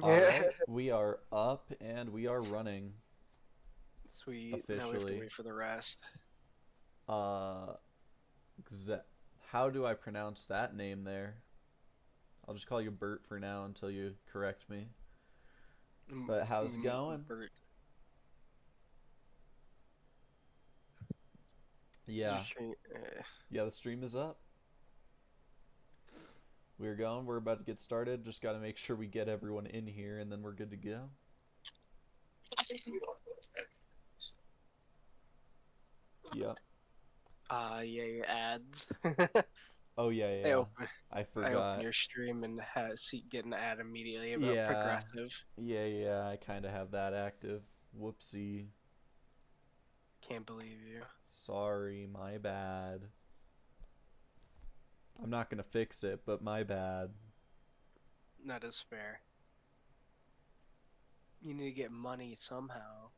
All right, we are up and we are running Sweet. Now we have to officially. wait for the rest. Uh, how do I pronounce that name there? I'll just call you Bert for now until you correct me. But how's it going? Bert, you Yeah, stream. yeah, the stream is up. We're going. We're about to get started. Just got to make sure we get everyone in here and then we're good to go. Yep. Yeah, your ads. Oh yeah, yeah, I yeah. open, I I open forgot. your stream and see get an ad immediately about Yeah, progressive. yeah. I kind of have that active. Whoopsie. Can't believe you. Sorry, my bad. I'm not gonna fix it, but my bad. That is fair. You need to get money somehow.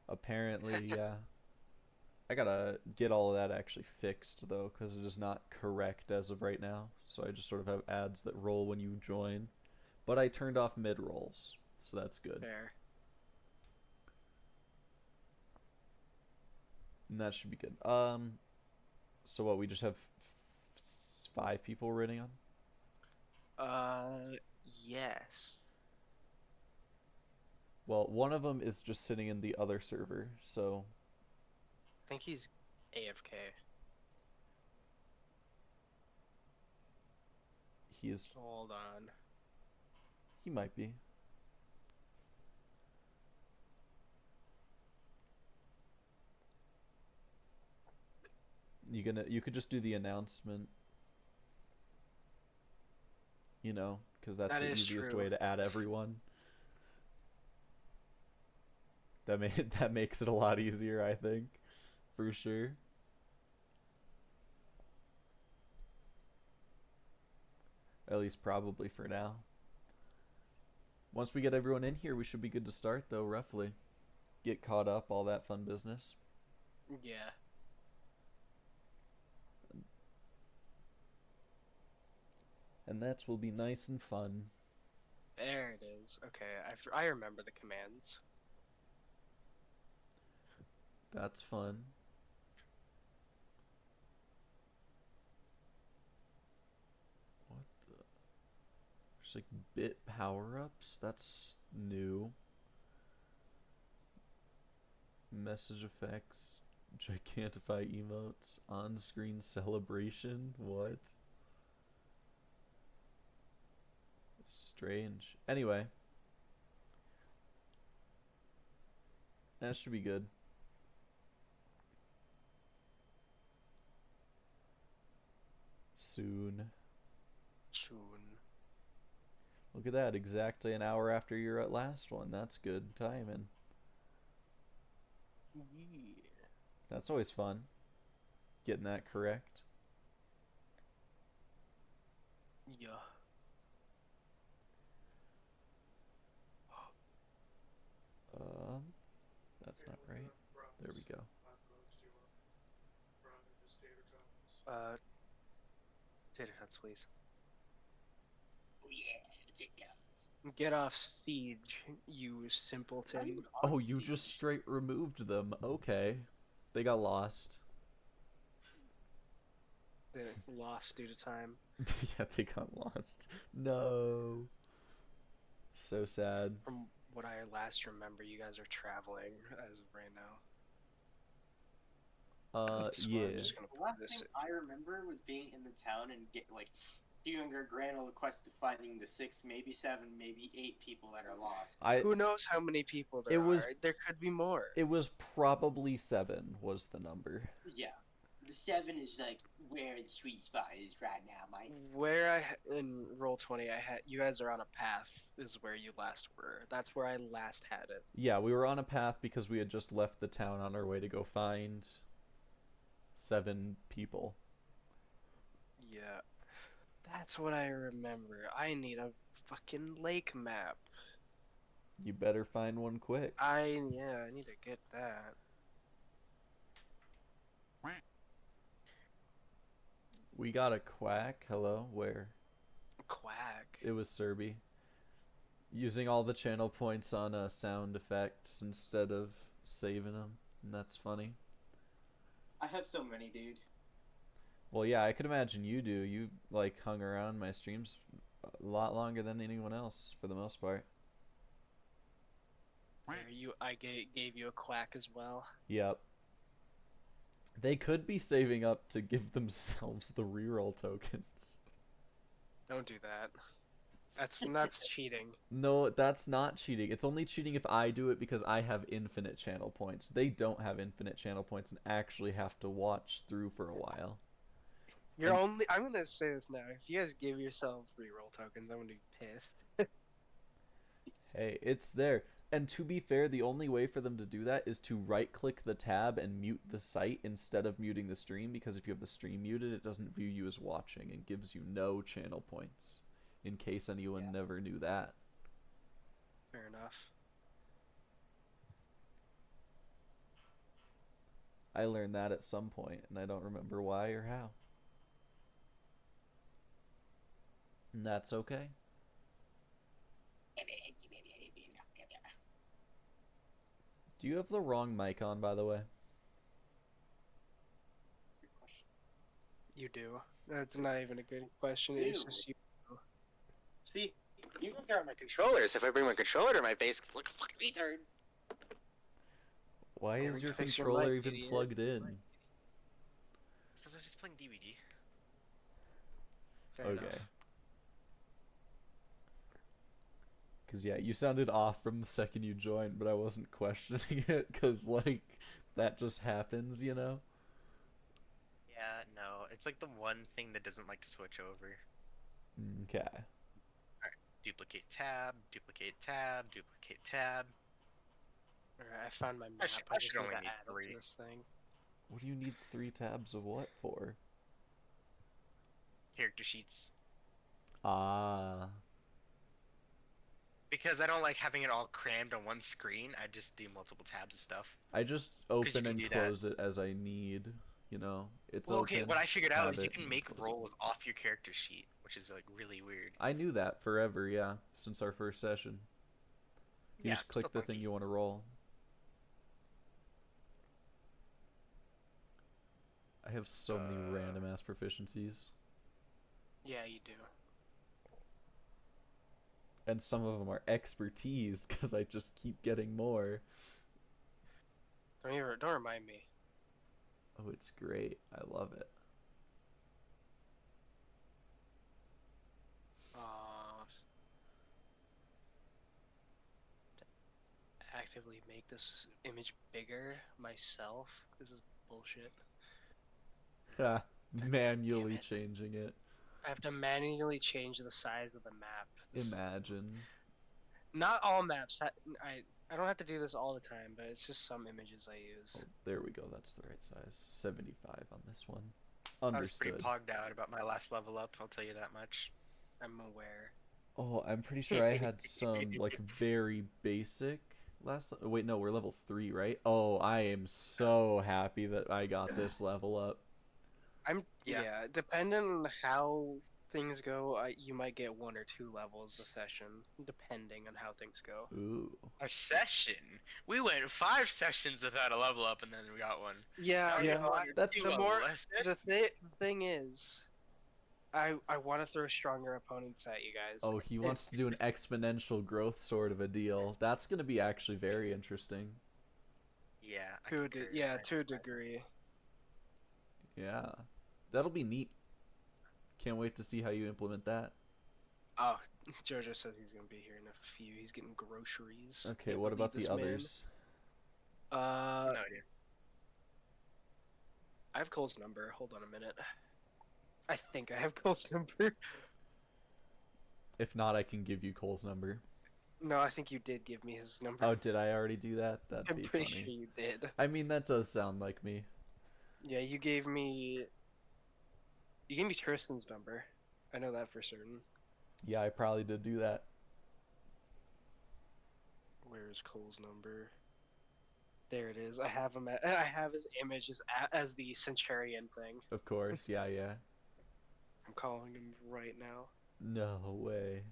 Apparently, yeah. I gotta get all of that actually fixed though, because it is not correct as of right now. So I just sort of have ads that roll when you join, but I turned off mid rolls, so that's good. Fair. And that should be good. So what? We just have 5 people running on. Yes. Well, one of them is just sitting in the other server, so I think he's AFK. he is. Hold on. He might be. You could just do the announcement, because that's That the is easiest true. way to add everyone. That makes it a lot easier, I think, for sure. At least probably for now. Once we get everyone in here, we should be good to start, though. Roughly, get caught up, all that fun business, Yeah. and that will be nice and fun. There it is. Okay, I remember the commands. That's fun. What the? There's like bit power ups. That's new. Message effects, gigantify emotes, on screen celebration. What? Strange. Anyway, that should be good. Soon. Soon. Look at that, exactly an hour after your last one. That's good timing. Yeah. That's always fun. Getting that correct. Yeah. Um, that's not right. There we go. Uh, Tater Tots, please. Oh yeah, it counts. Get off siege, you Not simpleton. even Oh, on you just siege. straight removed them. Okay. They got lost. They lost due to time. Yeah, they got lost. No. So sad. From what I last remember, you guys are traveling as of right now. So I'm Yeah. just gonna The put last this. thing I remember was being in the town and doing a grand old quest of finding the 6, maybe 7, maybe 8 people that are lost. I Who knows how many people it there was are? There could be more. it was probably 7 was the number. Yeah, the 7 is like where the sweet spot is right now, Mike. Where in Roll20, I had you guys are on a path is where you last were. That's where I last had it. Yeah, we were on a path because we had just left the town on our way to go find 7 people. Yeah, that's what I remember. I need a fucking lake map. You better find one quick. I need to get that. We got a quack. Hello, where? Quack. It was Serby. Using all the channel points on sound effects instead of saving them, and that's funny. I have so many, dude. Well, yeah, I could imagine you do. You like hung around my streams a lot longer than anyone else for the most part. I gave you a quack as well. Yep. They could be saving up to give themselves the reroll tokens. Don't do that. That's cheating. No, that's not cheating. It's only cheating if I do it because I have infinite channel points. They don't have infinite channel points and actually have to watch through for a while. I'm gonna say this now. If you guys give yourself reroll tokens, I'm gonna be pissed. Hey, it's there. And to be fair, the only way for them to do that is to right-click the tab and mute the site instead of muting the stream, because if you have the stream muted, it doesn't view you as watching and gives you no channel points, in case anyone never knew that. Fair enough. I learned that at some point, and I don't remember why or how. And that's okay. Do you have the wrong mic on, by the way? You do. That's not even a good question. It's just you. See, you can throw out my controllers. If I bring my controller to my face, look fucking retard. Why Yeah, is we your can fix your controller mic, even idiot. plugged in? Because I'm just playing DVD. Fair Okay. enough. Because, yeah, you sounded off from the second you joined, but I wasn't questioning it, because, like, that just happens, you know? Yeah, no, it's like the one thing that doesn't like to switch over. Okay. Duplicate tab, duplicate tab, duplicate tab. Alright, I found my map. I I should just need only to need add it 3. to this thing. What do you need 3 tabs of what for? Character sheets. Ah. Because I don't like having it all crammed on one screen, I just do multiple tabs of stuff. I just you open can and do that. close it as I need, you know? It's Well, open. okay, what I figured out have is you it, can and make close it. roles off your character sheet, which is like really weird. I knew that forever, yeah, since our first session. You Yeah, just click still the thing funky. you want to roll. I have so many random ass proficiencies. Yeah, you do. And some of them are expertise, because I just keep getting more. Don't remind me. Oh, it's great. I love it. Actively make this image bigger myself. This is bullshit. Ha, manually it. changing it. I have to manually change the size of the map. Imagine. Not all maps. I don't have to do this all the time, but it's just some images I use. Oh, there we go. That's the right size. 75 on this one. I was Understood. pretty pogged out about my last level up, I'll tell you that much. I'm aware. Oh, I'm pretty sure I had some, like, very basic last... Wait, no, we're level 3, right? Oh, I am so happy that I got this level up. Yeah. Depending on how things go, you might get 1 or 2 levels a session, depending on how things go. Ooh. A session? We went 5 sessions without a level up and then we got one. Yeah, Now yeah. you're on your That's two the level more- less The thing is, I want to throw stronger opponents at you guys. Oh, he wants to do an exponential growth sort of a deal. That's going to be actually very interesting. Yeah. I to concur. a I to a understand. degree. Yeah. That'll be neat. Can't wait to see how you implement that. Oh, Jojo says he's gonna be here in a few. He's getting groceries. Okay, Can't what believe about the this man. others? No idea. I have Cole's number. Hold on a minute. I think I have Cole's number. If not, I can give you Cole's number. No, I think you did give me his number. Oh, did I already do that? That'd I'm be pretty funny. sure you did. I mean, that does sound like me. Yeah, you gave me. You gave me Tristan's number. I know that for certain. Yeah, I probably did do that. Where's Cole's number? There it is. I have him. I have his image as the Centurion thing. Of course, yeah. I'm calling him right now. No way.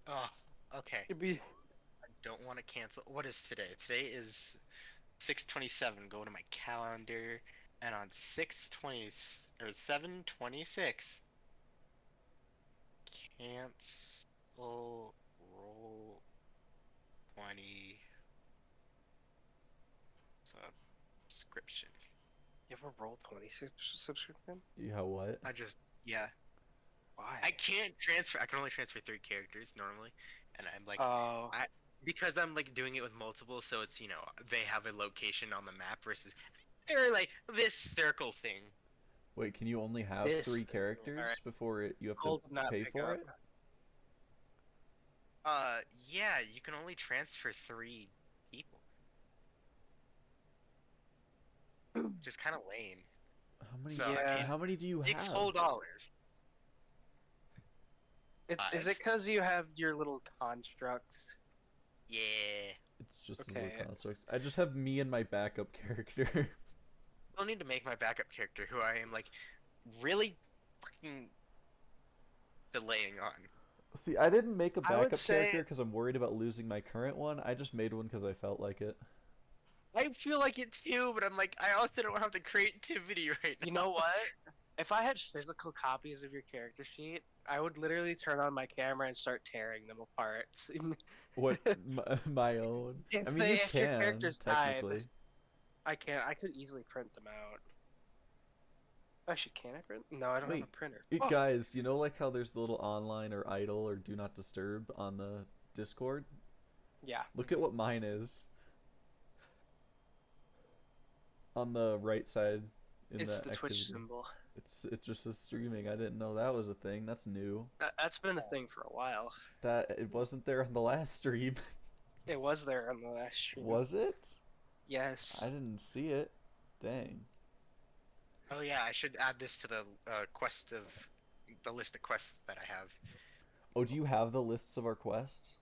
Oh, okay. It'd be I don't want to cancel. What is today? Today is 6/27. Go to my calendar, and on 6/20 or 7/26, cancel roll 20 subscription. you have a Roll20 subscription? Yeah, what? Yeah. Why? I can't transfer. I can only transfer 3 characters normally, and I'm like, Oh, because I'm like doing it with multiple, so it's they have a location on the map versus they're like this circle thing. Wait, can you only have This 3 thing, characters alright. before you have to Gold did not pay pick for up. it? Yeah, you can only transfer 3 people. Just kind of lame. How many? So, I Yeah. mean, How many do you have? $6 whole dollars. Is it because you have your little constructs? Yeah. It's just as Okay. little constructs. I just have me and my backup character. I'll need to make my backup character, who I am like really fucking delaying on. See, I didn't make a I would backup say- character because I'm worried about losing my current one. I just made one because I felt like it. I feel like it too, but I'm like, I also don't have the creativity right now. You know what? If I had physical copies of your character sheet, I would literally turn on my camera and start tearing them apart. What my own? If I mean, they- you if your can character's died, technically. I can't. I could easily print them out. Actually, can I print? No, I don't have Wait, a printer. Guys, you know like how there's the little online or idle or do not disturb on the Discord? Yeah. Look at what mine is. On the right side in It's the the activity. Twitch symbol. It just says streaming. I didn't know that was a thing. That's new. That's been a thing for a while. That it wasn't there on the last stream. It was there on the last stream. Was it? Yes. I didn't see it. Dang. Oh yeah, I should add this to the the list of quests that I have. Oh, do you have the lists of our quests?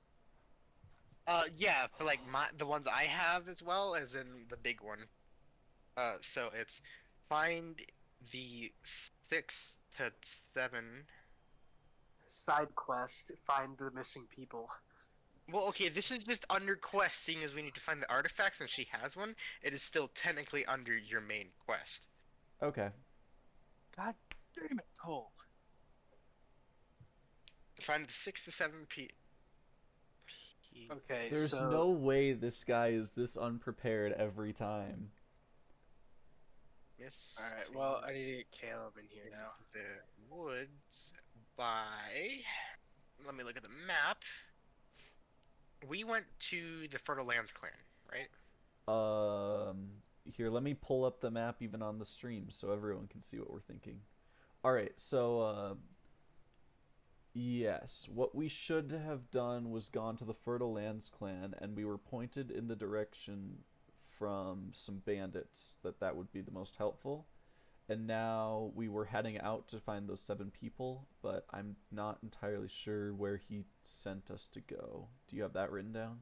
Yeah, for like the ones I have as well as in the big one. So it's find the 6 to 7. Side quest: find the missing people. Well, okay, this is just under quest, seeing as we need to find the artifacts and she has one. It is still technically under your main quest. Okay. God damn it, Cole. Find the 6 to 7 Okay, There's so no way this guy is this unprepared every time. Miss. Alright, well, I need to get Caleb in here now. The woods by. Let me look at the map. We went to the Fertile Lands clan, right? Here, let me pull up the map even on the stream so everyone can see what we're thinking. Alright, so, yes, what we should have done was gone to the Fertile Lands clan, and we were pointed in the direction from some bandits that would be the most helpful. And now we were heading out to find those 7 people, but I'm not entirely sure where he sent us to go. Do you have that written down?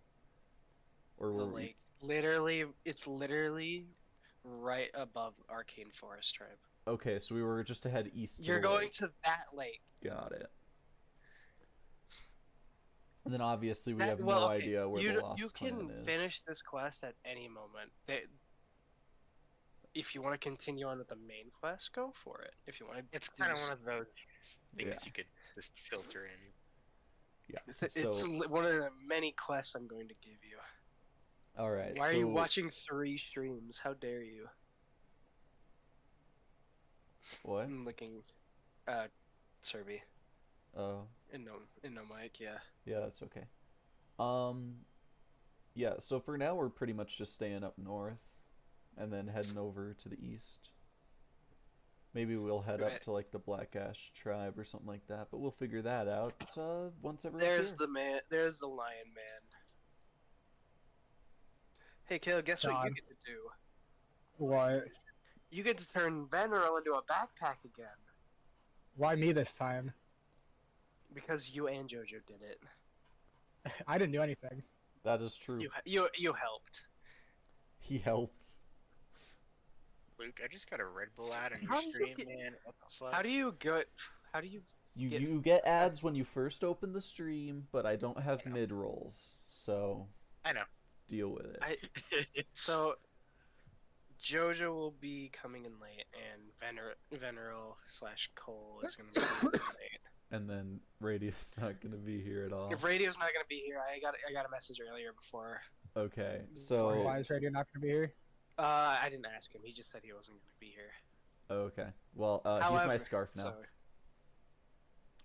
Or The were lake. Literally, it's literally right above Arcane Forest Tribe. Okay, so we were just to head east to You're the going lake. to that lake. Got it. And then obviously we That- have well, no okay, idea where you, the Lost you Clan can is. finish this quest at any moment. If you want to continue on with the main quest, go for it. If you want to, It's kind of one of those things Yeah. you could just filter in. Yeah. It's So, one of the many quests I'm going to give you. all right. Why are you so- watching 3 streams? How dare you? What? I'm looking, Serby. Oh, In no mic, yeah. yeah, that's okay. Yeah, so for now we're pretty much just staying up north and then heading over to the east. Maybe we'll head up Right. to like the Black Ash tribe or something like that, but we'll figure that out once everyone's There's here. the man. There's the lion man. Hey, Caleb, guess what you John. get to do? What? You get to turn Veneril into a backpack again Why me this time? because you and JoJo did it. I didn't do anything. That is true. You helped. He helped. Luke, I just got a Red Bull ad on your How do you stream, get- man. What the fuck? How do you get? How do you? You Get- you get ads when you first open the stream, but I don't have I know. mid rolls, so I know. deal with it. So Jojo will be coming in late, and Veneral / Cole is gonna be coming in late. And then Radio's not gonna be here at all. If Radio's not gonna be here, I got a message earlier before. Okay, Why so is Radio not going to be here? I didn't ask him. He just said he wasn't gonna be here. okay. Well, he's my However, scarf now, so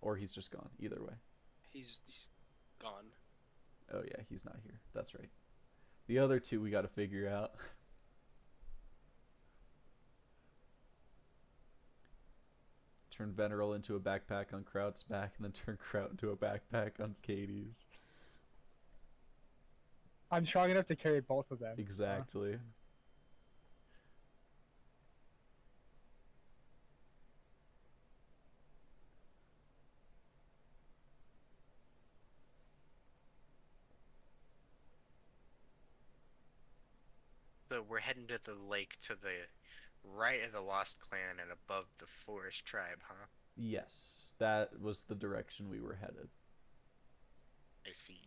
or he's just gone. Either way. he's gone. Oh yeah, he's not here. That's right. The other two we got to figure out. Turn Veneral into a backpack on Kraut's back, and then turn Kraut into a backpack on Katie's. I'm strong enough to carry both of them. Exactly. So we're heading to the lake to the right of the Lost Clan and above the Forest Tribe, huh? Yes, that was the direction we were headed. I see.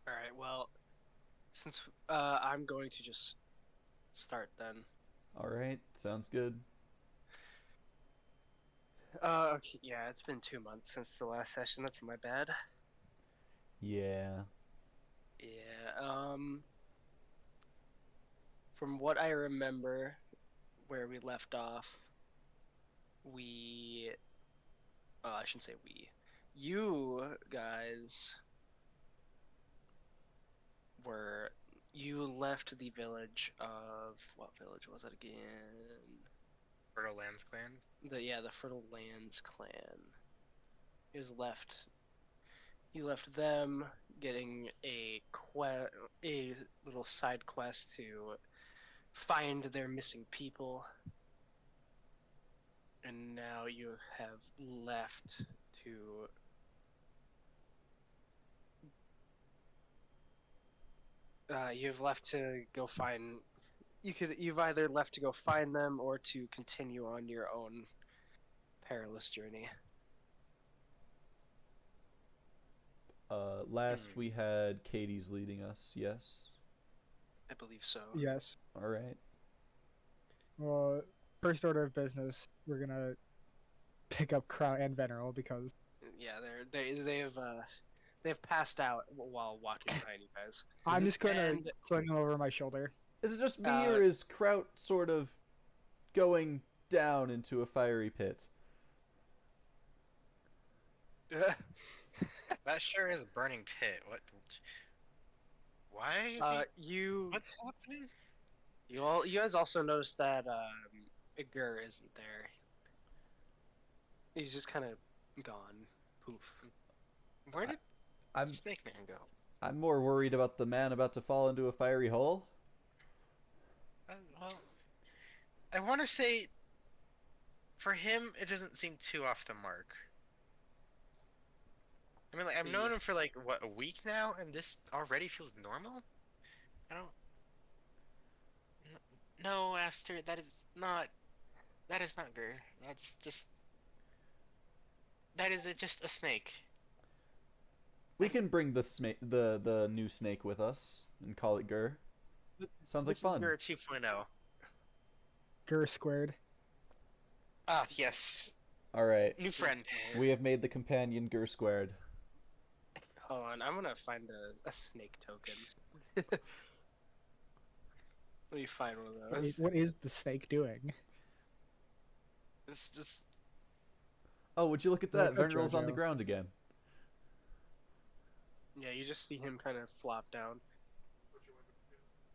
All right. Well, since I'm going to just start then. All right, sounds good. Okay. Yeah, it's been 2 months since the last session. That's my bad. Yeah. Yeah. From what I remember, where we left off, I shouldn't say we. You guys you left the village of, what village was it again? Fertile Lands Clan? The Fertile Lands clan. You left them getting a little side quest to find their missing people, and now you have left to go find. You've either left to go find them or to continue on your own perilous journey. Last we had Katie's leading us, yes? I believe so. Yes. Alright. Well, first order of business, we're going to pick up Kraut and Veneral because Yeah, they've passed out while walking behind you guys. I'm just going to and- sling them over my shoulder. Is it just me, Uh, or is Kraut sort of going down into a fiery pit? That sure is a burning pit. What? Why is What's happening? You guys also noticed that Igur isn't there. He's just kind of gone. Poof. Where did I'm Snake Man go? I'm more worried about the man about to fall into a fiery hole. Well, I want to say, for him, it doesn't seem too off the mark. I mean, like, I've known him for, like, what, a week now, and this already feels normal? I don't... No, Aster, that is not Gur. That's just... That is just a snake. We can bring the new snake with us and call it Gur. Sounds like This is fun. Gur 2.0. Gur squared. Ah, yes. Alright. New friend. We have made the companion Gur squared. Hold on, I'm gonna find a snake token. Let me find one of those. What is the snake doing? It's just... Oh, would you look at Look that? up Veneral's on the Jojo. ground again. Yeah, you just see him kind of flop down.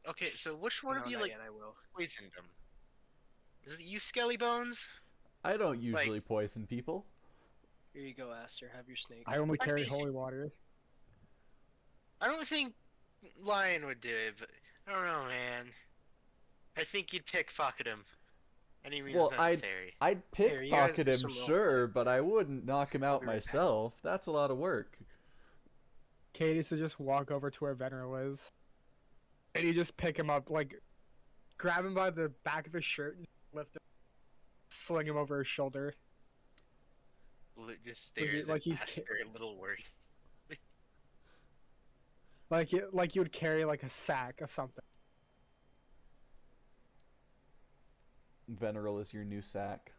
Okay, so which one No, of you, not like, yet, I will. poisoned him? Is it you, Skelly Bones? I don't usually poison people. Here you go, Aster. Have your snake. I only I'm carry basic- holy water. I don't think Lion would do it, but I don't know, man. I think you'd pickpocket him. Any reason Well, necessary. I'd Here, you guys pickpocket do him, some role sure, but I wouldn't knock him out be right back. myself. That's a lot of work. Katie to just walk over to where Veneral is. And you just pick him up, like, grab him by the back of his shirt and lift him. sling him over his shoulder. Flute just stares like at he's Master, a little worried. Like you would carry like a sack of something. Veneral is your new sack.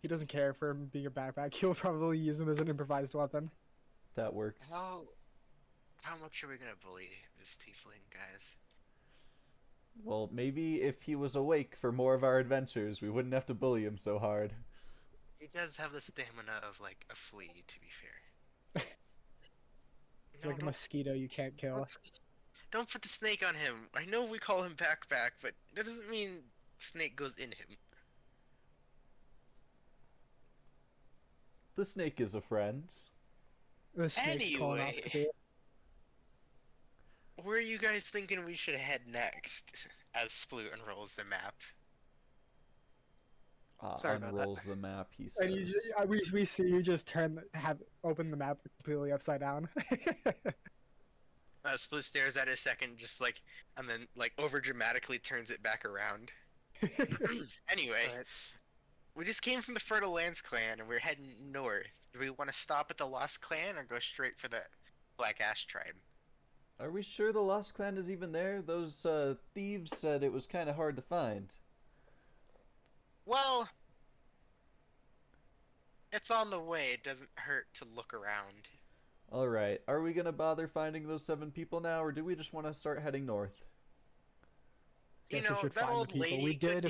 He doesn't care for him being a backpack. He'll probably use him as an improvised weapon. That works. How much are we gonna bully this tiefling, guys? Well, maybe if he was awake for more of our adventures, we wouldn't have to bully him so hard. He does have the stamina of like a flea, to be fair. It's like a mosquito you can't kill. Don't put the snake on him. I know we call him backpack, but that doesn't mean snake goes in him. The snake is a friend. The snake Anyway. colonoscopy. Where are you guys thinking we should head next? As Flute unrolls the map. Sorry about that. Unrolls the map, he says. And you just, we see you just open the map completely upside down. Flute stares at it a second, just like, and then like over dramatically turns it back around. Anyway, Right. we just came from the Fertile Lands clan and we're heading north. Do we want to stop at the Lost Clan or go straight for the Black Ash tribe? Are we sure the Lost Clan is even there? Those thieves said it was kind of hard to find. Well, it's on the way. It doesn't hurt to look around. Alright, are we gonna bother finding those 7 people now, or do we just want to start heading north? You Guess we know, should that find the old people. lady We did-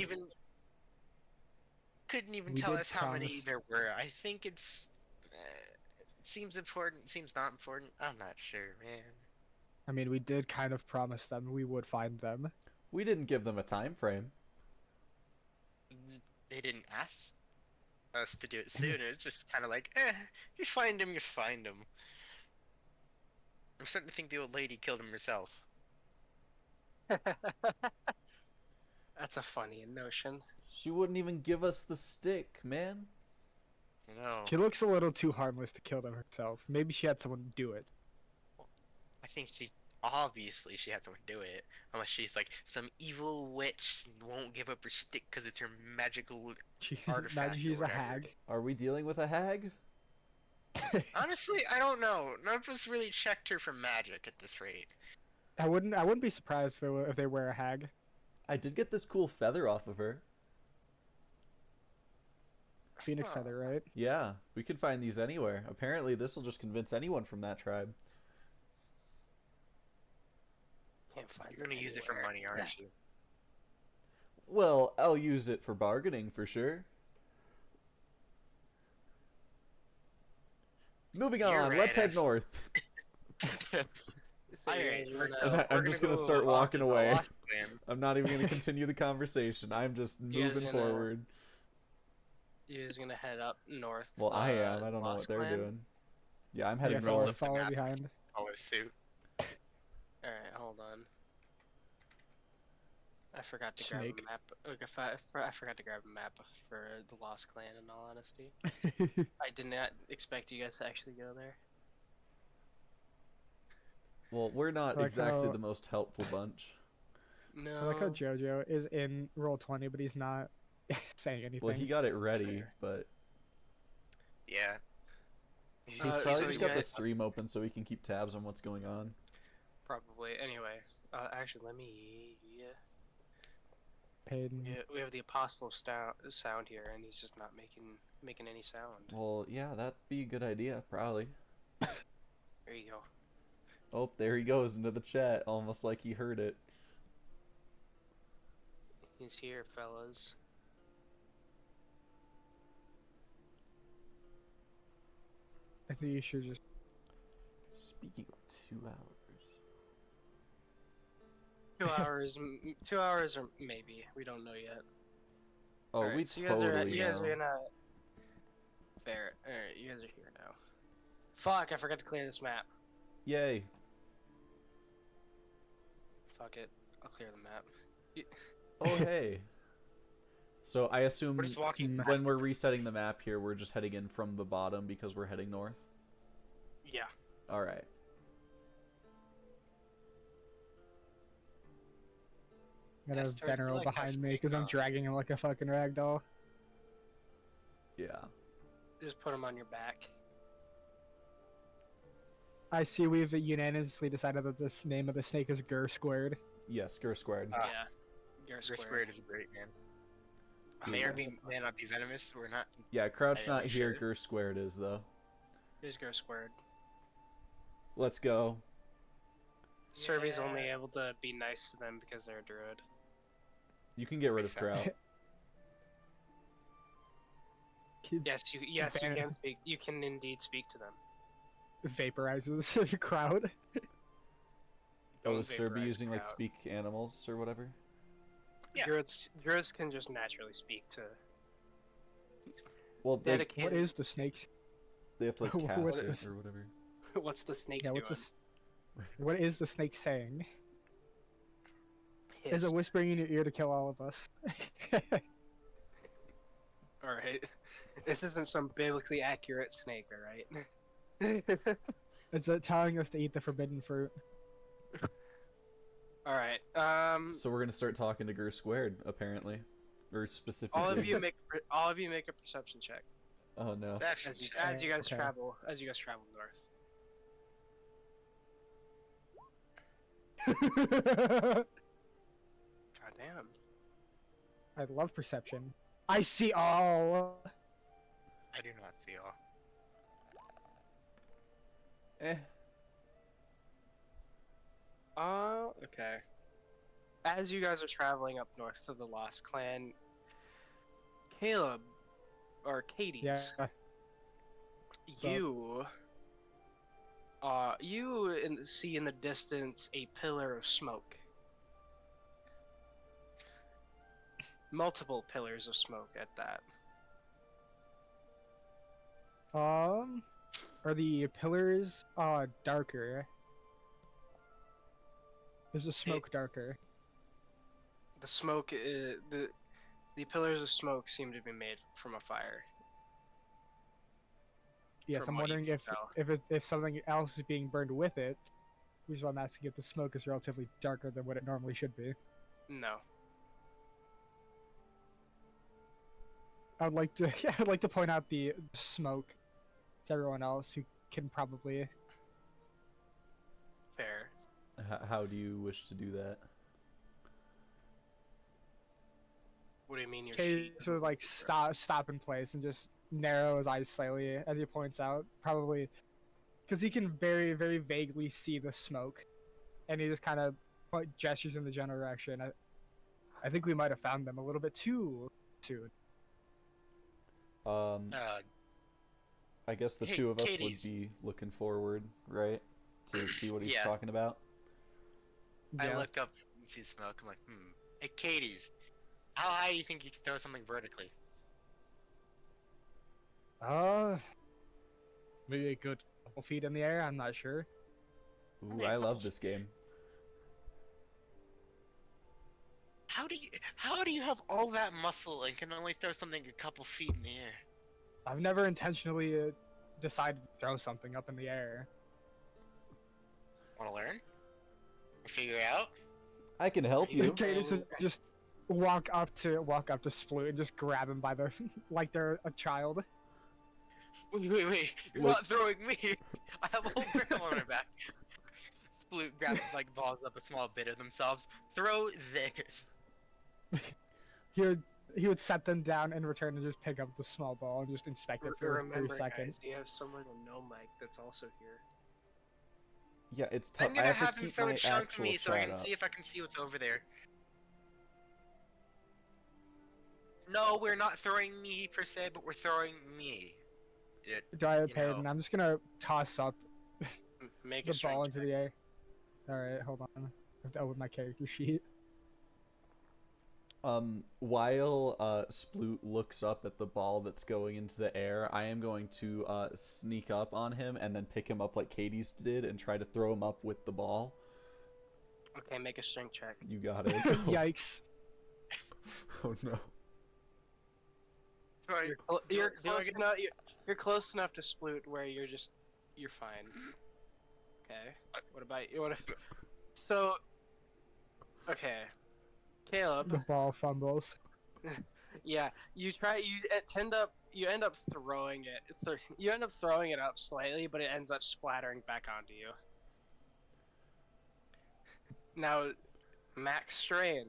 couldn't even we tell did us how many promise- there were. I think it's it seems important, seems not important. I'm not sure, man. I mean, we did kind of promise them we would find them. We didn't give them a time frame. They didn't ask us to do it soon. It's just kind of like, you find him, you find him. I'm starting to think the old lady killed him herself. That's a funny notion. She wouldn't even give us the stick, man. No, She looks a little too harmless to kill them herself. Maybe she had someone do it. I think obviously she had someone do it, unless she's like some evil witch and won't give up her stick because it's her magical. She, Artifact imagine or she's a whatever. hag. Are we dealing with a hag? Honestly, I don't know. None of us really checked her for magic at this rate. I wouldn't be surprised if they were a hag. I did get this cool feather off of her. Phoenix Huh. feather, right? Yeah, we could find these anywhere. Apparently, this will just convince anyone from that tribe. Can't find You're gonna use it for anywhere. money, aren't you? Well, I'll use it for bargaining for sure. Moving You're on, right, let's head Ash. north. So Alright, you first guys wanna- off, I'm we're just gonna go start off walking to the away. Lost Clan. I'm not even going to continue the conversation. I'm just You guys moving gonna- forward. You guys gonna head up north? Well, I am. I don't know what Lost they're Clan? doing. Yeah, I'm heading Yeah, follow north. the follow map. behind. Follow suit. Alright, hold on. I forgot to Snake. grab a map. I forgot to grab a map for the Lost Clan. In all honesty, I did not expect you guys to actually go there. Well, we're not Like exactly how- the most helpful bunch. No. I like how JoJo is in Roll20, but he's not saying anything. Well, he got it ready, Sure. but Yeah. he's so probably you just got the guys- stream open so he can keep tabs on what's going on. Probably. Anyway, actually, let me. Paid. Yeah, we have the Apostle sound here, and he's just not making any sound. Well, yeah, that'd be a good idea, probably. There you go. Oh, there he goes into the chat, almost like he heard it. He's here, fellas. I think you should just. Speaking of 2 hours. 2 hours, 2 hours, or maybe we don't know yet. Oh, Alright, we so you guys are, totally you guys know. are gonna. Fair. Alright, you guys are here now. Fuck! I forgot to clear this map. Yay. Fuck it. I'll clear the map. Oh, hey. So I assume We're just walking Mm. past when it. we're resetting the map here, we're just heading in from the bottom because we're heading north. Yeah. Alright. I got a Yes, Turd, you Veneral like that behind me snake, because I'm huh? dragging him like a fucking ragdoll. Yeah. Just put him on your back. I see we've unanimously decided that this name of the snake is Gur Squared. Yes, Gur Squared. Ah. Yeah. You're Gur squared. Squared is a great name. Yeah. May not be venomous. We're not. Yeah, Kraut's I not here. should. Gur Squared is though. Here's Gur squared. Let's go. Serby's only Yeah. able to be nice to them because they're a druid. You can get rid of Makes sense. Kraut. Yes, you Ban- can speak. You can indeed speak to them. Vaporizes the crowd. Oh, Don't is Serby vaporize using like Kraut. speak animals or whatever? Yeah. Druids can just naturally speak to Well, they dedicated. What is the snake? they have to like What's cast it this? or whatever. What's the snake Yeah, doing? what's this? What is the snake saying? Is Hiss. it whispering in your ear to kill all of us? All right. This isn't some biblically accurate snake, all right? Is it telling us to eat the forbidden fruit? All right. So we're gonna start talking to Gur Squared apparently, or specifically. All of you make a perception check Oh no. Perception as you check. guys Okay. travel north. God damn. I love perception. I see all. I do not see all. Eh. Okay. As you guys are traveling up north to the Lost Clan, Caleb, or Katie's, Yeah. you see in the distance a pillar of smoke. Multiple pillars of smoke at that. Are the pillars darker? Is the smoke darker? The smoke, the pillars of smoke seem to be made from a fire. Yes, from I'm what you wondering can if something else is being burned with it. Which is why I'm asking if the smoke is relatively darker than what it normally should be. No. I'd like to I'd like to point out the smoke to everyone else who can probably. Fair. How do you wish to do that? What do you mean you're Kay sort of like stop in place and just narrow his eyes slightly as he points out, probably because he can very very vaguely see the smoke, and he just kind of gestures in the general direction. I think we might have found them a little bit too soon. I guess the Hey, two of us Katie's. would be looking forward, right, to see what he's Yeah. talking about. I Yeah. look up and see smoke. I'm like, Hey, Katie's. How high do you think you can throw something vertically? Maybe a good couple feet in the air. I'm not sure. Ooh, mean, I love couple- this game. How do you have all that muscle and can only throw something a couple feet in the air? I've never intentionally decided to throw something up in the air. Want to learn? Or figure it out? I can help you. Okay, so just walk up to Sploot and just grab him by the like they're a child. Wait! You're Look- not throwing me! I have a whole barrel on my back. Flute grabs like balls up a small bit of themselves. Throw theirs. He would set them down in return and just pick up the small ball and just inspect it for Remember, 3 seconds. guys, you have someone with no mic that's also here. Yeah, it's tough. I'm I gonna have have to him keep throw my a chunk to actual me so I chat can up. see if I can see what's over there. No, we're not throwing me per se, but we're throwing me. Diet you Payton, know. I'm just gonna toss up Make a the ball strength into check. the air. Alright, hold on. I have to open my character sheet. While Sploot looks up at the ball that's going into the air, I am going to sneak up on him and then pick him up like Katie's did and try to throw him up with the ball. Okay, make a strength check. You got it. Yikes. Oh no. Sorry. You're do I close get- enough. You're close enough to Sploot where you're fine. Okay. What about you? So, okay. Caleb. The ball fumbles. Yeah, you end up throwing it. You end up throwing it up slightly, but it ends up splattering back onto you. Now, Max Strain,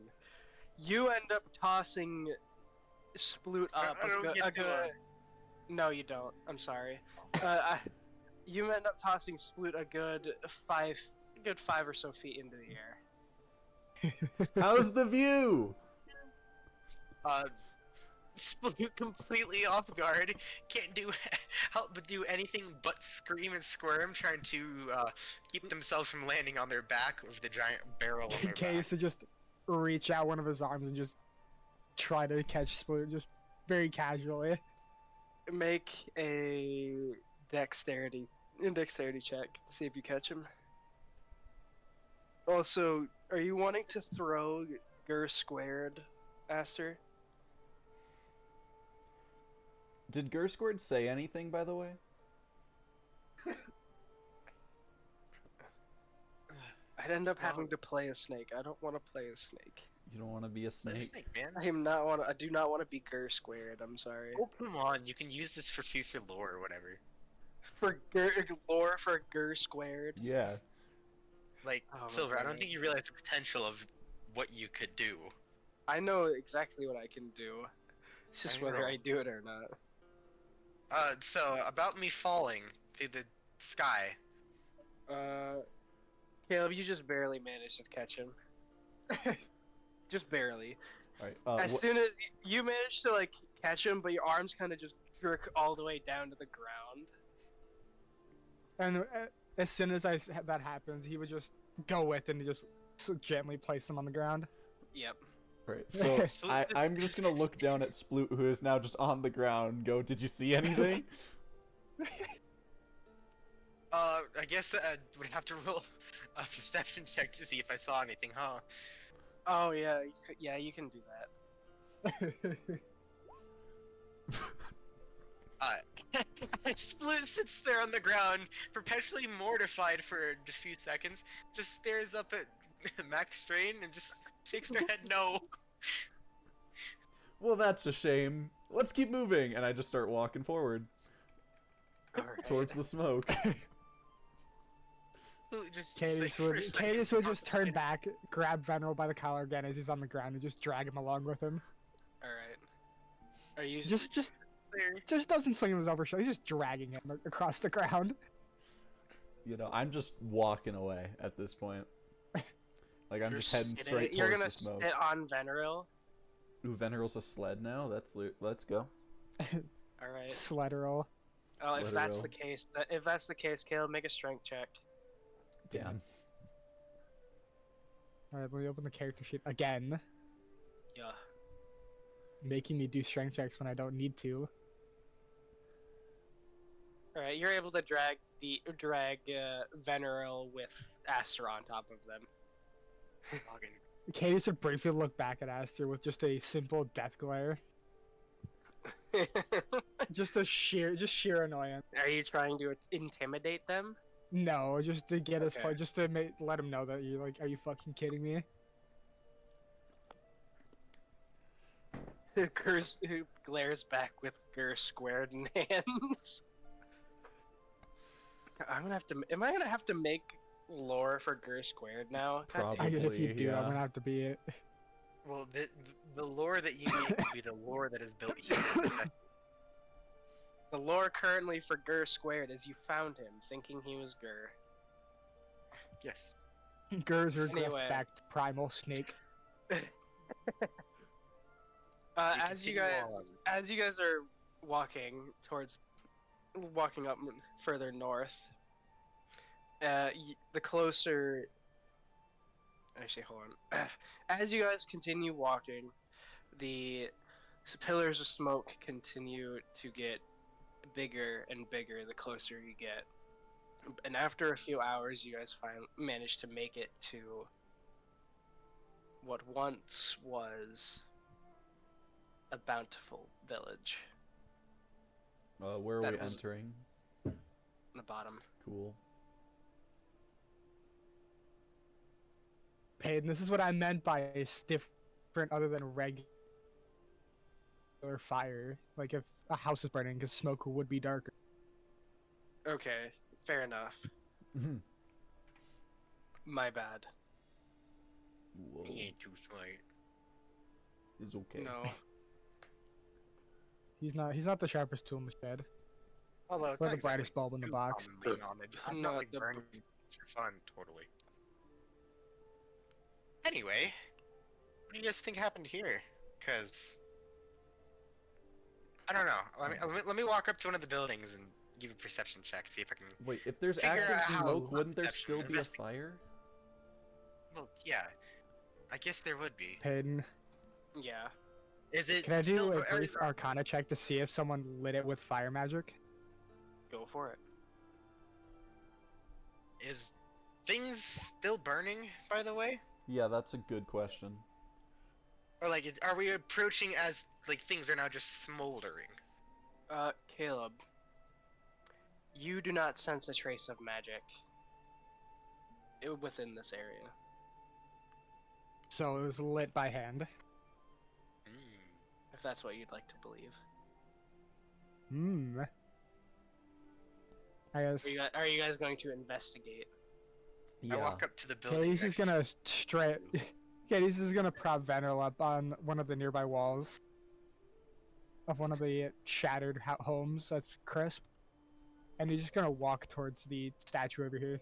you end up tossing Sploot up. I don't get to, No, you don't. I'm sorry. You end up tossing Sploot a good five or so feet into the air. How's the view? Sploot completely off guard, can't help but do anything but scream and squirm, trying to keep themselves from landing on their back with the giant barrel on their Kay back. used to just reach out one of his arms and just try to catch Sploot, just very casually. Make a dexterity check to see if you catch him. Also, are you wanting to throw Gur squared, Aster? Did Gersquord say anything, by the way? I'd end up having to play a snake. I don't want to play a snake. You don't want to be a snake? Snake, man. I do not want to be Gur squared. I'm sorry. Oh, come on, you can use this for future lore or whatever. For lore for Gur squared. Yeah. Like, Oh, my Silver, I don't God. think you realize the potential of what you could do. I know exactly what I can do. It's just I whether know. I do it or not. So, about me falling through the sky. Caleb, you just barely managed to catch him. Just barely. Alright, As soon as you managed to like catch him, but your arms kind of just jerk all the way down to the ground. And as soon as that happens, he would just go with it and just gently place them on the ground. Yep. Right, so I'm just gonna look down at Sploot, who is now just on the ground, and go, did you see anything? I guess I would have to roll a perception check to see if I saw anything, huh? Oh yeah, you can do that. Split sits there on the ground, perpetually mortified for a few seconds, just stares up at Max Strain and just shakes their head no. Well, that's a shame. Let's keep moving, and I just start walking forward Alright. towards the smoke. Just Cadis for a would second, just turn back, grab Venerable by the collar again as he's on the ground, and just drag him along with him. Alright. Are you Just doesn't sling him his over shoulder. He's just dragging him across the ground. You know, I'm just walking away at this point. Like, I'm You're just heading sitting- straight You're towards gonna the smoke. sit on Veneril. Ooh, Veneral's a sled now? Let's go. Alright. Sledderall. Oh, if that's Slideril. the case, Caleb, make a strength check. Damn. Alright, let me open the character sheet again, Yeah. making me do strength checks when I don't need to. Alright, you're able to drag Veneril with Aster on top of them. Logging. Cadis would briefly look back at Aster with just a simple death glare. Just sheer annoyance. Are you trying to intimidate them? No, just to get as far, Okay. just to let him know that you're like, are you fucking kidding me? Who glares back with Gur squared in hands. Am I gonna have to make lore for Gur squared now? God damn it. If you Probably, do, yeah. I'm gonna have to be it. Well, the lore that you need would be the lore that is built here. The lore currently for Gur squared is you found him thinking he was Gur. Yes. Gurs regressed Anyway. back to primal snake. As you continue guys are walking up further north, the closer. Actually, hold on. As you guys continue walking, the pillars of smoke continue to get bigger and bigger the closer you get. And after a few hours, you guys manage to make it to what once was a bountiful village. Where are That we was- entering? On the bottom. Cool. Payton, this is what I meant by a stiff different other than regular fire? Like if a house is burning, because smoke would be darker. Okay, fair enough. My bad. Whoa, He ain't too smart. it's okay. No. He's not the sharpest tool in the shed. Although it's Or not the exactly brightest bulb in the too box. commonly on it. I'm No, not like the burning for fun, totally. Anyway, what do you guys think happened here? Cause I don't know. Let me walk up to one of the buildings and give a perception check. See if I can. Wait, if there's Figure active out how smoke, wouldn't there perception, still be a investigate. fire? Well, yeah. I guess there would be. Peyton, Yeah. Is it? can I still, do a brief Arcana check to see if someone lit it with fire magic? Go for it. Is things still burning? By the way, Yeah, that's a good question. or like, are we approaching as like things are now just smoldering? Caleb. You do not sense a trace of magic within this area. So it was lit by hand. If that's what you'd like to believe. Hmm. I guess Are you guys going to investigate? I Yeah. walk up to the building. Katie's next just gonna straight. Katie's just gonna prop Venerable up on one of the nearby walls of one of the shattered homes that's crisp, and he's just gonna walk towards the statue over here.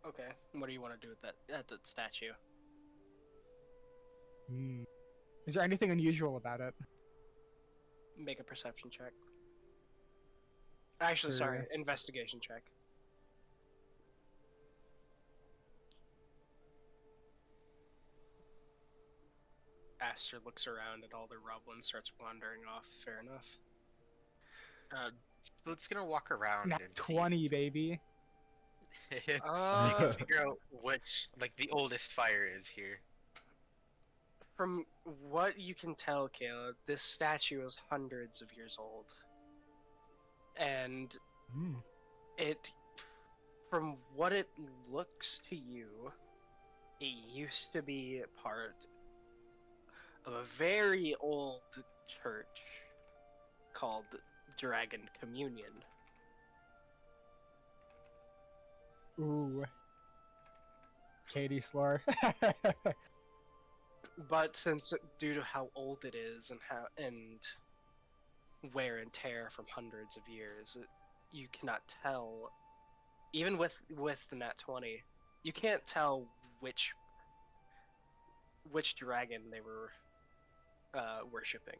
Okay. What do you want to do with that statue? Hmm. Is there anything unusual about it? Make a perception check. Actually, Sure. sorry, investigation check. Aster looks around at all the rubble and starts wandering off. Fair enough. So it's gonna walk around Nat and 20, baby. see. Uh, Figure out which, like, the oldest fire is here. From what you can tell, Caleb, this statue is hundreds of years old. And Hmm. it, from what it looks to you, it used to be part of a very old church called Dragon Communion. Ooh. Katie Slore. But since due to how old it is and wear and tear from hundreds of years, you cannot tell. Even with the Nat 20, you can't tell which dragon they were worshipping.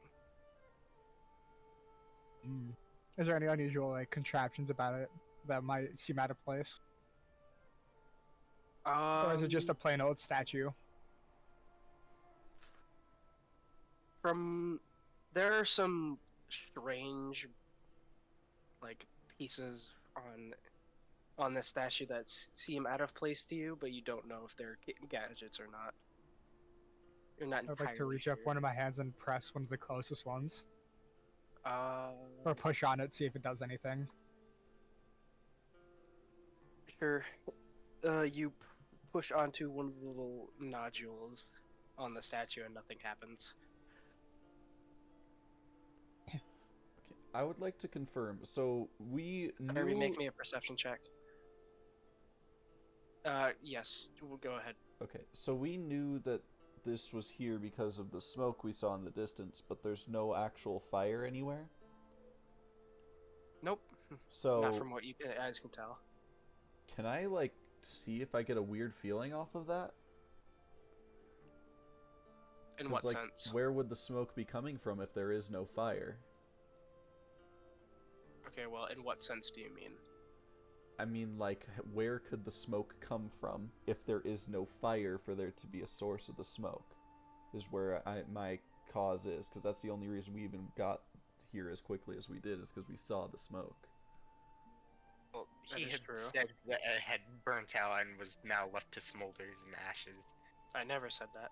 Hmm. Is there any unusual contraptions about it that might seem out of place, or is it just a plain old statue? There are some strange pieces on this statue that seem out of place to you, but you don't know if they're gadgets or not. You're not I'd like to entirely reach up sure. one of my hands and press one of the closest ones, Uh, or push on it, see if it does anything. sure. You push onto one of the little nodules on the statue and nothing happens. Okay, I would like to confirm. So we Harry, knew. make me a perception check. Yes, we'll go ahead. Okay, so we knew that this was here because of the smoke we saw in the distance, but there's no actual fire anywhere. Nope, So not from what you guys can tell. can I see if I get a weird feeling off of that? In 'Cause, what sense? where would the smoke be coming from if there is no fire? Okay, well, in what sense do you mean? I mean, where could the smoke come from if there is no fire for there to be a source of the smoke? Is where my cause is, because that's the only reason we even got here as quickly as we did, is because we saw the smoke. Well, That he is had true. said that it had burnt out and was now left to smolders and ashes. I never said that.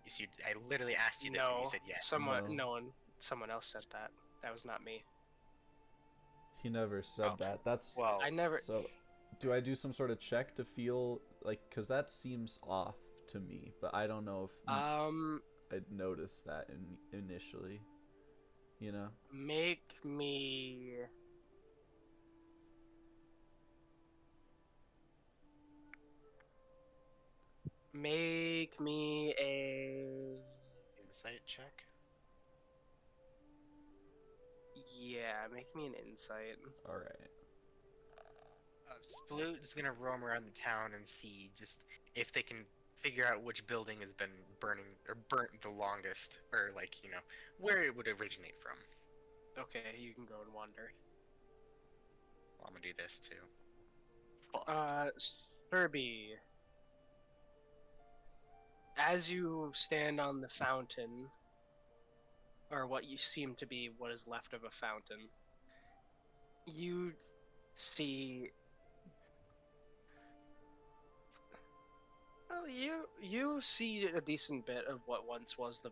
You see, I literally asked you this and No, you said yes. someone else said that. That was not me. He never said Oh, that. That's Well, I never. so. Do I do some sort of check to feel because that seems off to me, but I don't know if I'd noticed that initially. You know? Make me. Make me a. Insight check. Yeah, make me an insight. All right. Sploot is gonna roam around the town and see just if they can figure out which building has been burning or burnt the longest, or like where it would originate from. Okay, you can go and wander. Well, I'm gonna do this too. Serby. As you stand on the fountain, or what you seem to be what is left of a fountain, you see. Well, you see a decent bit of what once was the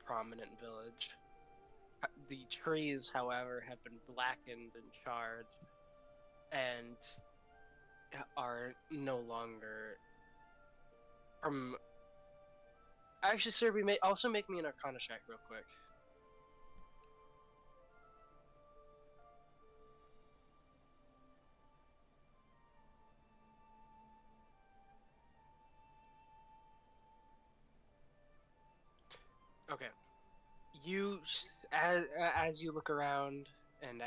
prominent village. The trees, however, have been blackened and charred, and are no longer. Actually, sir, we may also make me an Arcana check real quick. Okay. As you look around and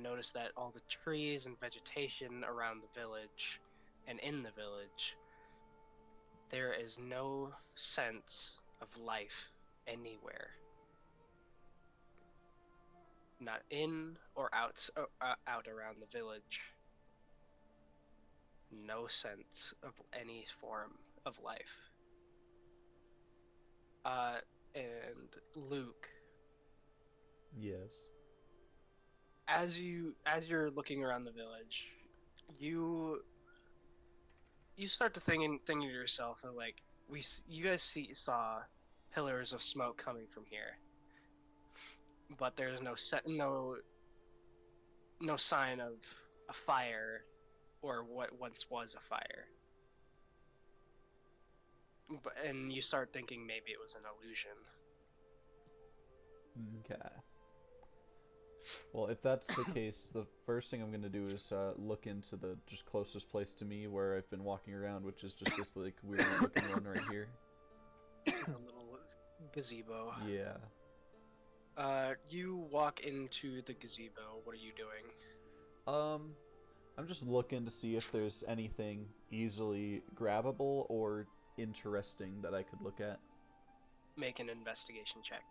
notice that all the trees and vegetation around the village and in the village, there is no sense of life anywhere. Not in or out around the village. No sense of any form of life. And Luke, Yes. as you're looking around the village, you start to think to yourself like you guys saw pillars of smoke coming from here, but there's no sign of a fire or what once was a fire. And you start thinking maybe it was an illusion. Okay. Well, if that's the case, the first thing I'm going to do is look into the just closest place to me where I've been walking around, which is just this like weird looking one right here. A little gazebo. Yeah. You walk into the gazebo. What are you doing? I'm just looking to see if there's anything easily grabbable or interesting that I could look at. Make an investigation check.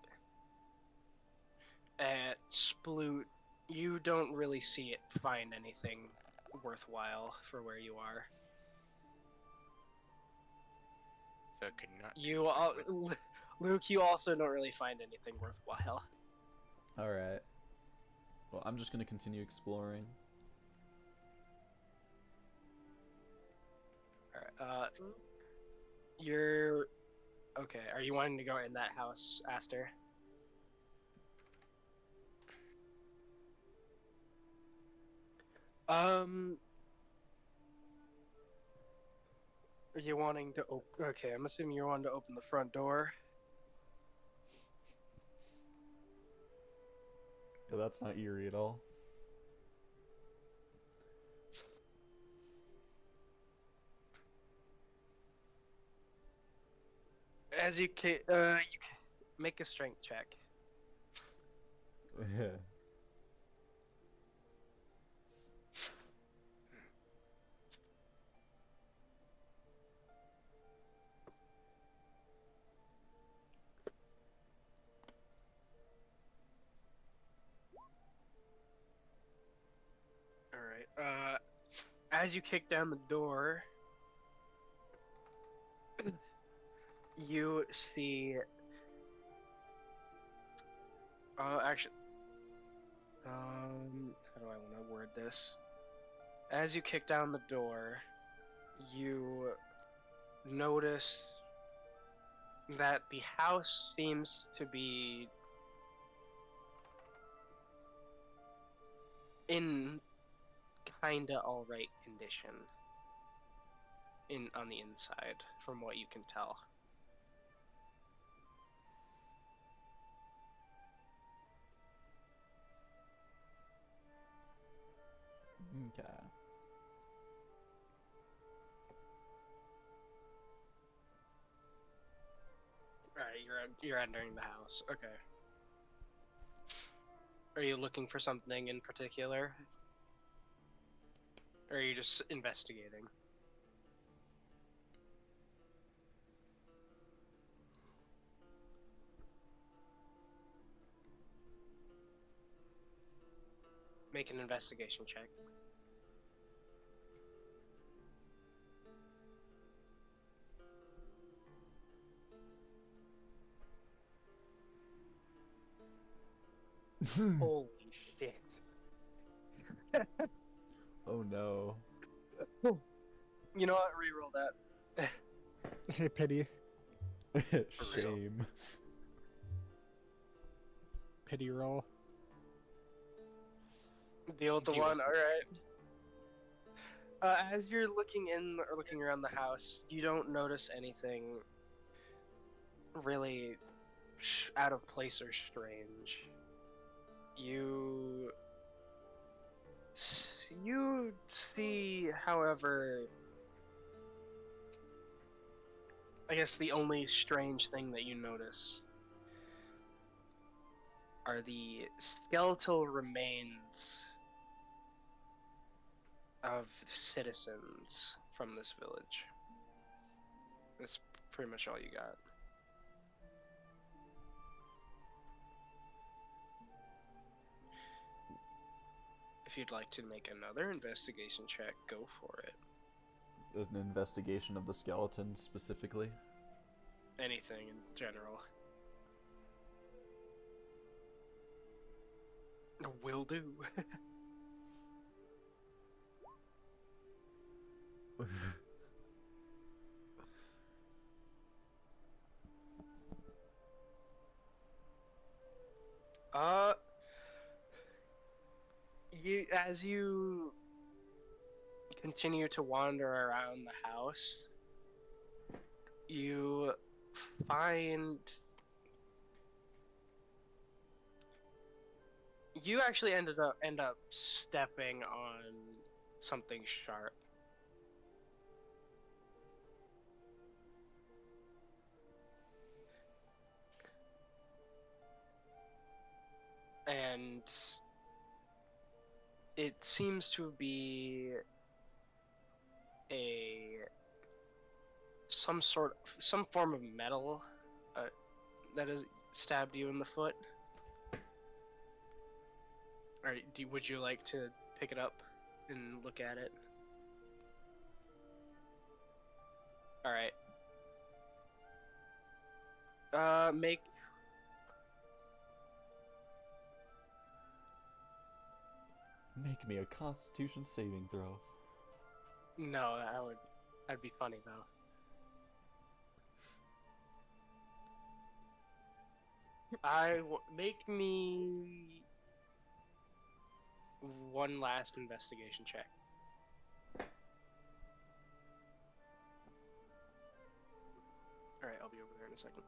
At Sploot, you don't really find anything worthwhile for where you are. So it could not. Luke, you also don't really find anything worthwhile. All right. Well, I'm just gonna continue exploring. All right. You're okay. Are you wanting to go in that house, Aster? Are you wanting to okay, I'm assuming you're wanting to open the front door. Yeah, that's not eerie at all. As you make a strength check. Yeah. Alright, as you kick down the door, you see... actually... how do I want to word this? As you kick down the door, you notice that the house seems to be in kinda alright condition. on the inside, from what you can tell. Okay. Alright, you're entering the house. Okay. Are you looking for something in particular? Or are you just investigating? Make an investigation check. Holy shit. Oh no. You know what? Reroll that. Hey, pity. Shame. Pity roll. Deal with the Deal one. with All right. As you're looking in or looking around the house, you don't notice anything really out of place or strange. You see, however, I guess the only strange thing that you notice are the skeletal remains of citizens from this village. That's pretty much all you got. If you'd like to make another investigation check, go for it. An investigation of the skeleton specifically. Anything in general. Will do. As you continue to wander around the house, you find you actually end up stepping on something sharp. And it seems to be some form of metal that has stabbed you in the foot. Alright, would you like to pick it up and look at it? Alright. Make Make me a Constitution saving throw. No, that'd be funny though. Make me one last investigation check. Alright, I'll be over there in a second.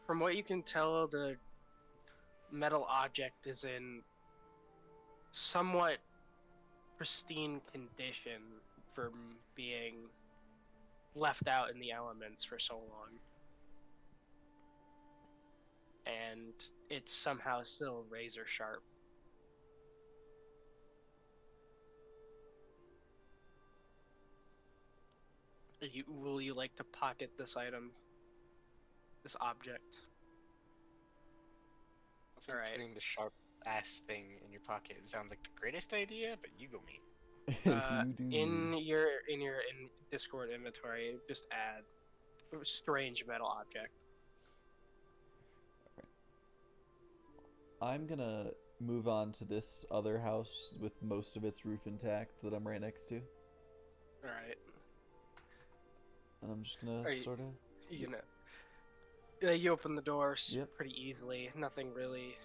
From what you can tell, the metal object is in somewhat pristine condition from being left out in the elements for so long. And it's somehow still razor sharp. Will you like to pocket this item? This object? I think Alright. putting the sharp ass thing in your pocket sounds like the greatest idea, but you go me. You do. In your Discord inventory, just add strange metal object. I'm gonna move on to this other house with most of its roof intact that I'm right next to. Alright. And I'm just gonna sort of... You open the door Yep. pretty easily. Nothing really.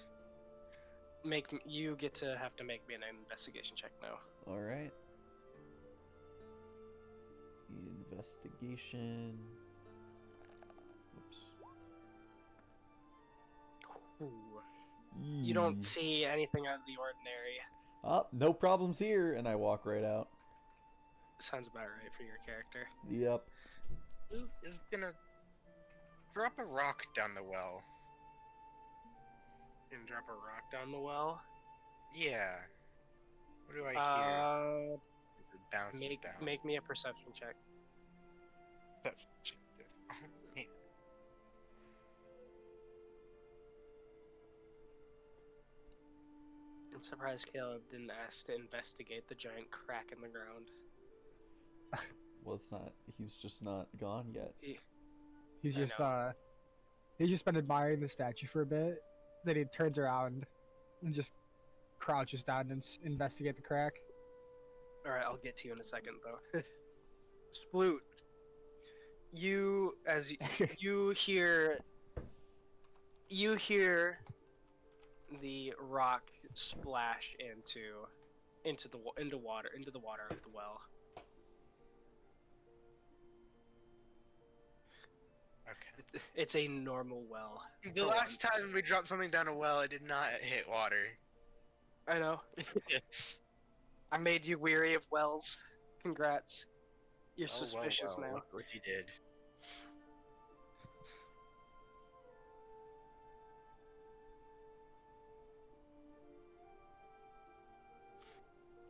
You get to have to make me an investigation check now. Alright. Investigation. Oops. Ooh. You don't Yee. see anything out of the ordinary. Oh, no problems here, and I walk right out. Sounds about right for your character. Yep. Who is gonna drop a rock down the well? And drop a rock down the well. Yeah. What do I hear? As it bounces down. Make me a perception check. Perception check this. Oh, man. I'm surprised Caleb didn't ask to investigate the giant crack in the ground. Well, it's not. He's just not gone yet. He's I just know. he's just been admiring the statue for a bit. Then he turns around and just crouches down and investigate the crack. All right, I'll get to you in a second, though. Sploot, you you hear the rock splash into the water of the well. Okay. It's a normal well. The for last once. time we dropped something down a well, it did not hit water. I know. I made you weary of wells. Congrats. You're suspicious now. Look what you did.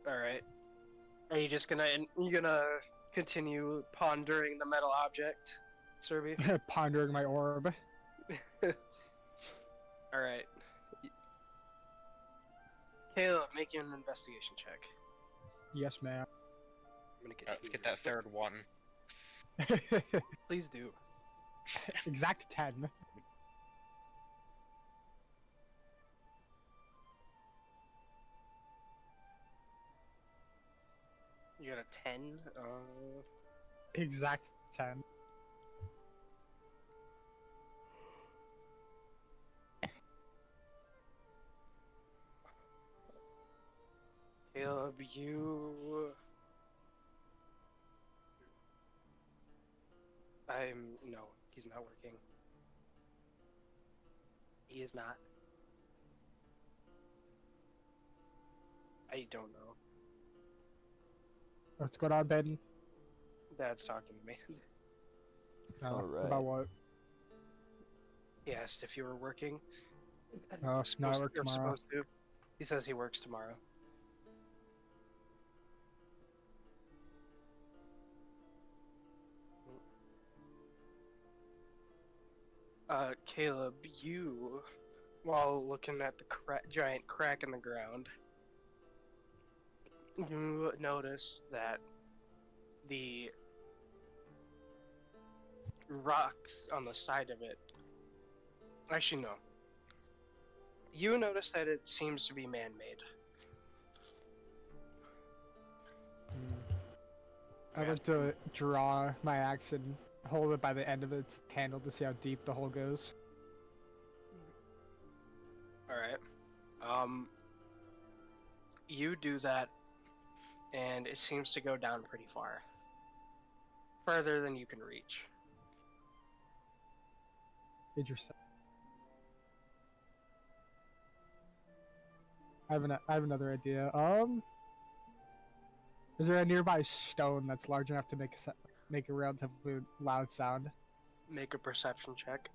All right. Are you just gonna continue pondering the metal object, Serby? Pondering my orb. All right. Caleb, make you an investigation check. Yes, ma'am. I'm gonna get. Let's get that third one. Please do. Exact 10. You got a 10. Exact 10. Caleb, you. No. He's not working. He is not. I don't know. What's going on, Ben? Dad's talking to me. Alright. About what? He asked if you were working. Oh, no, I work You're tomorrow. supposed to. He says he works tomorrow. Caleb, you, while looking at the giant crack in the ground, you notice that the rocks on the side of it. Actually, no. You notice that it seems to be man-made. I'd like to draw my axe and hold it by the end of its handle to see how deep the hole goes. Alright. You do that, and it seems to go down pretty far. Further than you can reach. Interesting. I have another idea. Is there a nearby stone that's large enough to make a relatively loud sound? Make a perception check.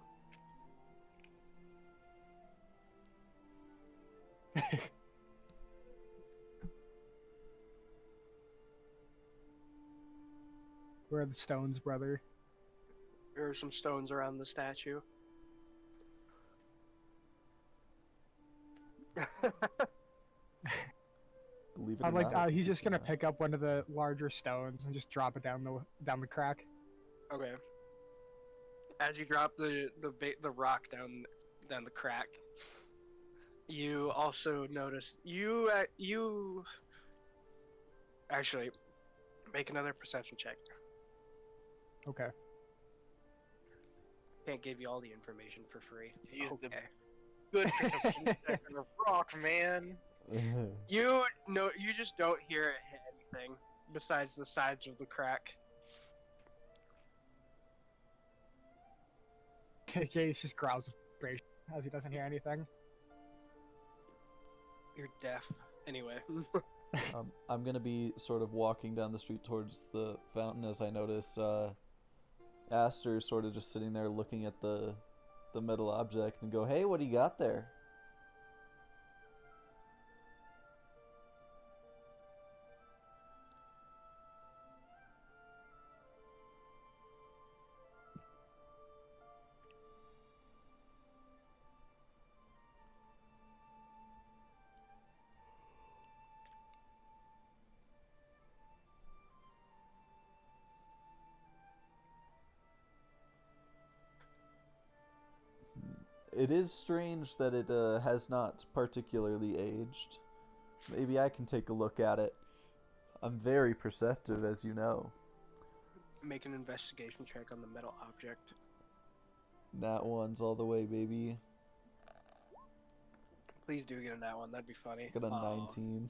Where are the stones, brother? There are some stones around the statue. Believe it I'm or like, not, he's just gonna it's, pick up one of the larger stones and just drop it down the crack. Okay. As you drop the rock down the crack, you also notice you actually make another perception check. Okay. Can't give you all the information for free. Use the Okay. good perception check on a rock, man. You just don't hear it hit anything besides the sides of the crack. Case just growls with frustration as he doesn't hear anything. You're deaf. Anyway. I'm gonna be sort of walking down the street towards the fountain as I notice Aster sort of just sitting there looking at the metal object and go, "Hey, what do you got there?" It is strange that it has not particularly aged. Maybe I can take a look at it. I'm very perceptive, as you know. Make an investigation check on the metal object. Nat ones all the way, baby. Please do get a that one. That'd be funny. Got a Aw. 19.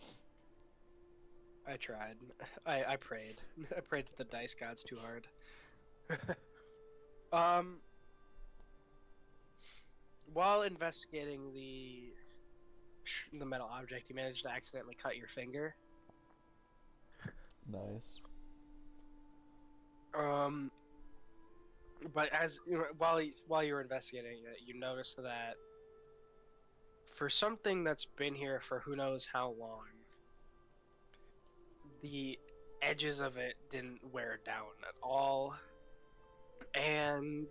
I tried. I prayed. I prayed to the dice gods too hard. While investigating the metal object, you managed to accidentally cut your finger. Nice. But as while you were investigating it, you noticed that for something that's been here for who knows how long, the edges of it didn't wear down at all, and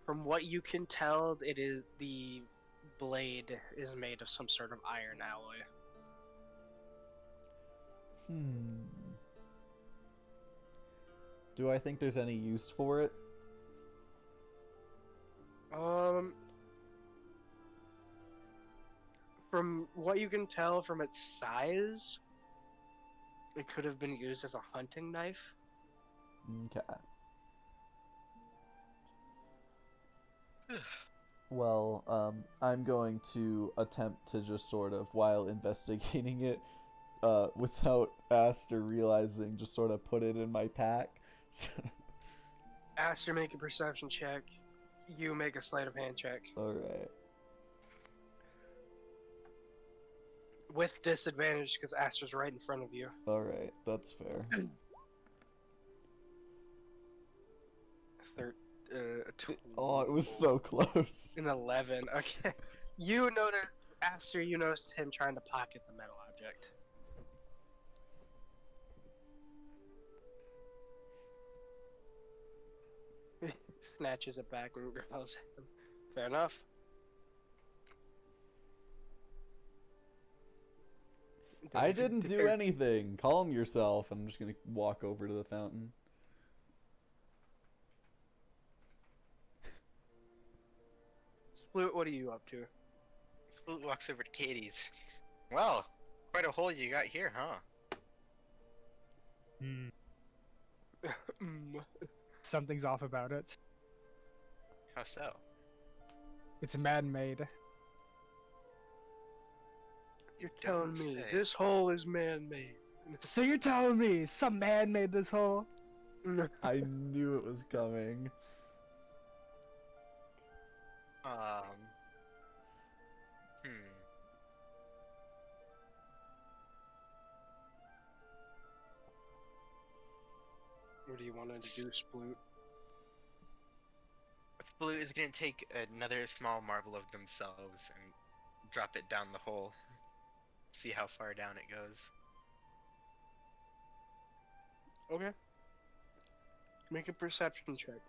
from what you can tell, the blade is made of some sort of iron alloy. Do I think there's any use for it? From what you can tell from its size, it could have been used as a hunting knife. Okay. Well, I'm going to attempt to just sort of, while investigating it, without Aster realizing, just sort of put it in my pack. Aster, make a perception check. You make a sleight of hand check. Alright. With disadvantage, because Aster's right in front of you. Alright, that's fair. Oh, it was so close. An 11. Okay. You notice, Aster, you noticed him trying to pocket the metal object. He snatches it back and growls at him. Fair enough. I didn't do anything. Calm yourself. I'm just gonna walk over to the fountain. Sploot, what are you up to? Sploot walks over to Katie's. Well, quite a hole you got here, huh? Something's off about it. How so? It's man-made. You're telling Don't me say. this hole is man-made. So you're telling me some man made this hole? I knew it was coming. What do you want to do, Sploot? Sploot is gonna take another small marble of themselves and drop it down the hole. See how far down it goes. Okay. Make a perception check.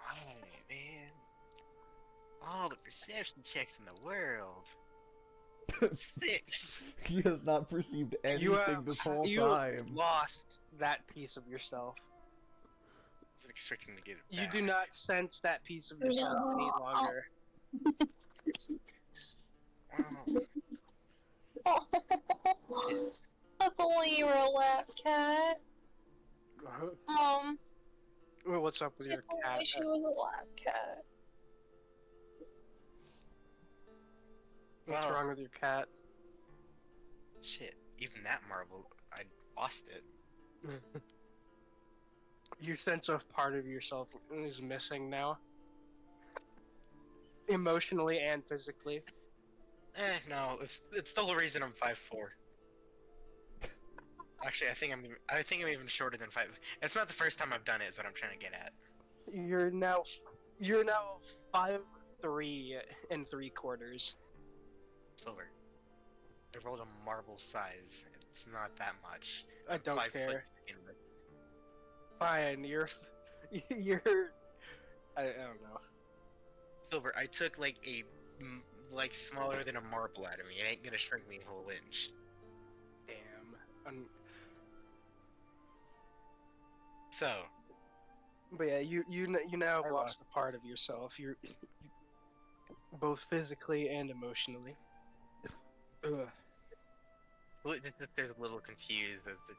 Alright, man. All the perception checks in the world. 6. He has not perceived anything this whole you time. lost that piece of yourself. I was expecting to get it You back. do not sense that piece of yourself any longer. Wow. If only you were a lap cat. Wait, what's up with your If only cat? she was a lap cat. What's Well- wrong with your cat? Shit, even that marble, I lost it. Your sense of part of yourself is missing now, emotionally and physically. No, it's the whole reason I'm 5'4". Actually, I think I'm even shorter than 5. It's not the first time I've done it. Is what I'm trying to get at. You're now 5'3" and 3/4. Silver. I rolled a marble size. It's not that much. I I'm don't 5 foot care. to begin with. Fine, you're. I don't know. Silver. I took like like smaller than a marble out of me. It ain't gonna shrink me a whole inch. Damn. So, But yeah, you now have I lost a part of yourself. You're both physically and emotionally. Ugh. they're a little confused as to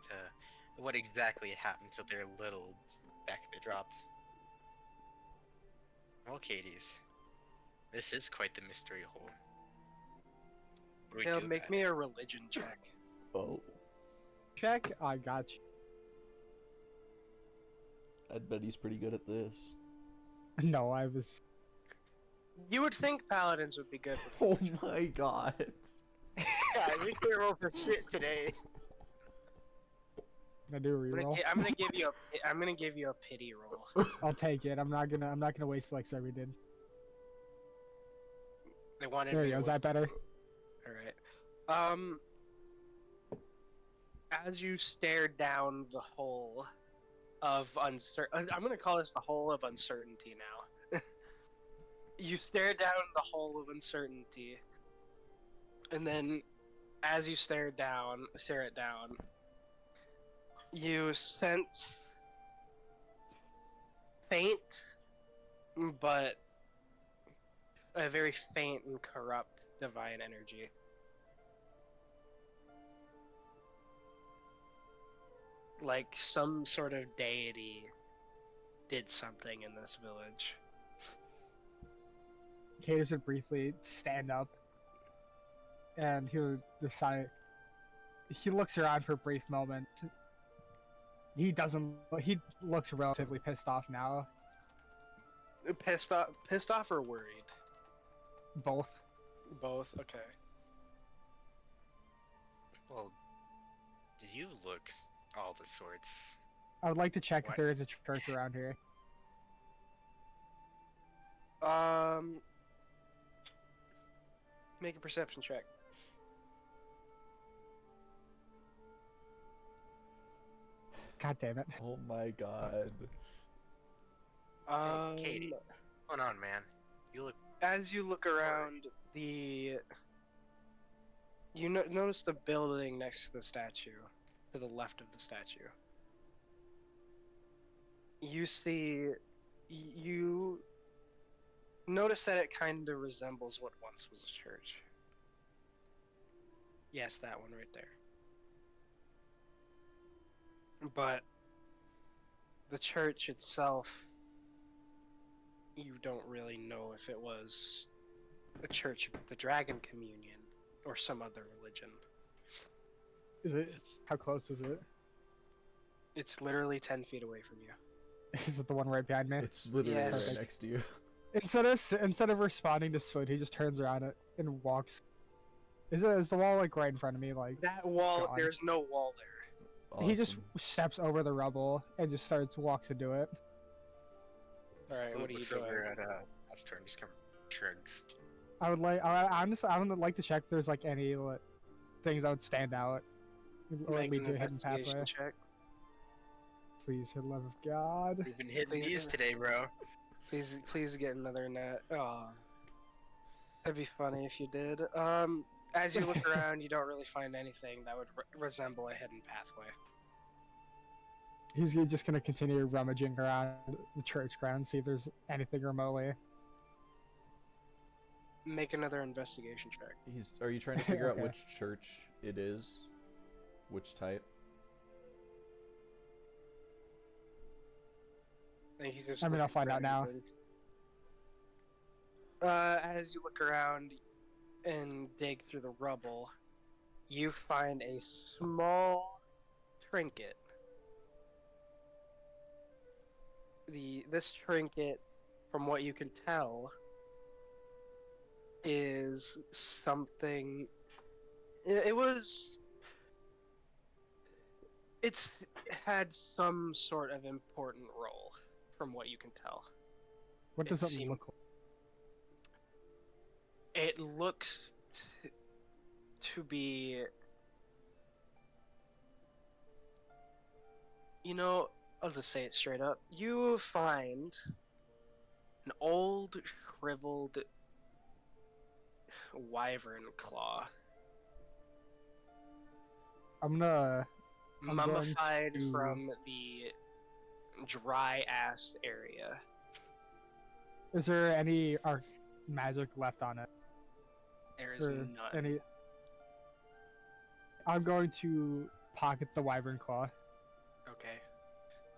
what exactly happened to their little back that dropped. Well, Katie's. This is quite the mystery hole. What do we Now do make about me it? a religion check. Oh, Check. I got you. I'd bet he's pretty good at this. No, I was. You would think paladins would be good with Oh my god. Yeah, we can't roll for shit today. Gonna do a reroll. I'm gonna give you a pity roll. I'll take it. I'm not gonna waste like Survey did. They wanted There me you go. to Is that better? All right. As you stare down the hole of uncertainty, I'm gonna call this the hole of uncertainty now. You stare down the hole of uncertainty, and then, as you stare it down, you sense faint, but a very faint and corrupt divine energy. Like some sort of deity did something in this village. Cadus would briefly stand up, and he would decide. He looks around for a brief moment. He doesn't. He looks relatively pissed off now. Pissed off or worried? Both. Both. Okay. Well, you look all the sorts. I would like to check if What? there is a church around here. Make a perception check. God damn it. Oh my god. Um, Katie. What's going on, man? You look. As you look around, you notice the building next to the statue, to the left of the statue. You notice that it kind of resembles what once was a church. Yes, that one right there. But the church itself, you don't really know if it was the Church of the Dragon Communion or some other religion. Is it? How close is it? It's literally 10 feet away from you. Is it the one right behind me? It's literally Yes. right next to you. Instead of responding to Swoon, he just turns around and walks. Is the wall like right in front of me? Like That wall, God. there's no wall there. Awesome. he just steps over the rubble and just walks into it. Alright, Still what are you looks doing? over at Astor and just kind of shrugs. I would like to check if there's like any things that would stand out or Make lead an to a hidden investigation pathway. check. Please, for the love of God. We've been hitting Please. these today, bro. Please get another net. Oh, that'd be funny if you did. As you look around, you don't really find anything that would resemble a hidden pathway. He's just gonna continue rummaging around the church grounds, see if there's anything remotely. Make another investigation check. Are you trying to figure out Okay. which church it is? Which type? I think he's just I mean, I'll looking find for out now. anything. As you look around and dig through the rubble, you find a small trinket. this trinket, from what you can tell, is something. It's had some sort of important role, from what you can tell. What does It it seemed- look like? It looks to be. I'll just say it straight up. You find an old, shriveled wyvern claw, I'm going mummified to- from the dry ass area. Is there any magic left on it? There is Or none. any? I'm going to pocket the wyvern claw. Okay.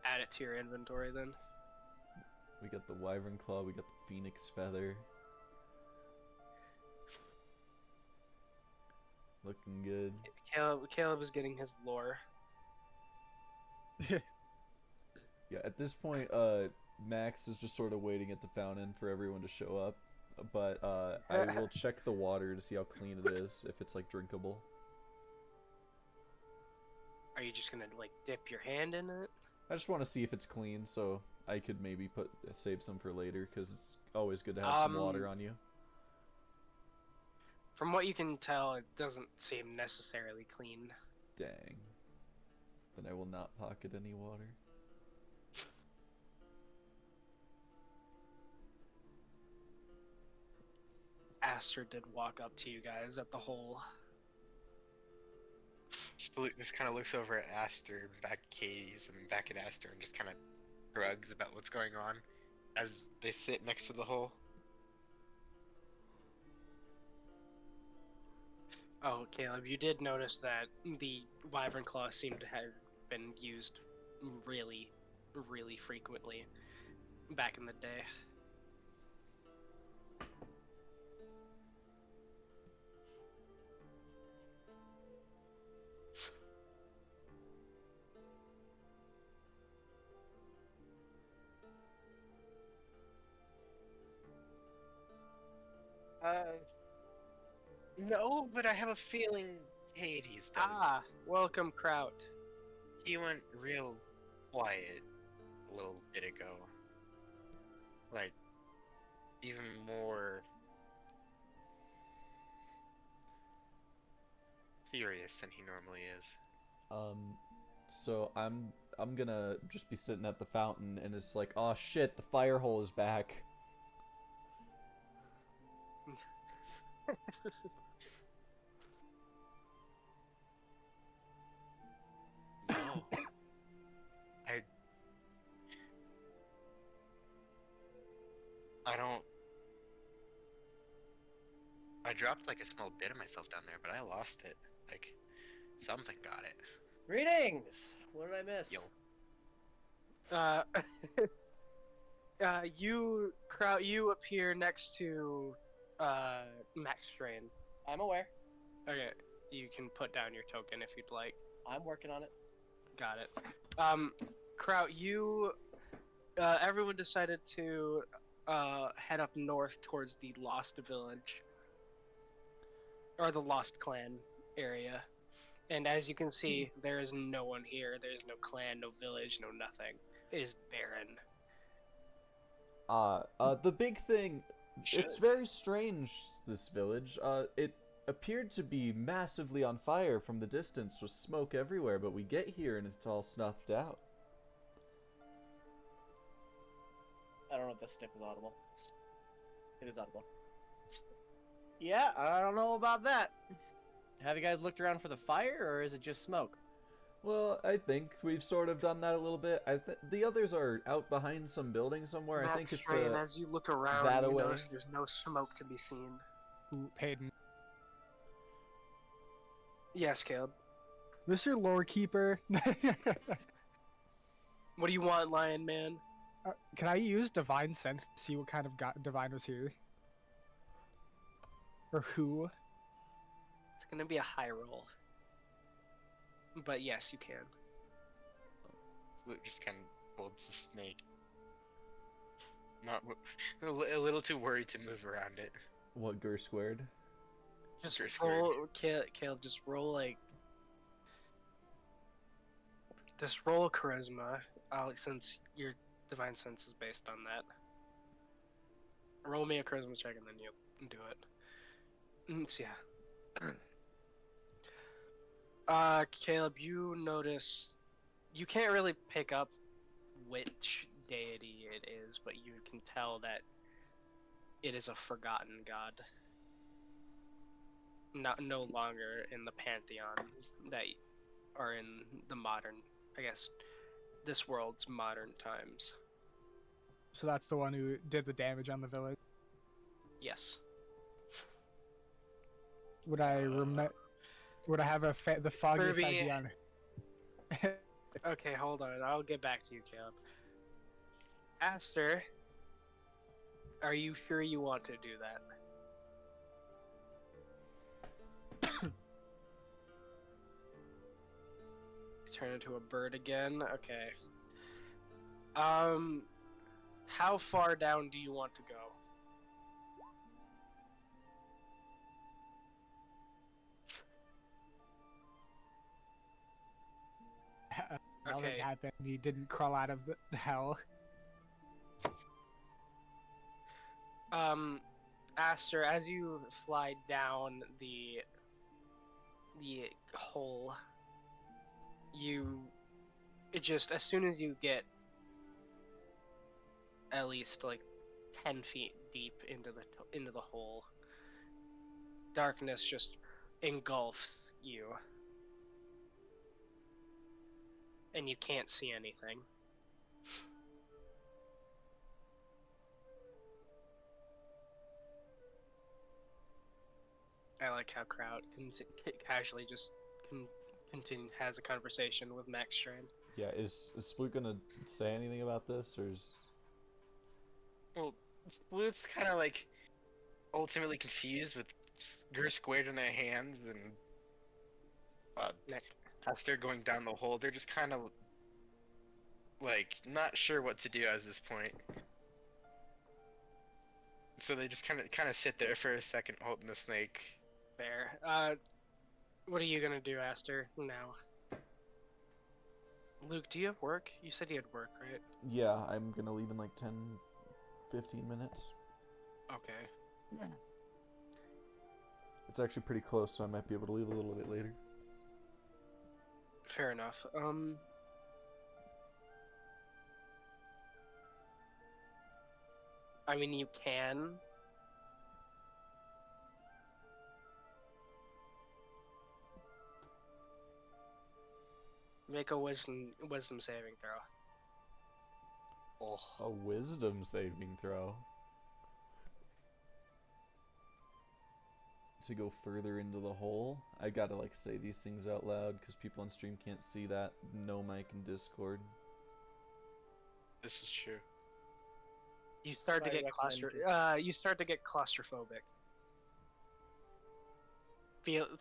Add it to your inventory then. We got the wyvern claw. We got the phoenix feather. Looking good. Caleb is getting his lore. Yeah, at this point, Max is just sort of waiting at the fountain for everyone to show up. But I will check the water to see how clean it is, if it's like drinkable. Are you just gonna like dip your hand in it? I just want to see if it's clean, so I could maybe save some for later, because it's always good to have some water on you. From what you can tell, it doesn't seem necessarily clean. Dang. Then I will not pocket any water. Aster did walk up to you guys at the hole. Spaloot just kind of looks over at Aster, back at Katie's, and back at Aster, and just kind of shrugs about what's going on as they sit next to the hole. Oh, Caleb, you did notice that the wyvern claw seemed to have been used really, really frequently back in the day. No, but I have a feeling Hades does. Ah, welcome, Kraut. He went real quiet a little bit ago. Like, even more serious than he normally is. So I'm gonna just be sitting at the fountain, and it's like, oh shit, the fire hole is back. No. I don't. I dropped like a small bit of myself down there, but I lost it. Like, something got it. Greetings! What did I miss? Yo. You appear next to Max Strain. I'm aware. Okay, you can put down your token if you'd like. I'm working on it. Got it. Kraut, everyone decided to head up north towards the Lost Village, or the Lost Clan area. And as you can see, there is no one here. There is no clan, no village, no nothing. It is barren. The big thing, it's very strange, this village. It appeared to be massively on fire from the distance, with smoke everywhere, but we get here and it's all snuffed out. I don't know if that sniff is audible. It is audible. Yeah, I don't know about that. Have you guys looked around for the fire, or is it just smoke? Well, I think we've sort of done that a little bit. The others are out behind some building somewhere. I think Max it's Strain, as you look around, that you away. notice there's no smoke to be seen. Ooh, Peyton. Yes, Caleb. Mr. Lore Keeper. What do you want, Lion Man? Can I use Divine Sense to see what kind of divine was here? Or who? It's gonna be a high roll. But yes, you can. Spaloot just kind of holds the snake. Not a little too worried to move around it. What Gur squared? Just You're scared. roll, Caleb. Just roll like. Just roll a charisma, since your divine sense is based on that. Roll me a charisma check and then you do it. So yeah. Caleb, you notice you can't really pick up which deity it is, but you can tell that it is a forgotten god. No longer in the pantheon that are in the modern, I guess, this world's modern times. So that's the one who did the damage on the village. Yes. Would I Would I have the foggiest Kirby. idea on it? Okay, hold on. I'll get back to you, Caleb. Aster, are you sure you want to do that? Turn into a bird again? Okay. How far down do you want to go? Nothing Okay. happened. He didn't crawl out of the hell. Aster, as you fly down the hole, it just, as soon as you get at least like 10 feet deep into the hole, darkness just engulfs you, and you can't see anything. I like how Kraut casually just has a conversation with Max Strain. Yeah, is Sploot gonna say anything about this, or is... Well, Blue's kind of like ultimately confused with Gur squared in their hands and Nick. Aster going down the hole. They're just kind of like not sure what to do at this point. So they just kind of sit there for a second holding the snake. Fair. What are you gonna do, Aster, now? Luke, do you have work? You said you had work, right? Yeah, I'm gonna leave in like 10, 15 minutes. Okay. It's actually pretty close, so I might be able to leave a little bit later. Fair enough. I mean, you can. Make a wisdom saving throw. Oh, A wisdom saving throw. To go further into the hole, I gotta like say these things out loud because people on stream can't see that. No mic in Discord. this is true. You start to I get recommend you start to get claustrophobic.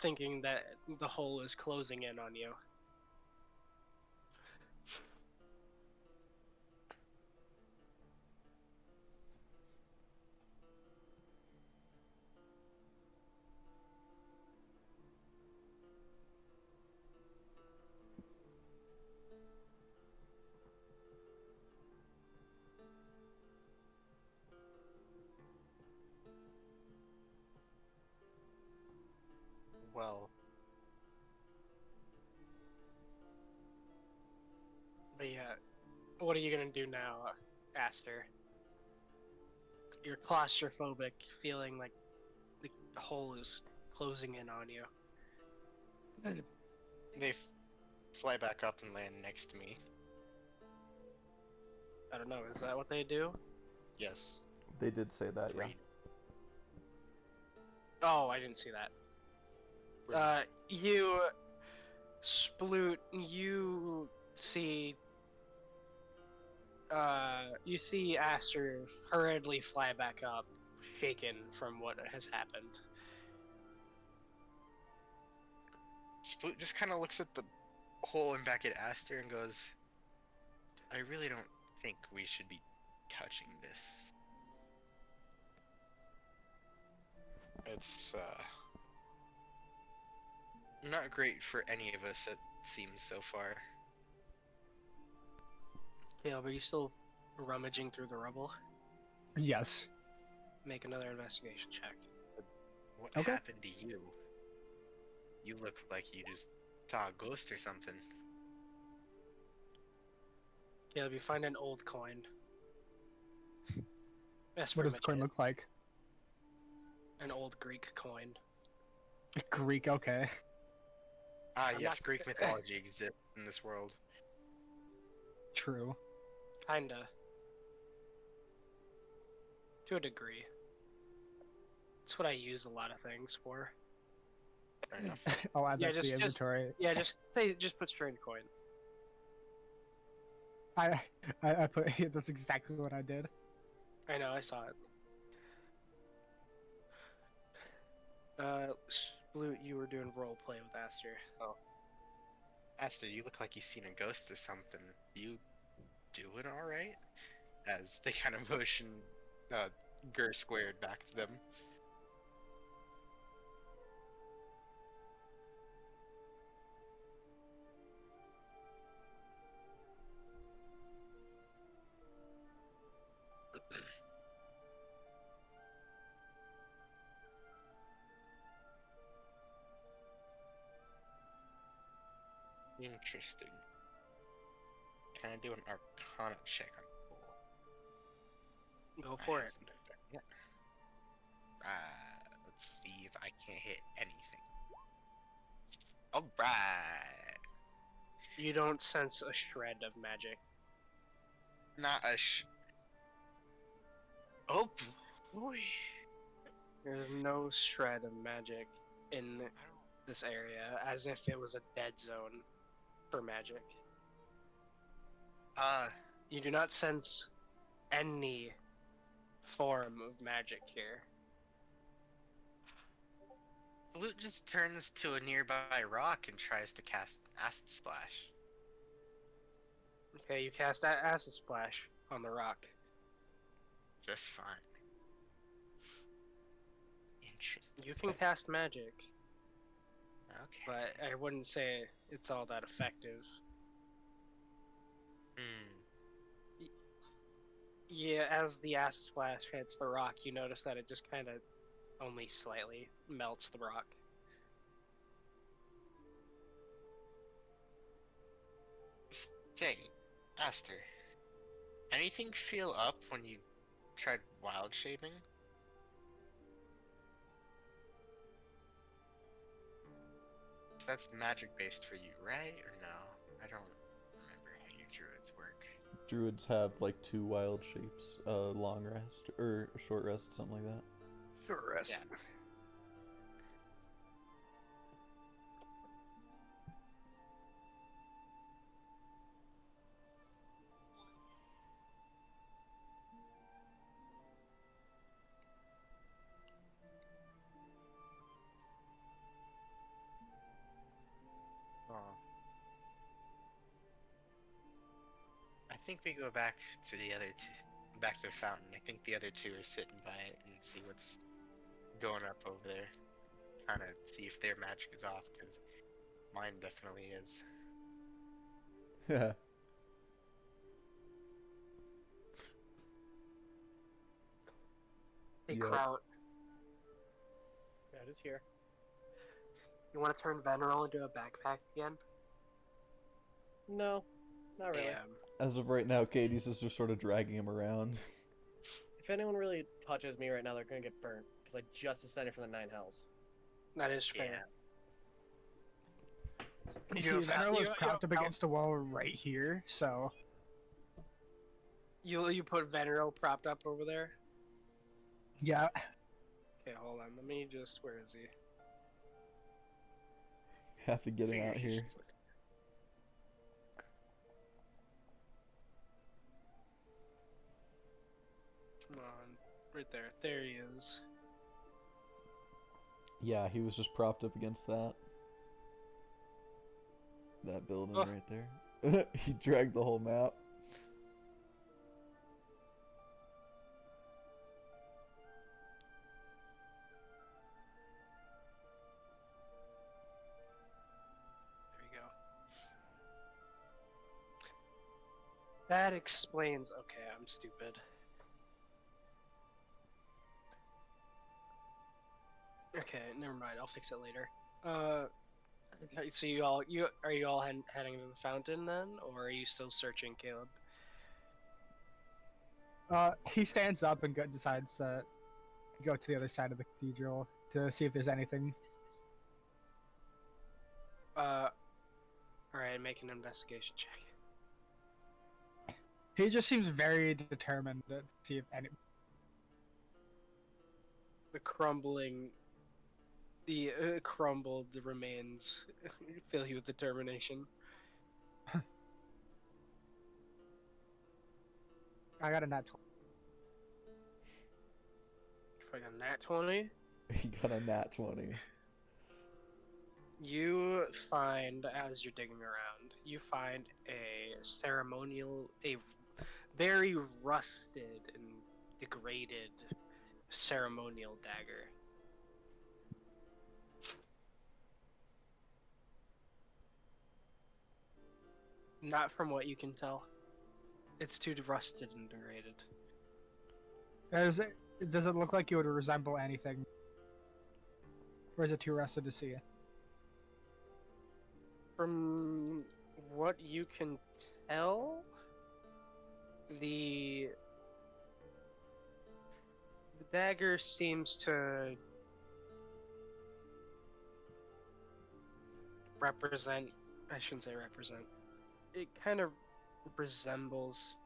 Thinking that the hole is closing in on you. Well, But yeah, what are you gonna do now, Aster? You're claustrophobic, feeling like the hole is closing in on you. they fly back up and land next to me. I don't know, is that what they do? Yes. They did say that, yeah. Great. Oh, I didn't see that. Sploot, you see Aster hurriedly fly back up, shaken from what has happened. Sploot just kind of looks at the hole and back at Aster and goes, I really don't think we should be touching this. It's not great for any of us, it seems so far. Caleb, are you still rummaging through the rubble? Yes. Make another investigation check. What Okay. happened to you? You look like you just saw a ghost or something. Caleb, you find an old coin. That's What pretty does the much coin it. look like? An old Greek coin. Greek, okay. Ah, I'm yes, not- Greek mythology exists in this world. True. Kinda. To a degree. It's what I use a lot of things for. Fair enough. I'll add Yeah, that to the just- inventory. Yeah, just put strange coin. I put that's exactly what I did. I know, I saw it. Sploot, you were doing role play with Aster. Aster, you look like you've seen a ghost or something. You doing alright? As they kind of motion Gur squared back to them. Interesting. Can I do an Arcana check on the bull? Go for it. Hasn't been done yet. Let's see if I can't hit anything. Alright. You don't sense a shred of magic. Not a Oh boy. There's no shred of magic in this area, as if it was a dead zone for magic. You do not sense any form of magic here. Flute just turns to a nearby rock and tries to cast Acid Splash. Okay, you cast that acid splash on the rock. Just fine. Interesting. You can cast magic, Okay. but I wouldn't say it's all that effective. Hmm. Yeah, as the acid splash hits the rock, you notice that it just kind of only slightly melts the rock. Say, Aster, anything feel up when you tried wild shaping? That's magic based for you, right? Or no? I don't remember how your druids work. Druids have like 2 wild shapes, long rest or a short rest, something like that. Short rest. Yeah. I think we go back to the other two, back to the fountain. I think the other two are sitting by it and see what's going up over there. Kind of see if their magic is off, because mine definitely is. Yeah. Hey, Yeah. Kraut, Yeah, it is here. you want to turn Venerable into a backpack again? No, not really. Damn. As of right now, Katie's is just sort of dragging him around. If anyone really touches me right now, they're gonna get burnt because I just descended from the 9 hells. That is fair. You You see, have- Venero was you- propped up you- against a wall right here, so You put Venero propped up over there? yeah. Okay, hold on. Let me just. Where is he? Have to get him Figure out she's here. just like- Come on. Right there. There he is. Yeah, he was just propped up against that. That building Oh. right there. He dragged the whole map. That explains. Okay, I'm stupid. Okay, never mind. I'll fix it later. So are you all heading to the fountain then, or are you still searching, Caleb? He stands up and decides to go to the other side of the cathedral to see if there's anything. All right, make an investigation check. He just seems very determined to see if any. The crumbled remains fill you with determination. I got a nat 20. If I got a nat 20, He got a nat 20. you find, as you're digging around, you find a very rusted and degraded ceremonial dagger. Not from what you can tell. It's too rusted and degraded. Does it look like it would resemble anything? Or is it too rusted to see? From what you can tell, the dagger seems to represent. I shouldn't say represent. It kind of resembles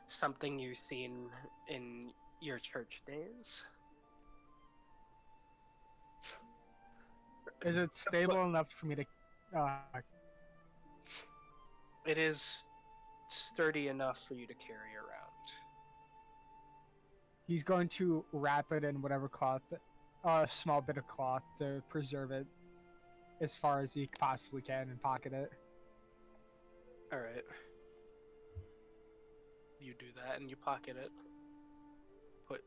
something you've seen in your church days. Is it stable enough for me to? It is sturdy enough for you to carry around. He's going to wrap it in whatever cloth, a small bit of cloth to preserve it as far as he possibly can and pocket it. Alright. You do that and you pocket it. Put.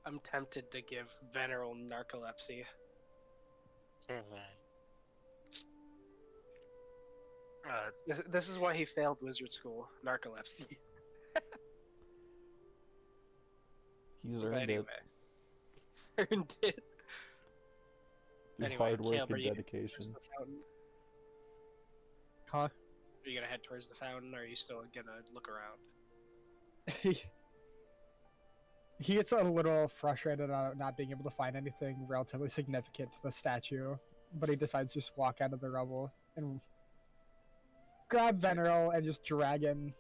I'm tempted to give Veneral narcolepsy. This is why he failed wizard school. Narcolepsy. He's But earned anyway. it He's earned it. through Anyway, hard work Caleb, are and you dedication. towards the fountain? Huh? Are you gonna head towards the fountain, or are you still gonna look around? He gets a little frustrated on not being able to find anything relatively significant to the statue, but he decides to just walk out of the rubble and grab Veneral and just drag him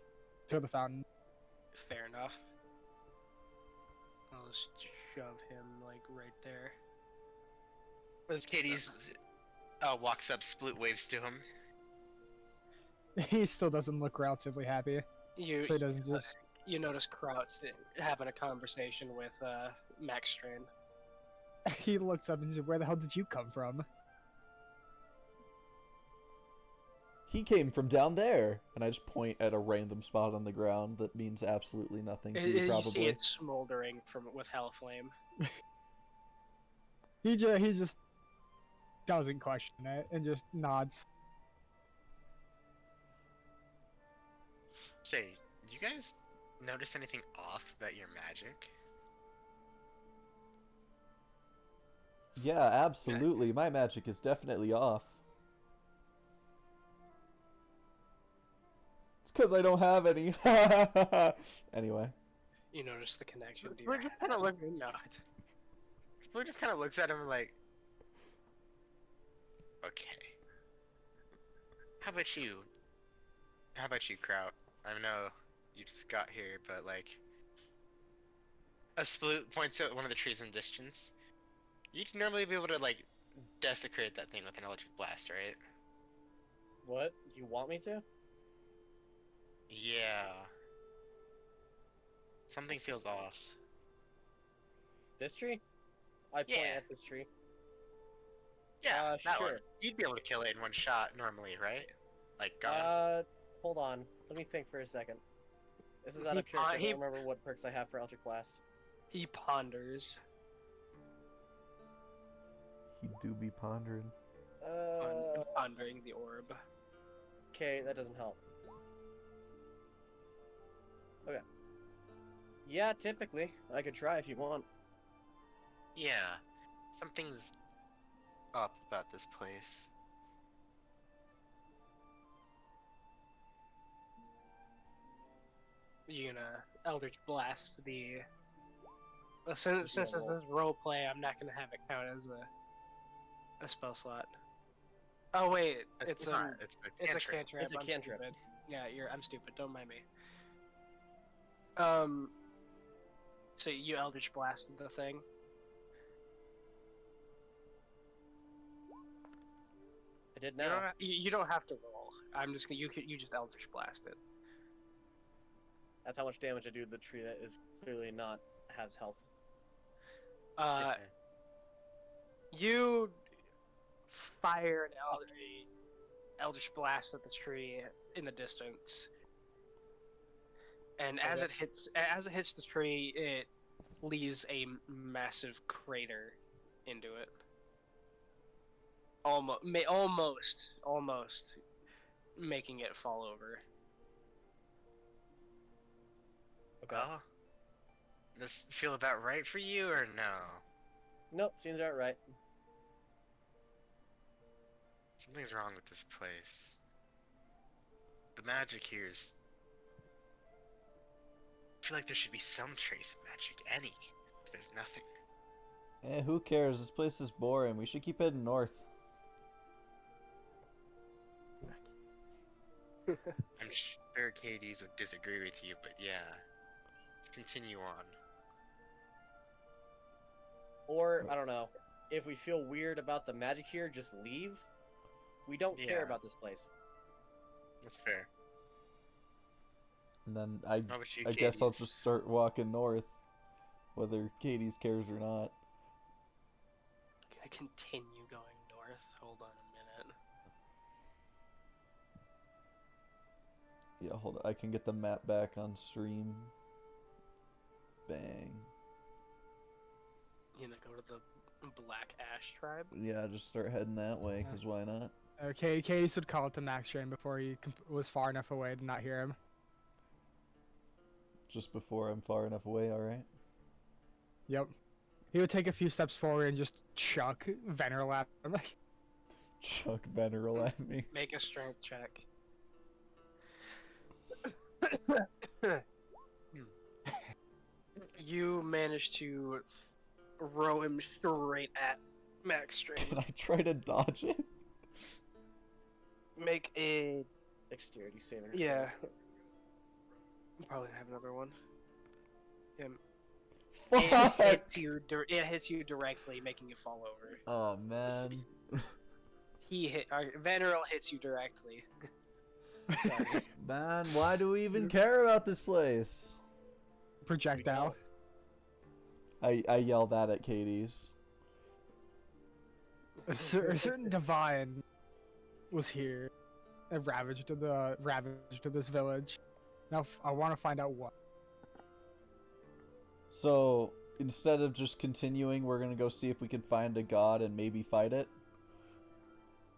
to the fountain. Fair enough. I'll just shove him like right there. As Katie's walks up, Sploot waves to him. He still doesn't look relatively happy, You so he doesn't just. you notice Kraut's having a conversation with Max Strain. He looks up and says, "Where the hell did you come from?" He came from down there, and I just point at a random spot on the ground that means absolutely nothing to you, You probably. see it smoldering with hellflame. He just doesn't question it and just nods. Say, did you guys notice anything off about your magic? Yeah, absolutely. My magic is definitely off. It's because I don't have any. Anyway. You notice the connection. to Sploot your just kind of looks. not. Sploot just kind of looks at him like, okay. How about you? How about you, Kraut? I know you just got here, but like, a Sploot points out one of the trees in the distance. You'd normally be able to like desecrate that thing with an electric blast, right? What? You want me to? Yeah. Something feels off. This tree? I point Yeah. at this tree. Yeah, that one. sure. You'd be able to kill it in one shot normally, right? Like, God. Hold on. Let me think for a second. This is He out of character. I he- don't remember what perks I have for Eldritch Blast. He ponders. He do be pondering. Pondering the orb. Okay, that doesn't help. Okay. Yeah, typically. I could try if you want. Yeah, something's up about this place. You gonna Eldritch Blast the. Well, since this is role play, I'm not gonna have it count as a spell slot. Oh wait, it's not. a It's a it's a cantrip. cantrip. It's a I'm cantrip. stupid. Yeah, I'm stupid. Don't mind me. So you Eldritch Blasted the thing. I did You now. don't, you don't have to roll. I'm just gonna you just Eldritch Blast it. That's how much damage I do to the tree that is clearly not has health. You fire an Eldritch Blast at the tree in the distance, and as Okay. it hits the tree, it leaves a massive crater into it. Almost making it fall over. Okay. Well, does this feel about right for you or no? Nope, seems about right. Something's wrong with this place. The magic here is. I feel like there should be some trace of magic. Any. But there's nothing. Who cares? This place is boring. We should keep heading north. I'm sure Katie's would disagree with you, but yeah. Let's continue on. Or, I don't know, if we feel weird about the magic here, just leave. We don't care Yeah. about this place. That's fair. And then How about you, I guess I'll Katie's? just start walking north, whether Katie's cares or not. Gonna continue going north. Hold on a minute. Yeah, hold on. I can get the map back on stream. Bang. You gonna go to the Black Ash tribe? Yeah, just start heading that way, because why not? Okay, Case would call it to Max Train before he was far enough away to not hear him. Just before I'm far enough away, alright? Yep. He would take a few steps forward and just chuck Veneral at him. Chuck Veneral at me. Make a strength check. You managed to throw him straight at Max Strain. Can I try to dodge it? Make a Dexterity saving. yeah. Probably have another one. It Fuck! it hits you directly, making you fall over. Oh, man. Veneral hits you directly. Man, why do we even care about this place? Projectile. I yell that at Katie's. A certain divine was here and ravaged this village. Now I want to find out what. So, instead of just continuing, we're gonna go see if we can find a god and maybe fight it?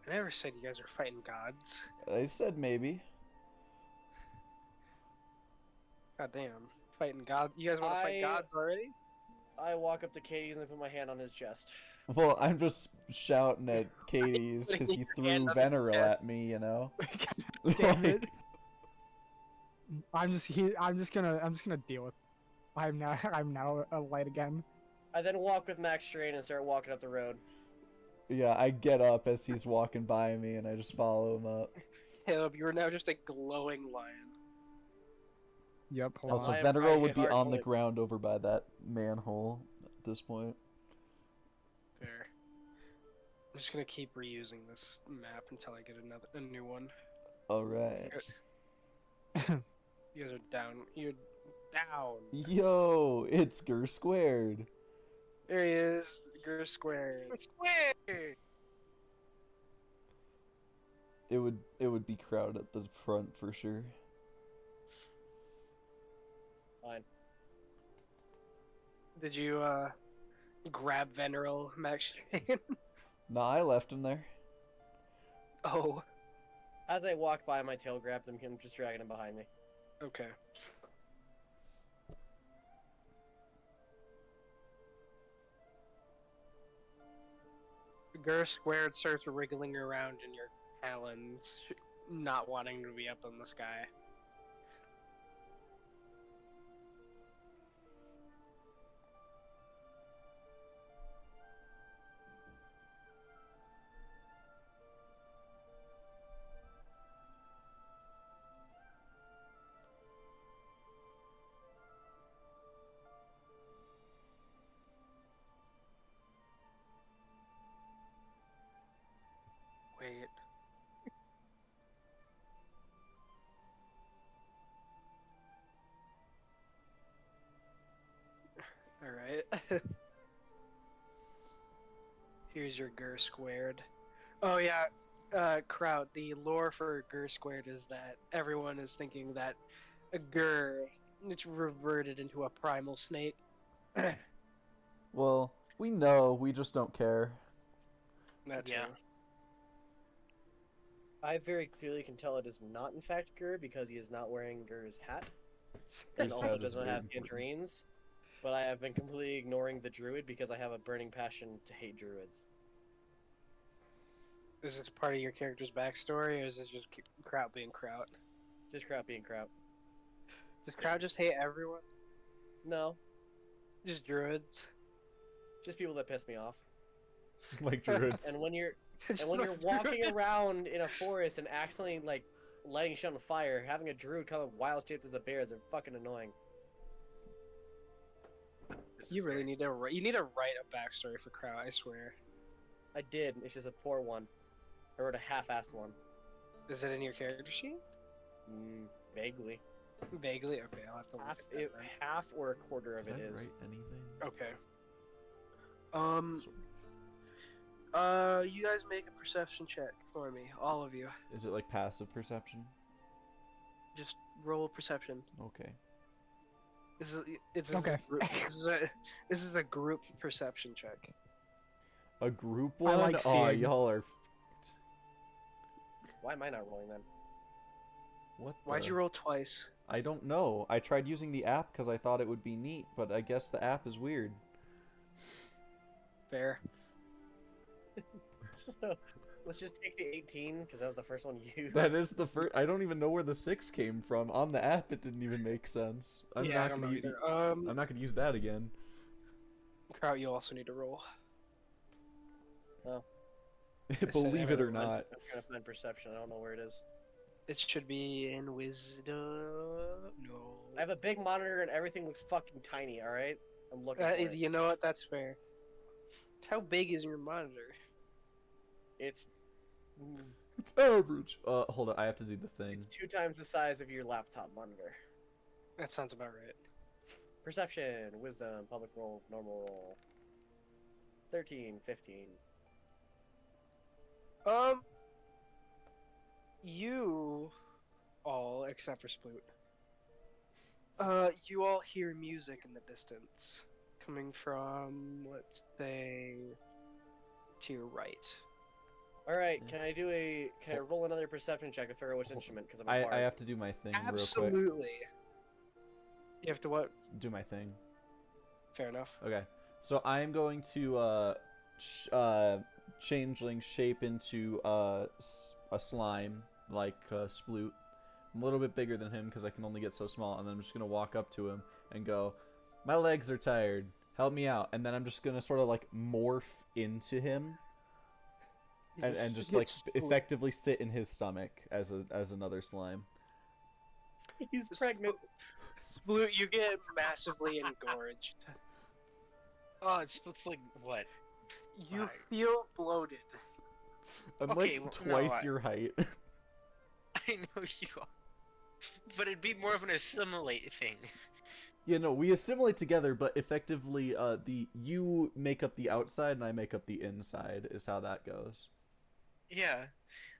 I never said you guys are fighting gods. I said maybe. God damn. Fighting god. You guys want to fight gods already? I walk up to Katie's and put my hand on his chest. Well, I'm just shouting at Katie's because he threw Hand up his Veneral chest. at me, you know? Damn it. I'm just gonna deal with. I'm now a light again. I then walk with Max Strain and start walking up the road. Yeah, I get up as he's walking by me and I just follow him up. Caleb, you are now just a glowing lion. Yep. Hold Also, on. I am Veneral would hard be on the bullet. ground over by that manhole at this point. Fair. I'm just gonna keep reusing this map until I get a new one. Alright. You guys are down. You're down. Yo, it's Gur Squared. There he is. Gur Square. Square! It would be crowded at the front for sure. Fine. Did you grab Veneral, Max Strain? Nah, I left him there. Oh, As I walk by, my tail grabbed him. I'm just dragging him behind me. okay. Gur squared starts wriggling around in your talons, not wanting to be up in the sky. Wait. Alright. Here's your Gur squared. Oh yeah, Kraut, the lore for Gur squared is that everyone is thinking that a Gur, it's reverted into a primal snake. Well, we know, we just don't care. That Yeah. too. I very clearly can tell it is not, in fact, Gur because he is not wearing Gur's hat, and Gur's also hat is does not very have important. tangerines. But I have been completely ignoring the druid because I have a burning passion to hate druids. Is this part of your character's backstory, or is this just Kraut being Kraut? Just Kraut being Kraut. Does Kraut just hate everyone? No, Just druids? just people that piss me off. Like druids. And when you're Just when you're like walking druids. around in a forest and accidentally like lighting shit on fire, having a druid come up wild shaped as a bear is fucking annoying. This is You really very- need to you need to write a backstory for Kraut, I swear. I did. It's just a poor one. I wrote a half-assed one. Is it in your character sheet? Vaguely. Vaguely? Okay, I'll have to look Half, at that then. half or a quarter of Did it I is. write anything? Okay. You guys make a perception check for me, all of you. Is it like passive perception? Just roll perception. Okay. It's Okay. this is a group perception check. A group I one? like Aw, seeing- y'all are f***ed. Why am I not rolling then? What Why'd the- you roll twice? I don't know. I tried using the app because I thought it would be neat, but I guess the app is weird. Fair. So, let's just take the 18 because that was the first one used. That is the first. I don't even know where the 6 came from. On the app, it didn't even make sense. I'm yeah, I not don't gonna. know either. I'm not gonna use that again. Kraut, you also need to roll. Believe it or I'm not. trying to find perception. I don't know where it is. It should be in wisdom. No. I have a big monitor and everything looks fucking tiny. All right, I'm looking for it. You know what? That's fair. How big is your monitor? It's It's average. Hold on. I have to do the thing. it's 2 times the size of your laptop monitor. That sounds about right. Perception, wisdom, public roll, normal roll. 13, 15. You all, except for Sploot, you all hear music in the distance coming from, let's say, to your right. All right, Yeah. can I roll another perception check to figure out which instrument? Because I'm a I bard. have to do my thing real quick. Absolutely. You have to what? Do my thing. Fair enough. Okay. So I'm going to changeling shape into a slime like Sploot. I'm a little bit bigger than him because I can only get so small, and then I'm just gonna walk up to him and go, "My legs are tired. Help me out." And then I'm just gonna sort of like morph into him and just like effectively sit in his stomach as another slime. He's pregnant. Sploot, you get massively engorged. Oh, it's like what? You Right. feel bloated. I'm Okay, like well, no, twice your height. I know you are, but it'd be more of an assimilate thing. Yeah, no, we assimilate together, but effectively, you make up the outside and I make up the inside is how that goes. Yeah,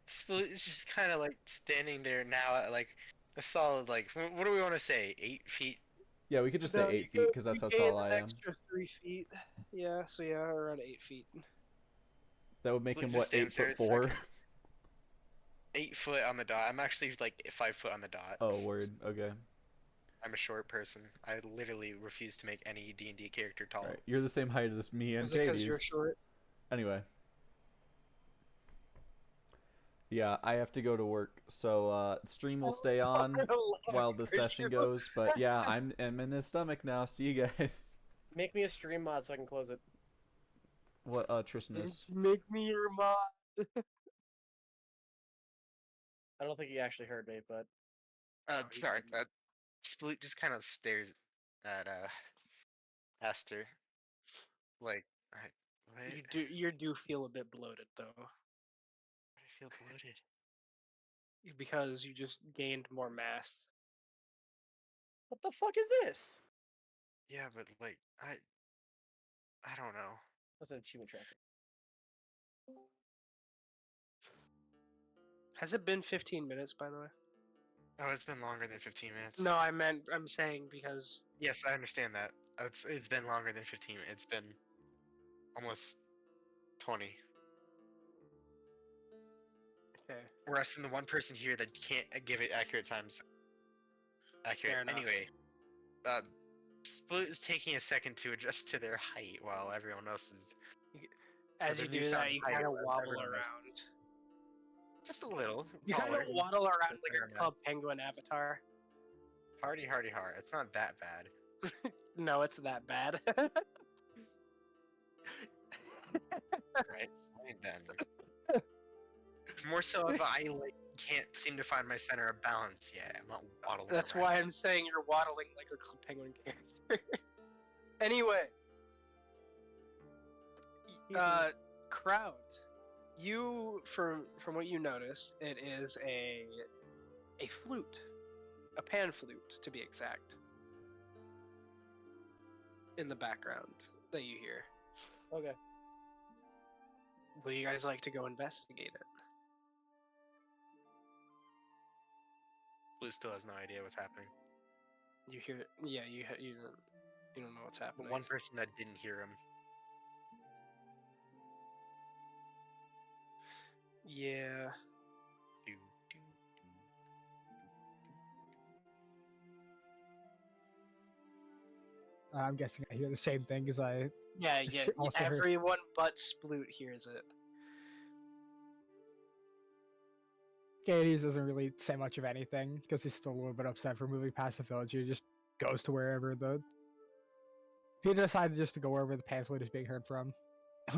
Sploot is just kind of like standing there now at like a solid like what do we want to say? 8 feet. Yeah, we could just No, say 8 you feet because that's you how gain tall an I am. extra 3 feet. Yeah, so yeah, around 8 feet. That would make Flute him just what, stands there 8'4"? 8 foot on the dot. I'm actually like 5 foot on the dot. Oh, word. Okay. I'm a short person. I literally refuse to make any D&D character tall. Right. You're the same height as me and Is it because you're Katie's. short? Anyway. Yeah, I have to go to work, so stream will stay on while the session goes. But yeah, I'm in his stomach now. See you guys. Make me a stream mod so I can close it. What Tristan is? Make me your mod. I don't think he actually heard me, but Sorry, that Sploot just kind of stares at Aster, like, You do feel a bit bloated though, I feel bloated. because you just gained more mass. what the fuck is this? Yeah, but like, I don't know. That's an achievement tracker. Has it been 15 minutes, by the way? Oh, it's been longer than 15 minutes. No, I'm saying because Yes, I understand that. It's been longer than 15 minutes. It's been almost 20. okay. We're asking the one person here that can't give it accurate times. Fair Accurate. enough. Anyway, Sploot is taking a second to adjust to their height while everyone else is As the you new do sound that, you higher kind of than wobble everyone else. around. just a little You kind taller. of waddle around like Very a club penguin avatar. Hardy, hardy, hard. It's not that bad. No, it's that bad. Right? Fine then. It's more so if I like can't seem to find my center of balance yet. I'm not waddling. That's around. why I'm saying you're waddling like a club penguin character. Anyway, crowd. You, from what you notice, it is a flute, a pan flute to be exact, in the background that you hear. Okay. Would you guys like to go investigate it? Blue still has no idea what's happening. You hear? Yeah, you don't know what's happening. One person that didn't hear him. Yeah. Do, do, do. I'm guessing I hear the same thing because I. Yeah, yeah. Also heard- Everyone but Sploot hears it. Gades doesn't really say much of anything because he's still a little bit upset for moving past the village. He just goes to wherever the. He decided just to go wherever the pamphlet is being heard from,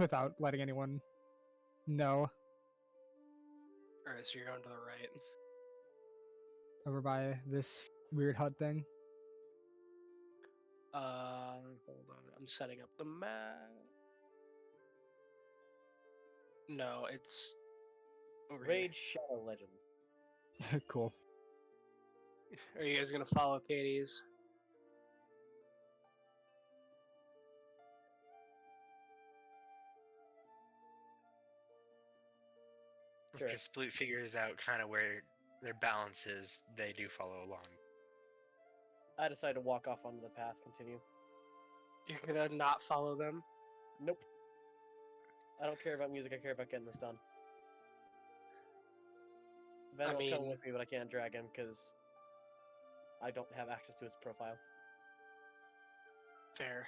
without letting anyone know. Alright, so you're going to the right. Over by this weird hut thing. Hold on. I'm setting up the map. No, it's over Raid Shadow Legends. Cool. here. Are you guys gonna follow Katie's? Sure. If Sploot figures out kind of where their balance is, they do follow along. I decided to walk off onto the path. Continue. You're gonna not follow them? Nope. I don't care about music. I care about getting this done. Venom's coming mean- with me, but I can't drag him because I don't have access to his profile. Fair.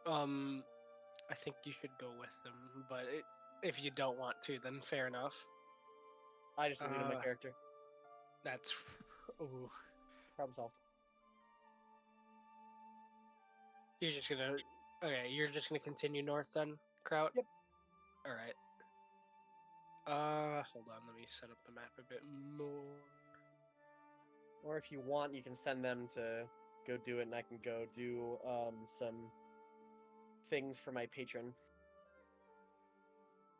I think you should go with them, but if you don't want to, then fair enough. I just deleted my Uh, character. That's. Ooh. Problem solved. You're just gonna. Okay, you're just gonna continue north then, Kraut? Yep. Alright. Hold on, let me set up the map a bit more. Or if you want, you can send them to go do it, and I can go do some things for my patron.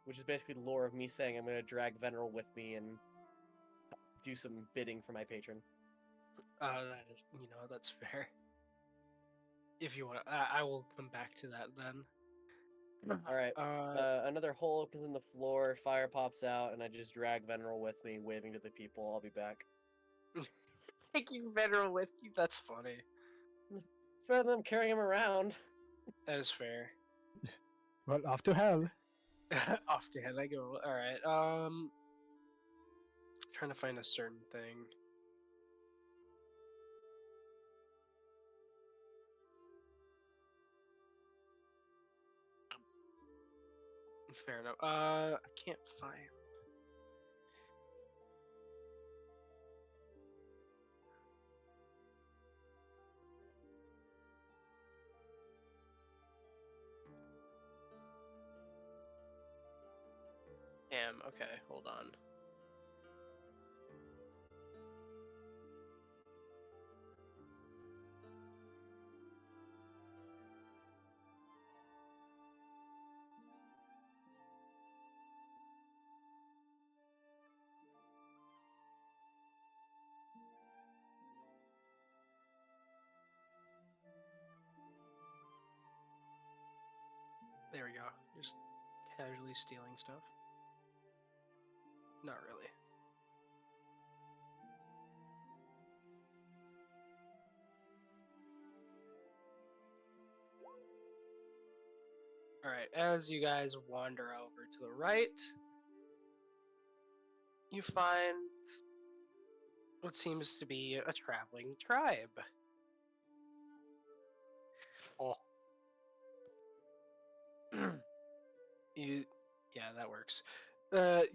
Which is basically the lore of me saying I'm going to drag Veneral with me and do some bidding for my patron. That is, that's fair. If you want, I will come back to that then. Alright, Uh, another hole opens in the floor, fire pops out, and I just drag Veneral with me, waving to the people. I'll be back. taking Veneral with you, that's funny. It's better than them carrying him around. That is fair. Well, off to hell. Offhand, I go. All right. Trying to find a certain thing. Fair enough. I can't find. Damn. Okay. Hold on. There we go. Just casually stealing stuff. Not really. Alright, as you guys wander over to the right, you find what seems to be a traveling tribe. Oh, Yeah, that works.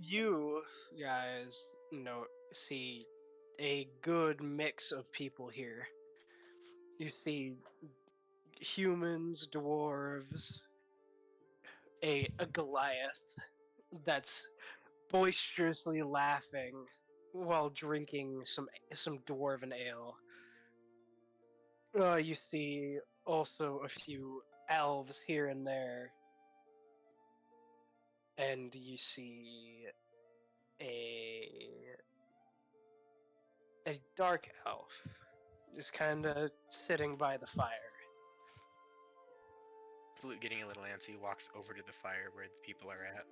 You guys, see a good mix of people here. You see humans, dwarves, a Goliath that's boisterously laughing while drinking some dwarven ale. You see also a few elves here and there, and you see a dark elf just kind of sitting by the fire. Flute getting a little antsy walks over to the fire where the people are at.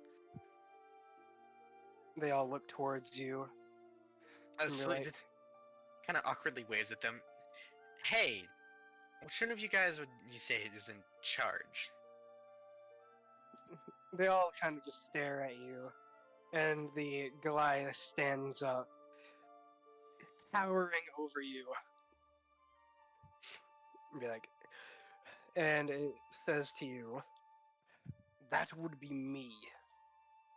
They all look towards you. As And you're Flute like, just kind of awkwardly waves at them. Hey, which one of you guys would you say is in charge? they all kind of just stare at you, and the Goliath stands up, towering over you. And be like, and it says to you, "That would be me.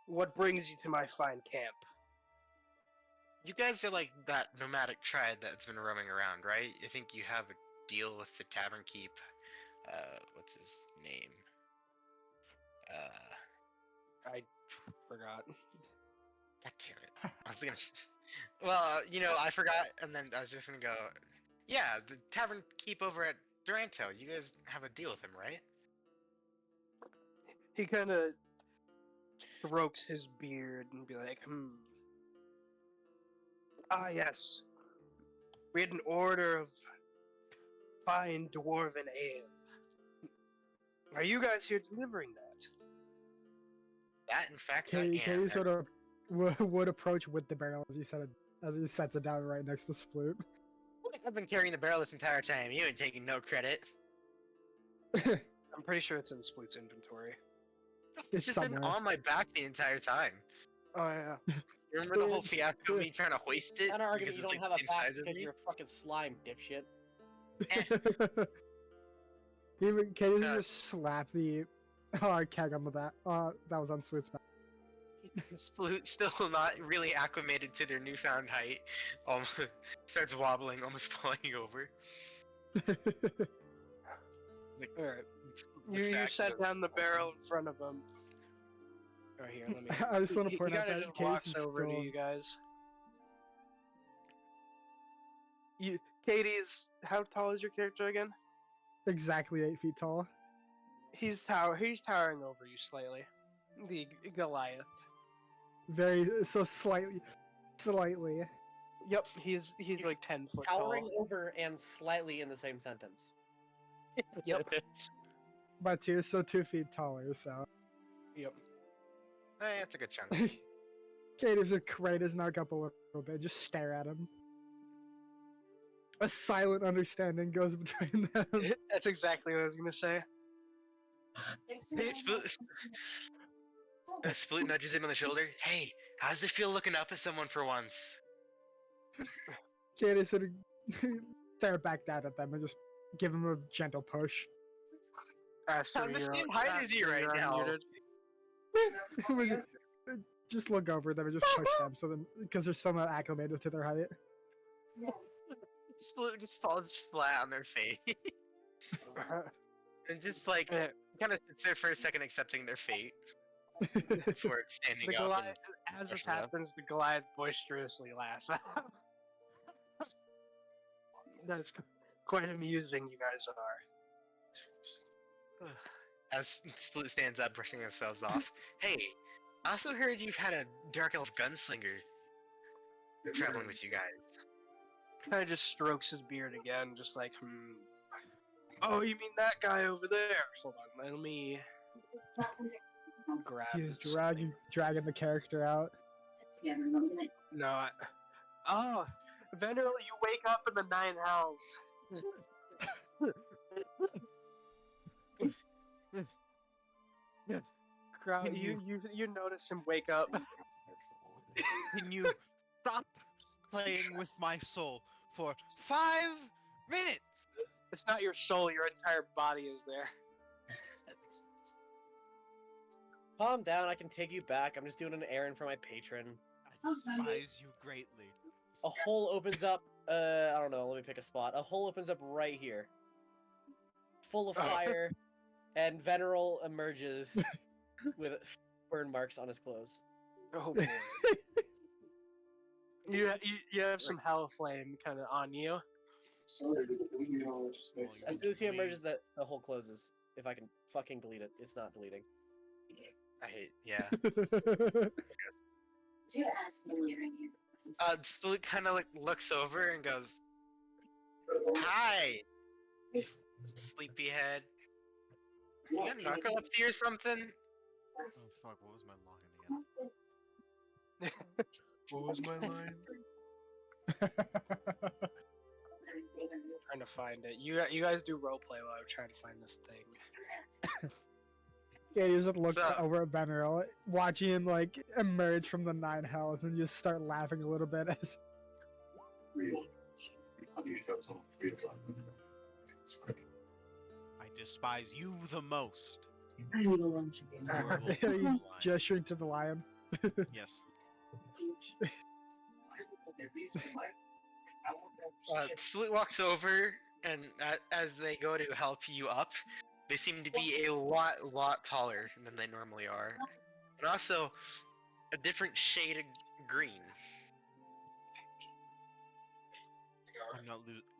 What brings you to my fine camp?" You guys are like that nomadic tribe that's been roaming around, right? I think you have a deal with the Tavern Keep. What's his name? I forgot. God damn it. I was gonna. Well, I forgot, and then I was just gonna go. Yeah, the Tavern Keep over at Duranto. You guys have a deal with him, right? He kind of strokes his beard and be like, Ah, yes. We had an order of fine dwarven ale. Are you guys here delivering that? That, in fact, I Katie am. sort of would approach with the barrel as he sets it down right next to Sploot. I've been carrying the barrel this entire time. You ain't taking no credit. I'm pretty sure it's in Sploot's inventory. It's just been somewhere. on my back the entire time. Oh, yeah. Remember the whole fiasco of me trying to hoist it? Not an argument because you it's, don't like, have a the same back size as because me? you're a fucking slime, dipshit. Even Katie just slapped the keg on the back. That was on Sploot's back. Sploot, still not really acclimated to their newfound height, starts wobbling, almost falling over. Alright. Looks You back set to the- down the barrel in front of him. Oh, here, let me. I just want to He point out kinda that just Katie walks is over to still you guys. Katie's. How tall is your character again? exactly 8 feet tall. He's towering over you slightly. The Goliath. Slightly. Yep, he's like 10 foot Towering tall. over and slightly in the same sentence. Yep. But 2 feet taller, so. Yep. Hey, that's a good chunk. Katie's just crane his neck up a little bit, just stare at him. A silent understanding goes between them. That's exactly what I was gonna say. Sploot, Sploot nudges him on the shoulder. Hey, how does it feel looking up at someone for once? Katie sort of stare back down at them and just give him a gentle push. Aster, I'm the you're same height as you Aster, right you're now. unmuted. It was just look over them and just push them, so then because they're still not acclimated to their height. Sploot just falls flat on their face. And just like Yeah. kind of sits there for a second, accepting their fate before standing The up. Goliath, And as this brushing up. happens, the Goliath boisterously laughs. That's quite amusing, you guys are. As Sploot stands up, brushing themselves off. Hey, I also heard you've had a dark elf gunslinger traveling with you guys. Kind of just strokes his beard again, just like, Oh, you mean that guy over there? Hold on, let me grab. He's this. dragging the character out. No. Oh, Veneral, you wake up in the Nine Hells. Crowd, you notice him wake up. Can you stop playing with my soul for 5 minutes? It's not your soul; your entire body is there. Calm down, I can take you back. I'm just doing an errand for my patron. I despise you greatly. A hole opens up, I don't know, let me pick a spot. A hole opens up right here. Full of fire, and Veneral emerges with burn marks on his clothes. Oh boy. you have some hell flame kind of on you. As soon as he emerges, the hole closes. If I can fucking delete it. It's not deleting. I hate, yeah. Do ask the leader you. Sploot kind of like looks over and goes, "Hi, you sleepyhead. You got narcolepsy or something?" Oh fuck, what was my login again? What was my line? Trying to find it. You guys do roleplay while I'm trying to find this thing. Yeah, you just look So- over at Veneral, watching him like emerge from the Nine Hells, and just start laughing a little bit as I despise you the most. you Lion. gesturing to the lion. Yes. Sploot walks over, and as they go to help you up, they seem to be a lot taller than they normally are, and also a different shade of green.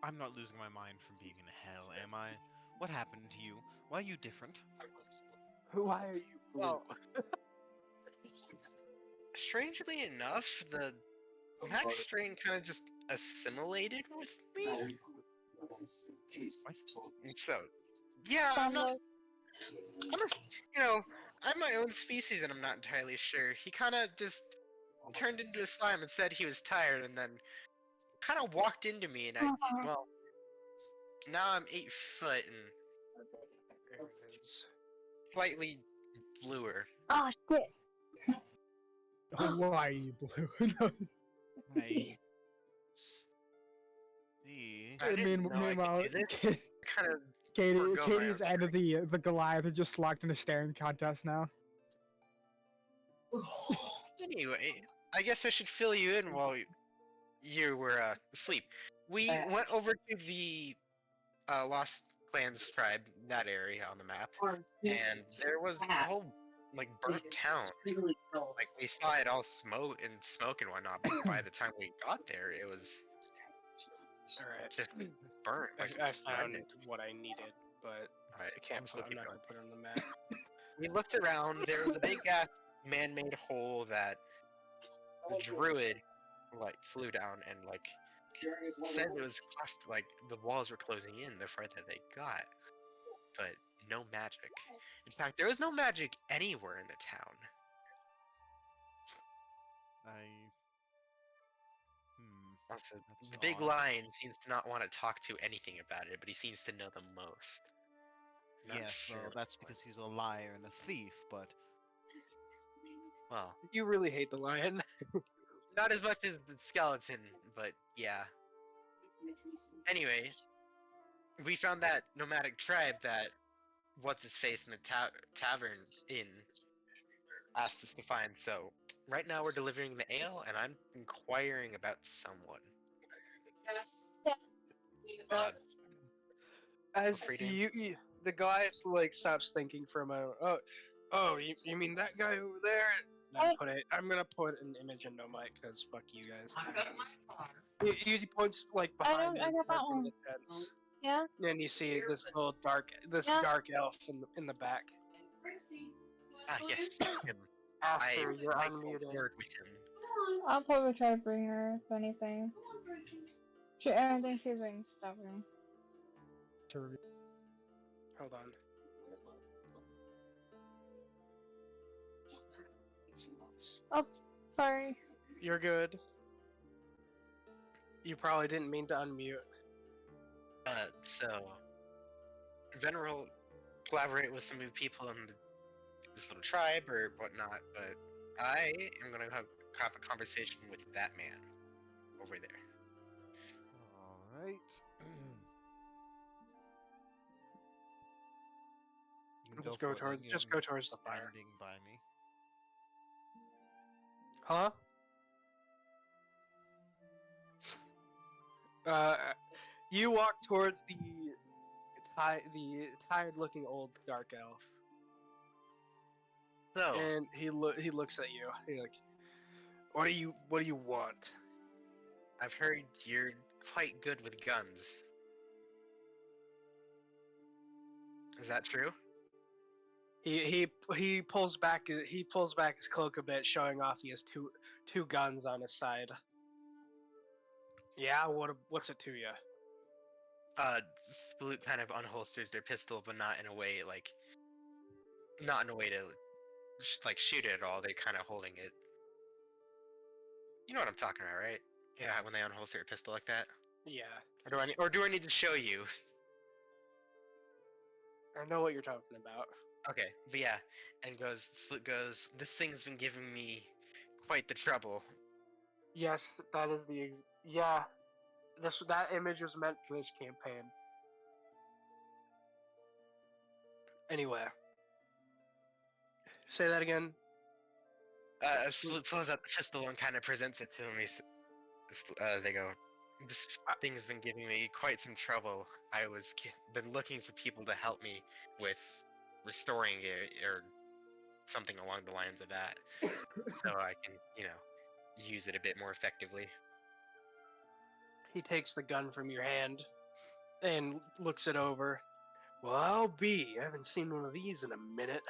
I'm not losing my mind from being in hell, am I? What happened to you? Why are you different? Why are you blue? Well, strangely enough, the Max strain kind of just assimilated with me. And so, yeah, I'm a, I'm my own species, and I'm not entirely sure. He kind of just turned into a slime and said he was tired, and then kind of walked into me, and well, now I'm 8 foot and There it is. slightly bluer. Oh shit. Why are you blue? I see. I didn't know I could meanwhile, do this. Kind of forgo my Katie's own and the Goliath are just locked in a staring contest now. Anyway, I guess I should fill you in while you were asleep. We went over to the Lost Clans tribe, that area on the map, and there was a whole like burnt town. Like we saw it all smoke and whatnot, but by the time we got there, it was Alright. just burnt. Like, I it's found remnants. what I needed, but Right, I can't I'm put, still I'm not keep gonna going. put it on the map. We looked around. There was a big ass man-made hole that the druid like flew down and like said it was like the walls were closing in the further they got, but no magic. In fact, there was no magic anywhere in the town. Also, That's the big odd. lion seems to not want to talk to anything about it, but he seems to know the most. Not Yes, sure well, what's that's going because he's a liar and a thief, but Well, You really hate the lion. not as much as the skeleton, but yeah. Anyway, we found that nomadic tribe that what's his face in the tavern inn asked us to find. So right now we're delivering the ale, and I'm inquiring about someone. Uh, As free to- you the guy like stops thinking for a moment. Oh, you mean that guy over there? And I'm gonna put an image in no mic because fuck you guys. He points like I behind him got that from one. the tents, Yeah. and you see this little dark elf in the back. Ah, yes, him. Aster, you're might unmuted. word with him. I'll probably try to bring her, if anything. I don't think she's being stubborn. Hold on. Oh, sorry. You're good. You probably didn't mean to unmute. So Veneral collaborate with some new people in this little tribe or whatnot, but I am gonna have a conversation with that man over there. All right. You can Just for go it towards- then, just I'm go towards the fire. standing by me. Huh? You walk towards the tired-looking old dark elf, So and he looks at you. He's like, what do you want? I've heard you're quite good with guns. Is that true? He pulls back his cloak a bit, showing off he has two guns on his side. Yeah, what's it to you? Sploot kind of unholsters their pistol, but not in a way to like shoot it at all. They're kind of holding it. You know what I'm talking about, right? Yeah, when they unholster a pistol like that. Yeah, Or do I need to show you? I know what you're talking about. Okay, but yeah, and Sploot goes, this thing's been giving me quite the trouble. Yes, that is yeah. That image was meant for this campaign. Anyway, say that again. Sploot pulls out the pistol and kind of presents it to him. They go, this thing's been giving me quite some trouble. Been looking for people to help me with restoring it or something along the lines of that, so I can, use it a bit more effectively. He takes the gun from your hand and looks it over. Well, I'll be. I haven't seen one of these in a minute.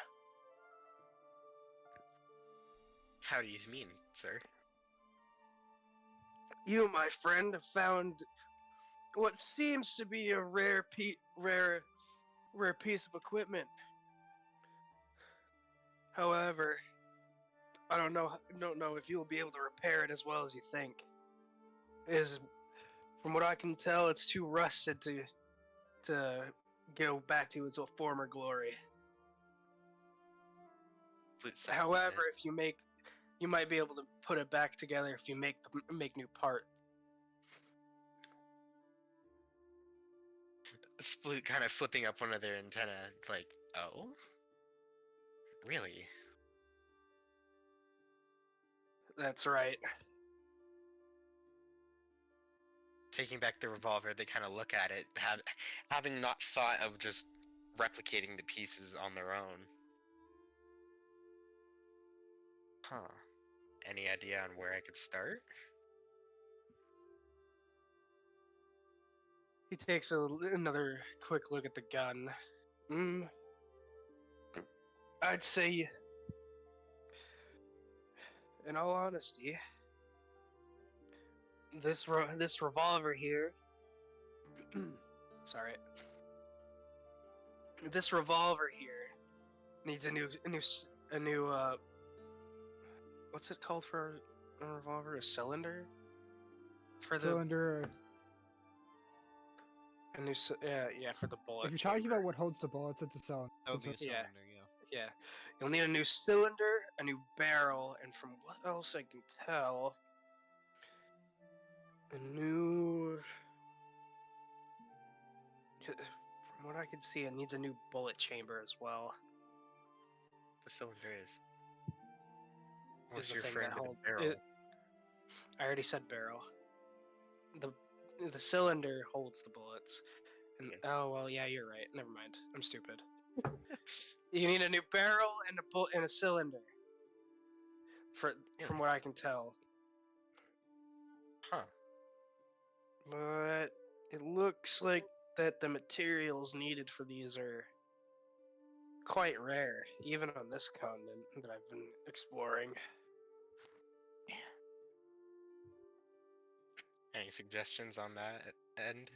How do you mean, sir? You, my friend, have found what seems to be a rare piece of equipment. However, I don't know if you'll be able to repair it as well as you think. From what I can tell, it's too rusted to go back to its former glory. However, if you might be able to put it back together if you make new part. Sploot kind of flipping up one of their antenna, like, oh? Really? That's right. Taking back the revolver, they kind of look at it, having not thought of just replicating the pieces on their own. Huh. Any idea on where I could start? He takes another quick look at the gun. I'd say, in all honesty, this revolver here. Sorry. This revolver here needs a new. What's it called for a revolver? A cylinder? For the Cylinder. for the bullet. If you're talking about what holds the bullets, it's a cylinder. That would be a Yeah. cylinder, Yeah. You'll need a new cylinder, a new barrel, and from what else I can tell, a new. From what I can see, it needs a new bullet chamber as well. The cylinder is. Is What's the your thing friend that with hold a barrel? it. I already said barrel. The cylinder holds the bullets. And Yes. oh well, yeah, you're right. Never mind. I'm stupid. You need a new barrel and a cylinder. From what I can tell, Huh. but it looks like that the materials needed for these are quite rare, even on this continent that I've been exploring. Any suggestions on that end?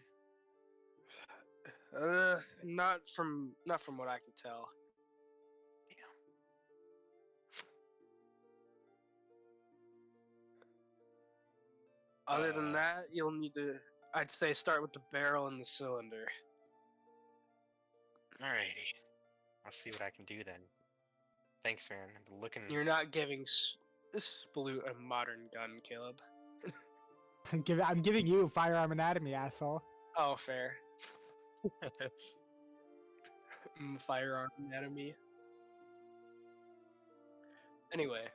Not from what I can tell. Other than that, you'll need to, I'd say, start with the barrel and the cylinder. Alrighty. I'll see what I can do then. Thanks, man. I'm looking. You're not giving Sploot a modern gun, Caleb. I'm giving you firearm anatomy, asshole. Oh, fair. Firearm anatomy. Anyway.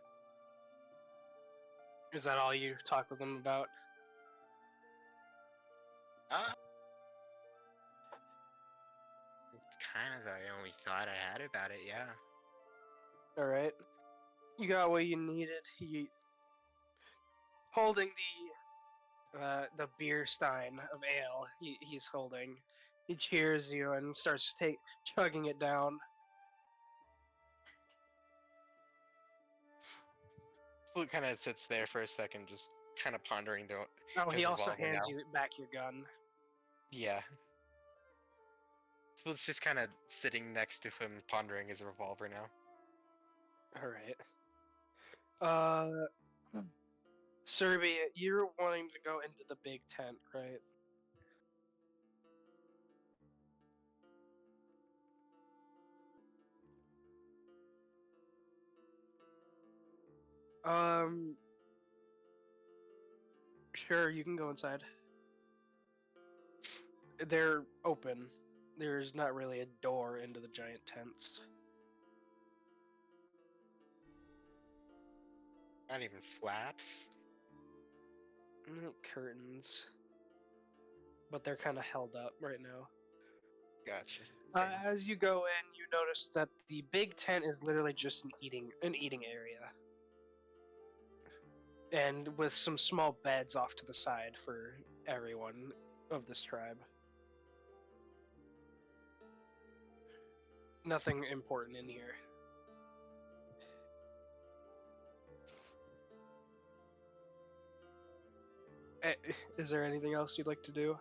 Is that all you talk with them about? It's kind of the only thought I had about it, yeah. Alright. You got what you needed. He holding the beer stein of ale he's holding. He cheers you and starts chugging it down. Flute kind of sits there for a second, just kind of pondering the. Oh, he his also revolver hands now. you back your gun. Yeah. Flute's just kind of sitting next to him, pondering his revolver now. Alright. Serby, you're wanting to go into the big tent, right? Sure, you can go inside. They're open. There's not really a door into the giant tents. Not even flaps. Curtains. But they're kind of held up right now. Gotcha. As you go in, you notice that the big tent is literally just an eating area. And with some small beds off to the side for everyone of this tribe. Nothing important in here. Is there anything else you'd like to do?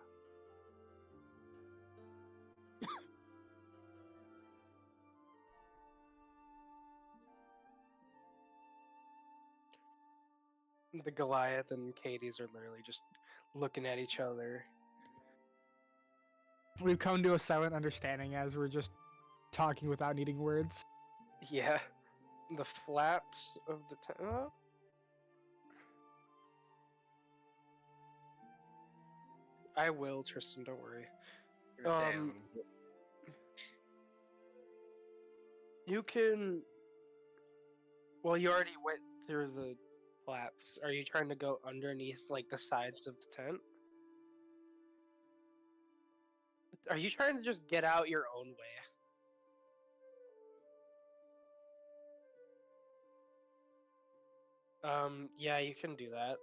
The Goliath and Katie's are literally just looking at each other. We've come to a silent understanding as we're just talking without needing words. Yeah. The flaps of the tent. I will, Tristan, don't worry. You can. Well, you already went through the flaps. Are you trying to go underneath, like, the sides of the tent? Are you trying to just get out your own way? Yeah, you can do that.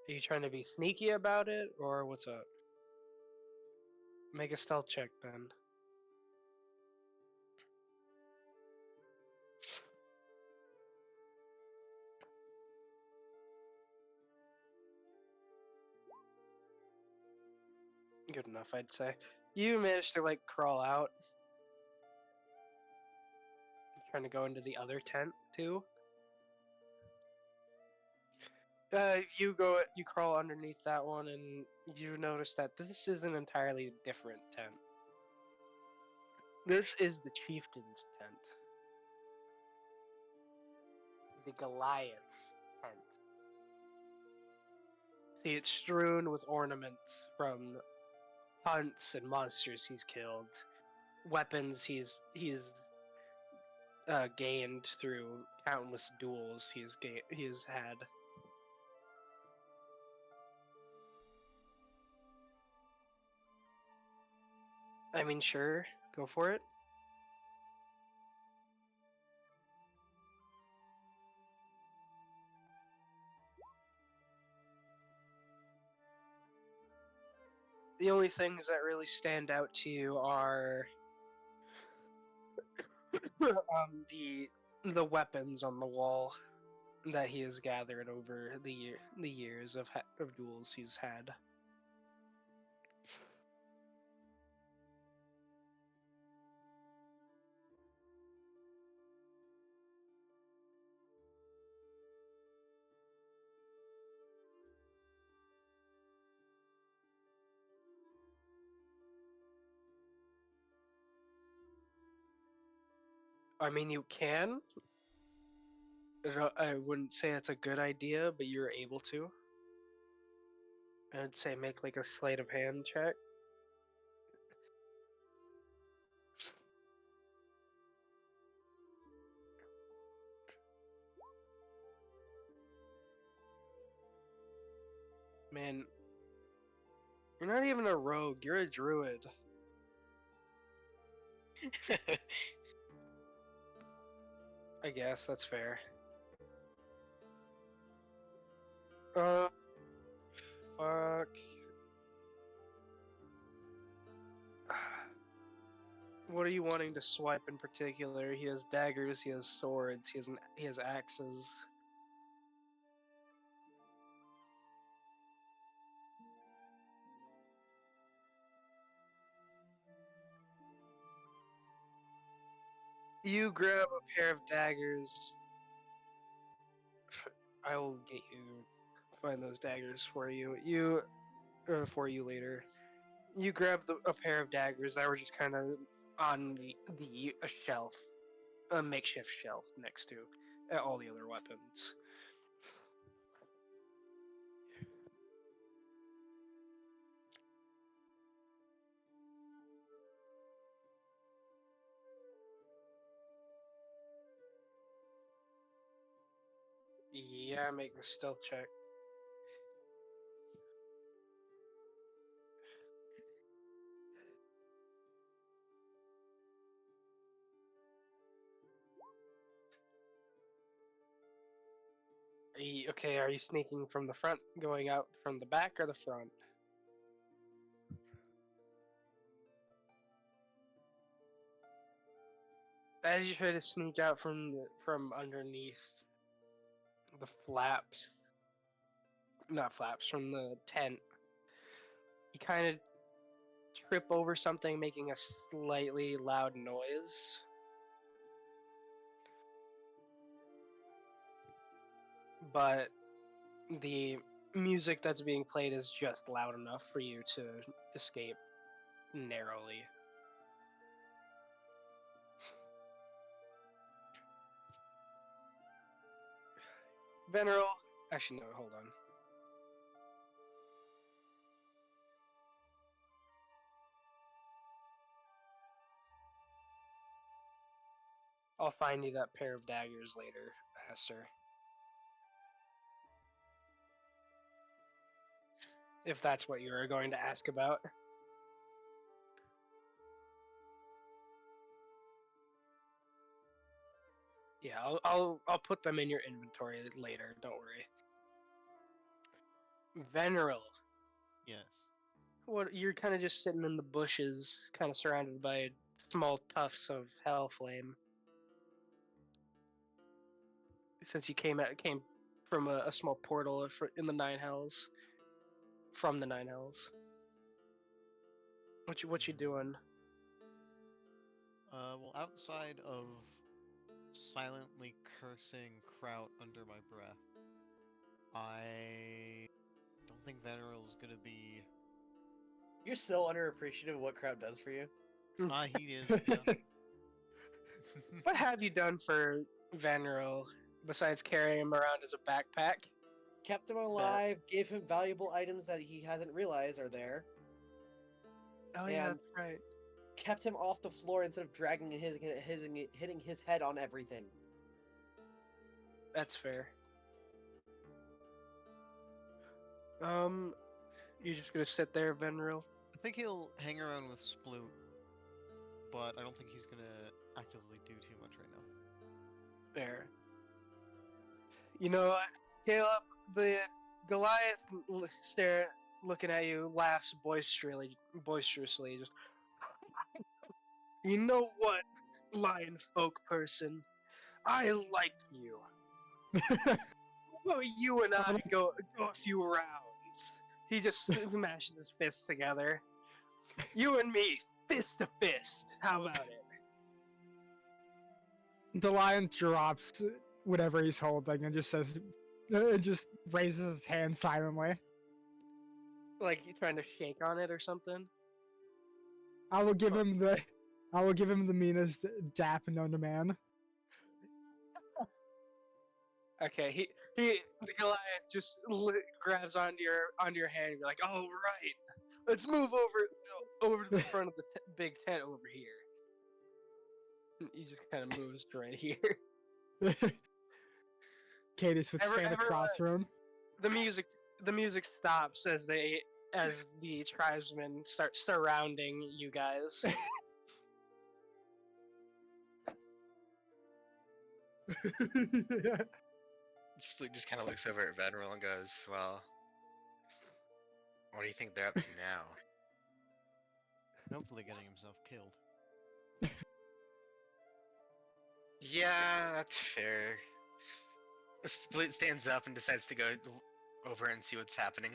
Are you trying to be sneaky about it, or what's up? Make a stealth check, then. Good enough, I'd say. You managed to, like, crawl out. Trying to go into the other tent, too. You crawl underneath that one, and you notice that this is an entirely different tent. This is the chieftain's tent. the Goliath's tent. See, it's strewn with ornaments from hunts and monsters he's killed, weapons he's gained through countless duels he has had. I mean, sure, go for it. The only things that really stand out to you are the weapons on the wall that he has gathered over the years of duels he's had. I mean, you can. I wouldn't say it's a good idea, but you're able to. I'd say make like a sleight of hand check. Man, you're not even a rogue, you're a druid. I guess that's fair. Fuck. What are you wanting to swipe in particular? He has daggers, he has swords, he has axes. You grab a pair of daggers. I will get you find those daggers for you. For you later. You grab a pair of daggers that were just kind of on a shelf, a makeshift shelf next to all the other weapons. Yeah, make a stealth check. Okay, are you sneaking from the front, going out from the back, or the front? As you try to sneak out from underneath the flaps, not flaps, from the tent, you kind of trip over something, making a slightly loud noise. But the music that's being played is just loud enough for you to escape narrowly. Veneral, actually no, hold on. I'll find you that pair of daggers later, Hester. If that's what you were going to ask about. Yeah, I'll put them in your inventory later. Don't worry. Veneral. Yes. What? You're kind of just sitting in the bushes, kind of surrounded by small tufts of hell flame. Since you came from a small portal in the Nine Hells, from the Nine Hells. What you doing? Well, outside of silently cursing Kraut under my breath, I don't think Veneral's gonna be. You're so underappreciative of what Kraut does for you. He is. Yeah. What have you done for Veneral besides carrying him around as a backpack? Kept him alive, gave him valuable items that he hasn't realized are there, Oh yeah, And- that's right. kept him off the floor instead of dragging and hitting his head on everything. That's fair. You just gonna sit there, Venril? I think he'll hang around with Sploot, but I don't think he's gonna actively do too much right now. Fair. You know what, Caleb? The Goliath looking at you, laughs boisterously, just. You know what, lion folk person? I like you. Well, you and I go a few rounds. He just smashes his fists together. You and me, fist to fist. How about it? The lion drops whatever he's holding and just says, just raises his hand silently. Like you trying to shake on it or something? I will give him the meanest dap known to man. Okay, the Goliath just grabs onto your hand and be like, "All right, let's move over to the front of the big tent over here." He just kind of moves to right here. Cadis would stand across from him. The music stops as the tribesmen start surrounding you guys. Sploot just kind of looks over at Venril and goes, "Well, what do you think they're up to now?" Hopefully getting himself killed. Yeah, that's fair. Sploot stands up and decides to go over and see what's happening.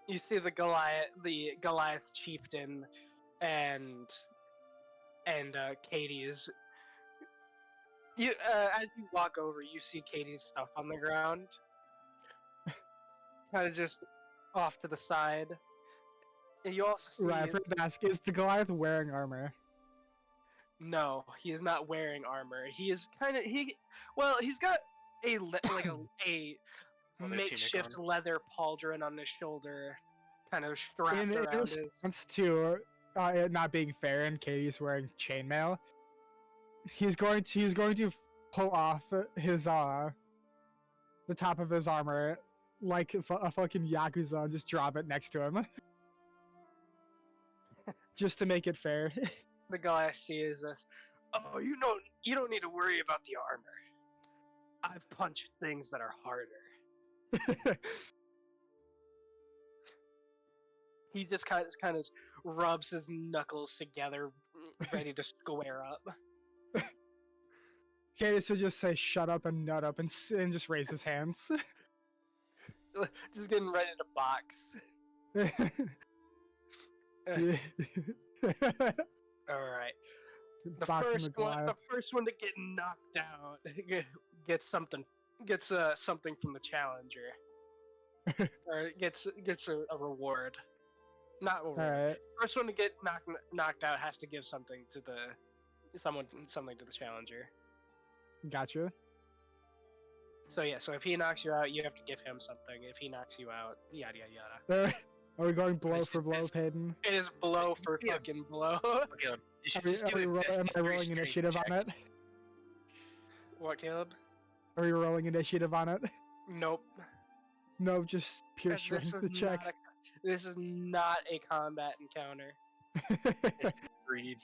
You see the Goliath chieftain, and Katie's. You as you walk over, you see Katie's stuff on the ground, kind of just off to the side. And you also see. Right, I forgot to ask, is the Goliath wearing armor? No, he is not wearing armor. He is he's got a Leather makeshift tunic on. leather pauldron on his shoulder, kind of strapped In around his. response to it not being fair and Katie's wearing chainmail, he's going to pull off his the top of his armor like a fucking Yakuza and just drop it next to him. Just to make it fair. The Goliath sees this. Oh, you don't need to worry about the armor. I've punched things that are harder. He just kind of rubs his knuckles together, ready to square up. Cadis would just say shut up and nut up and just raise his hands. Just getting ready to box. All right. The Boxing first the one, the Goliath. first one to get knocked out gets something from the challenger, or gets a reward. Not reward. Alright. First one to get knocked out has to give something to something to the challenger. Gotcha. So yeah, so if he knocks you out, you have to give him something. If he knocks you out, yada yada yada. Are we going blow It's- for blow, it's- Peyton? It is blow for Yeah. fucking blow. Okay, you should just do it best Am of I three rolling strength initiative on checks. it? What, Caleb? Are we rolling initiative on it? Nope. No, just pure This strength is checks. This is not a combat encounter. Three,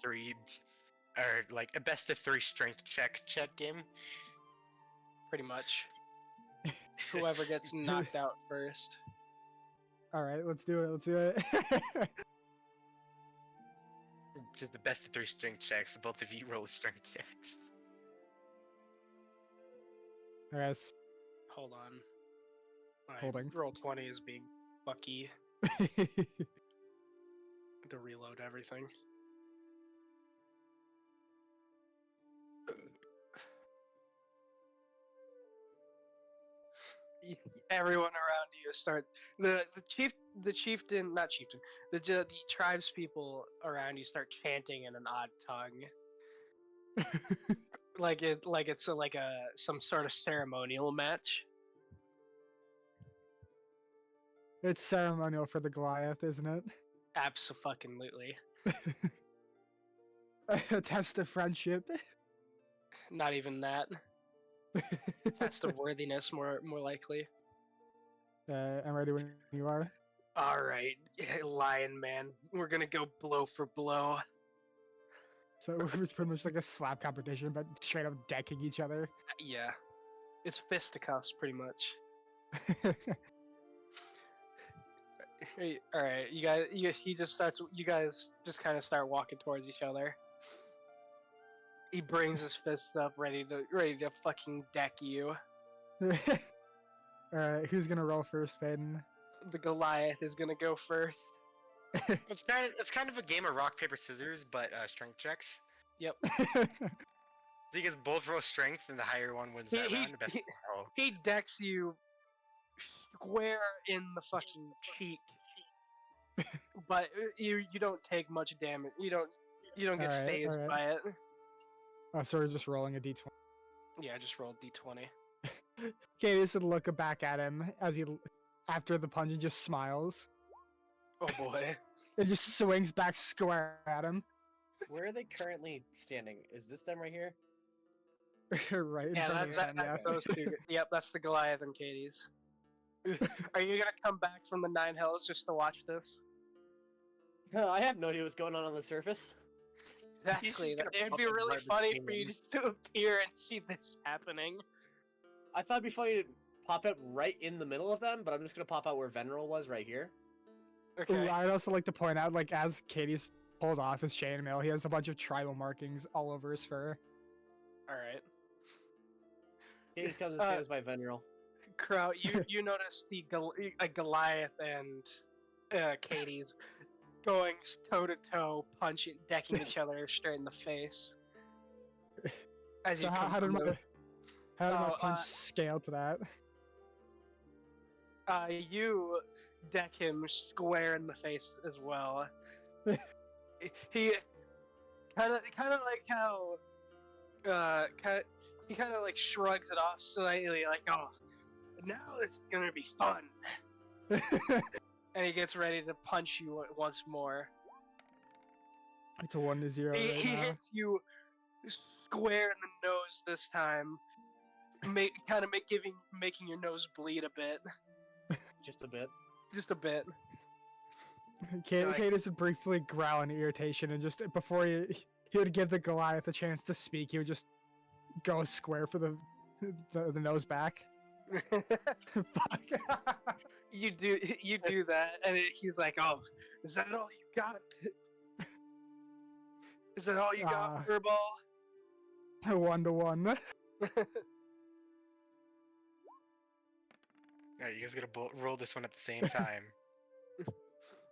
or like a best of three strength check game. Pretty much. Whoever gets knocked out first. Alright, let's do it. Let's do it. Just the best of three strength checks. Both of you roll strength checks. Alright. Hold on. My Holding. roll 20 is being fucky to reload everything. Everyone around you start the tribes people around you start chanting in an odd tongue. like it's like a some sort of ceremonial match. It's ceremonial for the Goliath, isn't it? Absolutely. A test of friendship. Not even that. Test of worthiness, more likely. I'm ready when you are. All right, Lion Man, we're gonna go blow for blow. So it's pretty much like a slap competition, but straight up decking each other. Yeah, it's fisticuffs pretty much. Hey, all right, he just starts. You guys just kind of start walking towards each other. He brings his fists up, ready to fucking deck you. Alright, who's gonna roll first, Peyton? The Goliath is gonna go first. It's kind of a game of rock paper scissors, but strength checks. Yep. So you guys both roll strength, and the higher one wins that round. The best roll. He decks you square in the fucking cheek, but you don't take much damage. You don't get Alright, phased alright. by it. Oh, so we're just rolling a d20. Yeah, I just rolled d20. Okay, just look back at him as he, after the punch, he just smiles. Oh boy. It just swings back square at him. Where are they currently standing? Is this them right here? Right in Yeah, front of that's him, yeah. those two. Yep, that's the Goliath and Katie's. Are you gonna come back from the Nine Hells just to watch this? I have no idea what's going on the surface. Exactly. just gonna It'd pop be up really right funny between for you them. just to appear and see this happening. I thought it'd be funny to pop up right in the middle of them, but I'm just gonna pop out where Veneral was right here. Okay. Ooh, I'd also like to point out, like, as Katie's pulled off his chainmail, he has a bunch of tribal markings all over his fur. All right. He just comes and stands by Veneral. Crow, you notice the Goliath and Katie's going toe to toe, decking each other straight in the face. As So you how, come how did from my, how did my Oh, punch scale to that? you deck him square in the face as well. He kind of like how he kind of like shrugs it off slightly, like, oh, now it's gonna be fun, and he gets ready to punch you once more. It's a 1-0 He right now. hits you square in the nose this time, making your nose bleed a bit, Just a bit. just a bit. Kate Like- is briefly growl in irritation, and just before he would give the Goliath a chance to speak, he would just go square for the nose back. Fuck. You do that, and he's like, "Oh, is that all you got? Is that all you got, Furball?" 1-1. Alright, you guys gotta roll this one at the same time.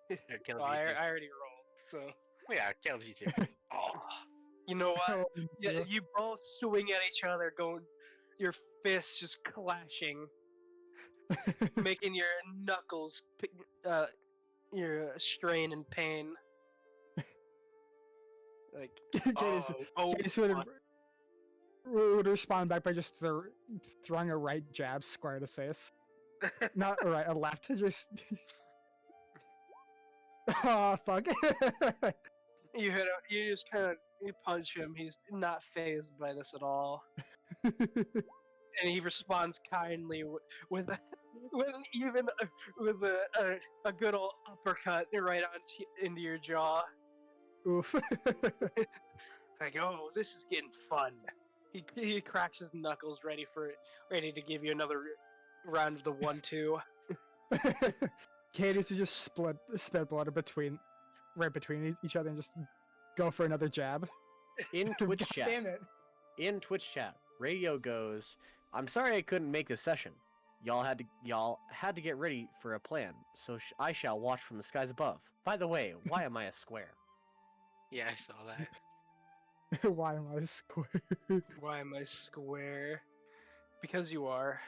Yeah, Caleb, Well, I you too. already rolled, so Oh, yeah, Caleb, you too. Oh, you know what? Oh, Yeah, you both swing at each other, going, your fists just clashing, making your knuckles, your strain and pain. Like, Case would respond back by just throwing a right jab square at his face. Not a right, a left. Just. Oh fuck! you hit him. You just kind of punch him. He's not phased by this at all, and he responds kindly with a good old uppercut right into your jaw. Oof. Like, oh, this is getting fun. He cracks his knuckles, ready to give you another round of the 1-2. Cadis to just spit blood right between each other and just go for another jab. In Twitch God chat. damn it! In Twitch chat, Radio goes, "I'm sorry I couldn't make the session. Y'all had to get ready for a plan, so I shall watch from the skies above. By the way, why am I a square?" yeah, I saw that. Why am I square? Why am I square? Because you are.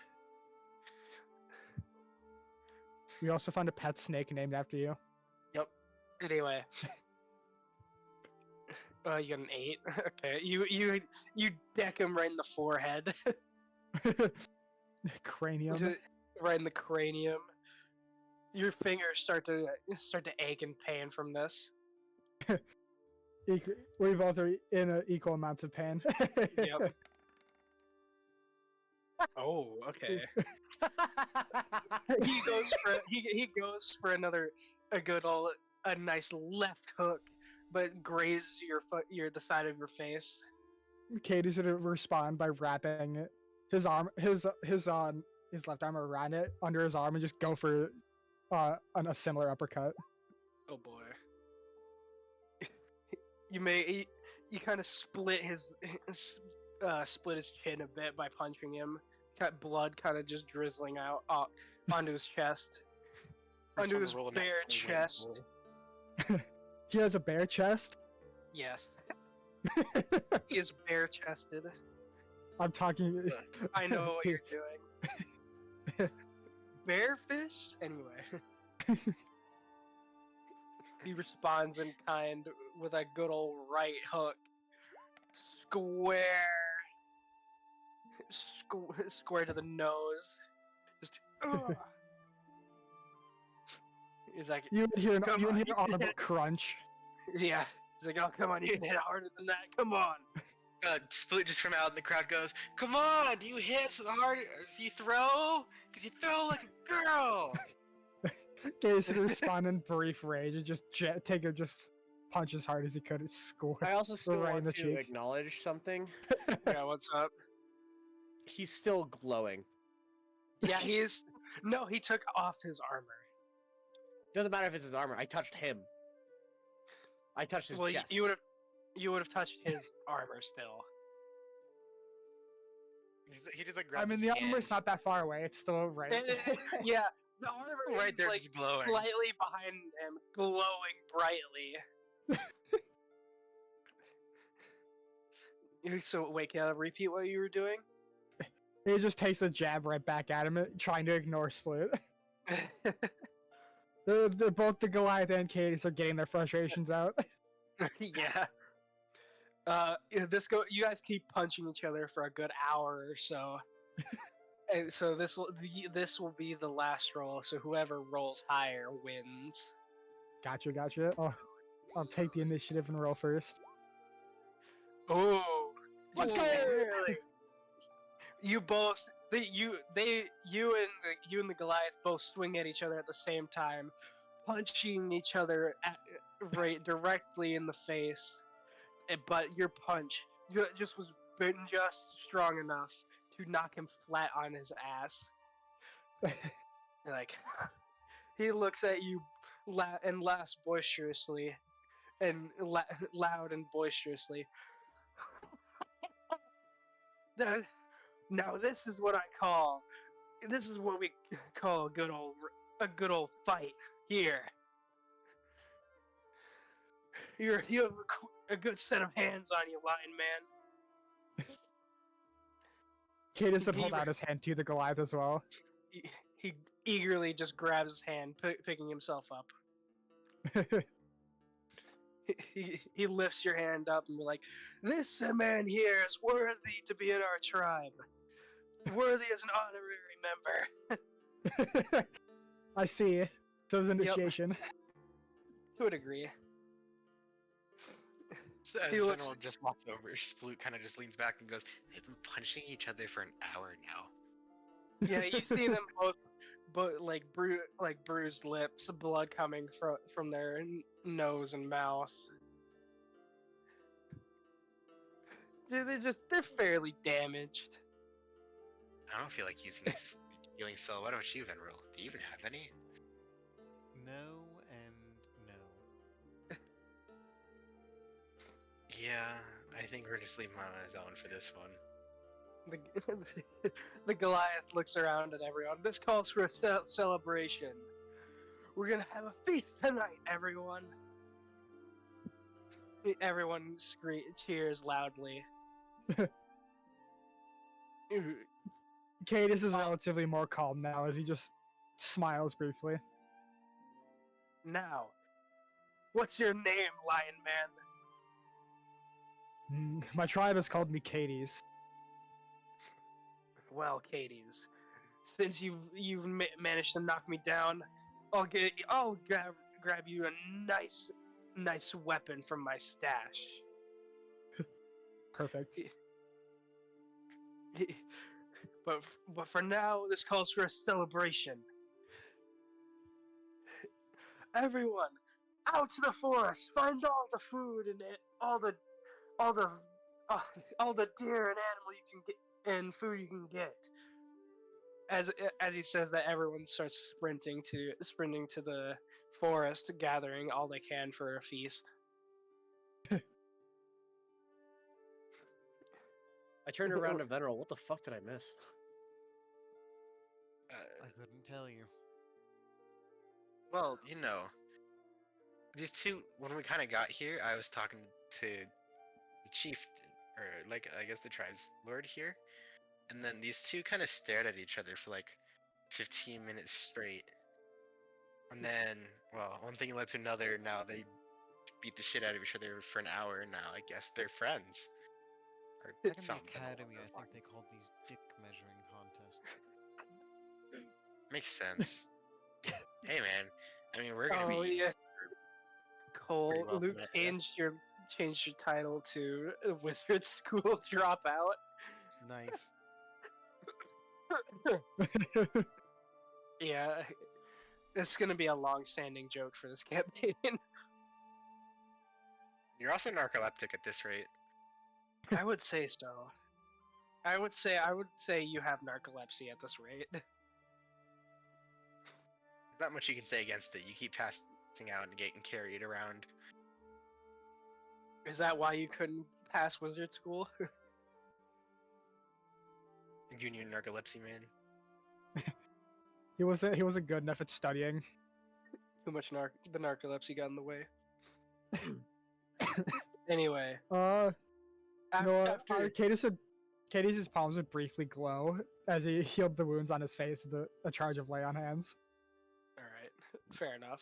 We also found a pet snake named after you. Anyway. You got an 8. Okay, you deck him right in the forehead, Cranium. right in the cranium. Your fingers start to ache in pain from this. We both are in equal amounts of pain. Yep. Oh, okay. he goes for a nice left hook, but grazes the side of your face. Katie's gonna respond by wrapping his left arm around it under his arm and just go for a similar uppercut. Oh boy. You kind of split his chin a bit by punching him. Got blood kind of just drizzling out onto his chest, First onto one his to roll a bare nat 20 chest. roll. He has a bare chest. Yes, he is bare chested. I'm talking. I know what you're doing. Bare fist? Anyway. He responds in kind with a good old right hook. Square to the nose. Just. He's like, You would hear an Come on, you can audible hit- crunch. yeah. He's like, oh, come on, you can hit harder than that. Come on. Split just from out in the crowd goes, "Come on, you hit so hard as you throw, cause you throw like a girl." Katie's gonna respond in brief rage and just punch as hard as he could. Score. I also still Right in want the to cheek. acknowledge something. Yeah, what's up? He's still glowing. Yeah, he took off his armor. Doesn't matter if it's his armor. I touched him. I touched his Well, chest. you would have touched his armor still. He just like I grabs mean, his the armor's hand. not that far away. It's still right. Yeah, the armor Right is there, like just glowing. slightly behind him, glowing brightly. So wait, can I repeat what you were doing? He just takes a jab right back at him, trying to ignore Split. They're both the Goliath and Cadis are getting their frustrations out. Yeah. You guys keep punching each other for a good hour or so. And so this will be the last roll, so whoever rolls higher wins. Gotcha. I'll take the initiative and roll first. Oh, Let's go! really? You both, you and the Goliath both swing at each other at the same time, punching each other right directly in the face. But your punch just was just strong enough to knock him flat on his ass. Like, he looks at you and laughs boisterously, and loud and boisterously. Now this is what we call a good old fight here. You have a good set of hands on you, Lion Man. Cadis would hold out his hand to the Goliath as well. He eagerly just grabs his hand, picking himself up. He lifts your hand up and be like, "This man here is worthy to be in our tribe. Worthy as an honorary member." I see. So it's initiation. To a degree. So as He looks- General just walks over, Sploot kind of just leans back and goes, "They've been punching each other for an hour now." Yeah, you see them both like bruised lips, blood coming from their nose and mouth. They're fairly damaged. I don't feel like using this healing spell. What about you, Venril? Do you even have any? No and no. Yeah, I think we're just leaving him on his own for this one. The Goliath looks around at everyone. This calls for a celebration. We're gonna have a feast tonight, everyone. Everyone cheers loudly. Cadis is relatively more calm now as he just smiles briefly. Now, what's your name, Lion Man? My tribe has called me Katie's. Well, Katie's, since you've managed to knock me down, I'll grab you a nice weapon from my stash. Perfect. But for now, this calls for a celebration. Everyone, out to the forest! Find all the food and all the deer and animal you can get and food you can get. As he says that, everyone starts sprinting to the forest, gathering all they can for a feast. I turned around to Veneral. What the fuck did I miss? I couldn't tell you. Well, these two, when we kind of got here, I was talking to the chief, or like, I guess the tribe's lord here, and then these two kind of stared at each other for like 15 minutes straight. And then, well, one thing led to another. Now they beat the shit out of each other for an hour, and now I guess they're friends. Or Back in the something along academy, those I think lines. they called these dick measuring contests. Makes sense. Hey man, I mean we're gonna Oh be yeah, Cole. pretty well Luke met, I guess. changed your title to Wizard School Dropout. Nice. Yeah, it's gonna be a long-standing joke for this campaign. You're also narcoleptic at this rate. I would say so. I would say you have narcolepsy at this rate. There's not much you can say against it. You keep passing out and getting carried around. Is that why you couldn't pass wizard school? Junior narcolepsy man. He wasn't good enough at studying. Too much the narcolepsy got in the way. Anyway, You know what? after Katie's palms would briefly glow as he healed the wounds on his face with a charge of lay on hands. all right, fair enough.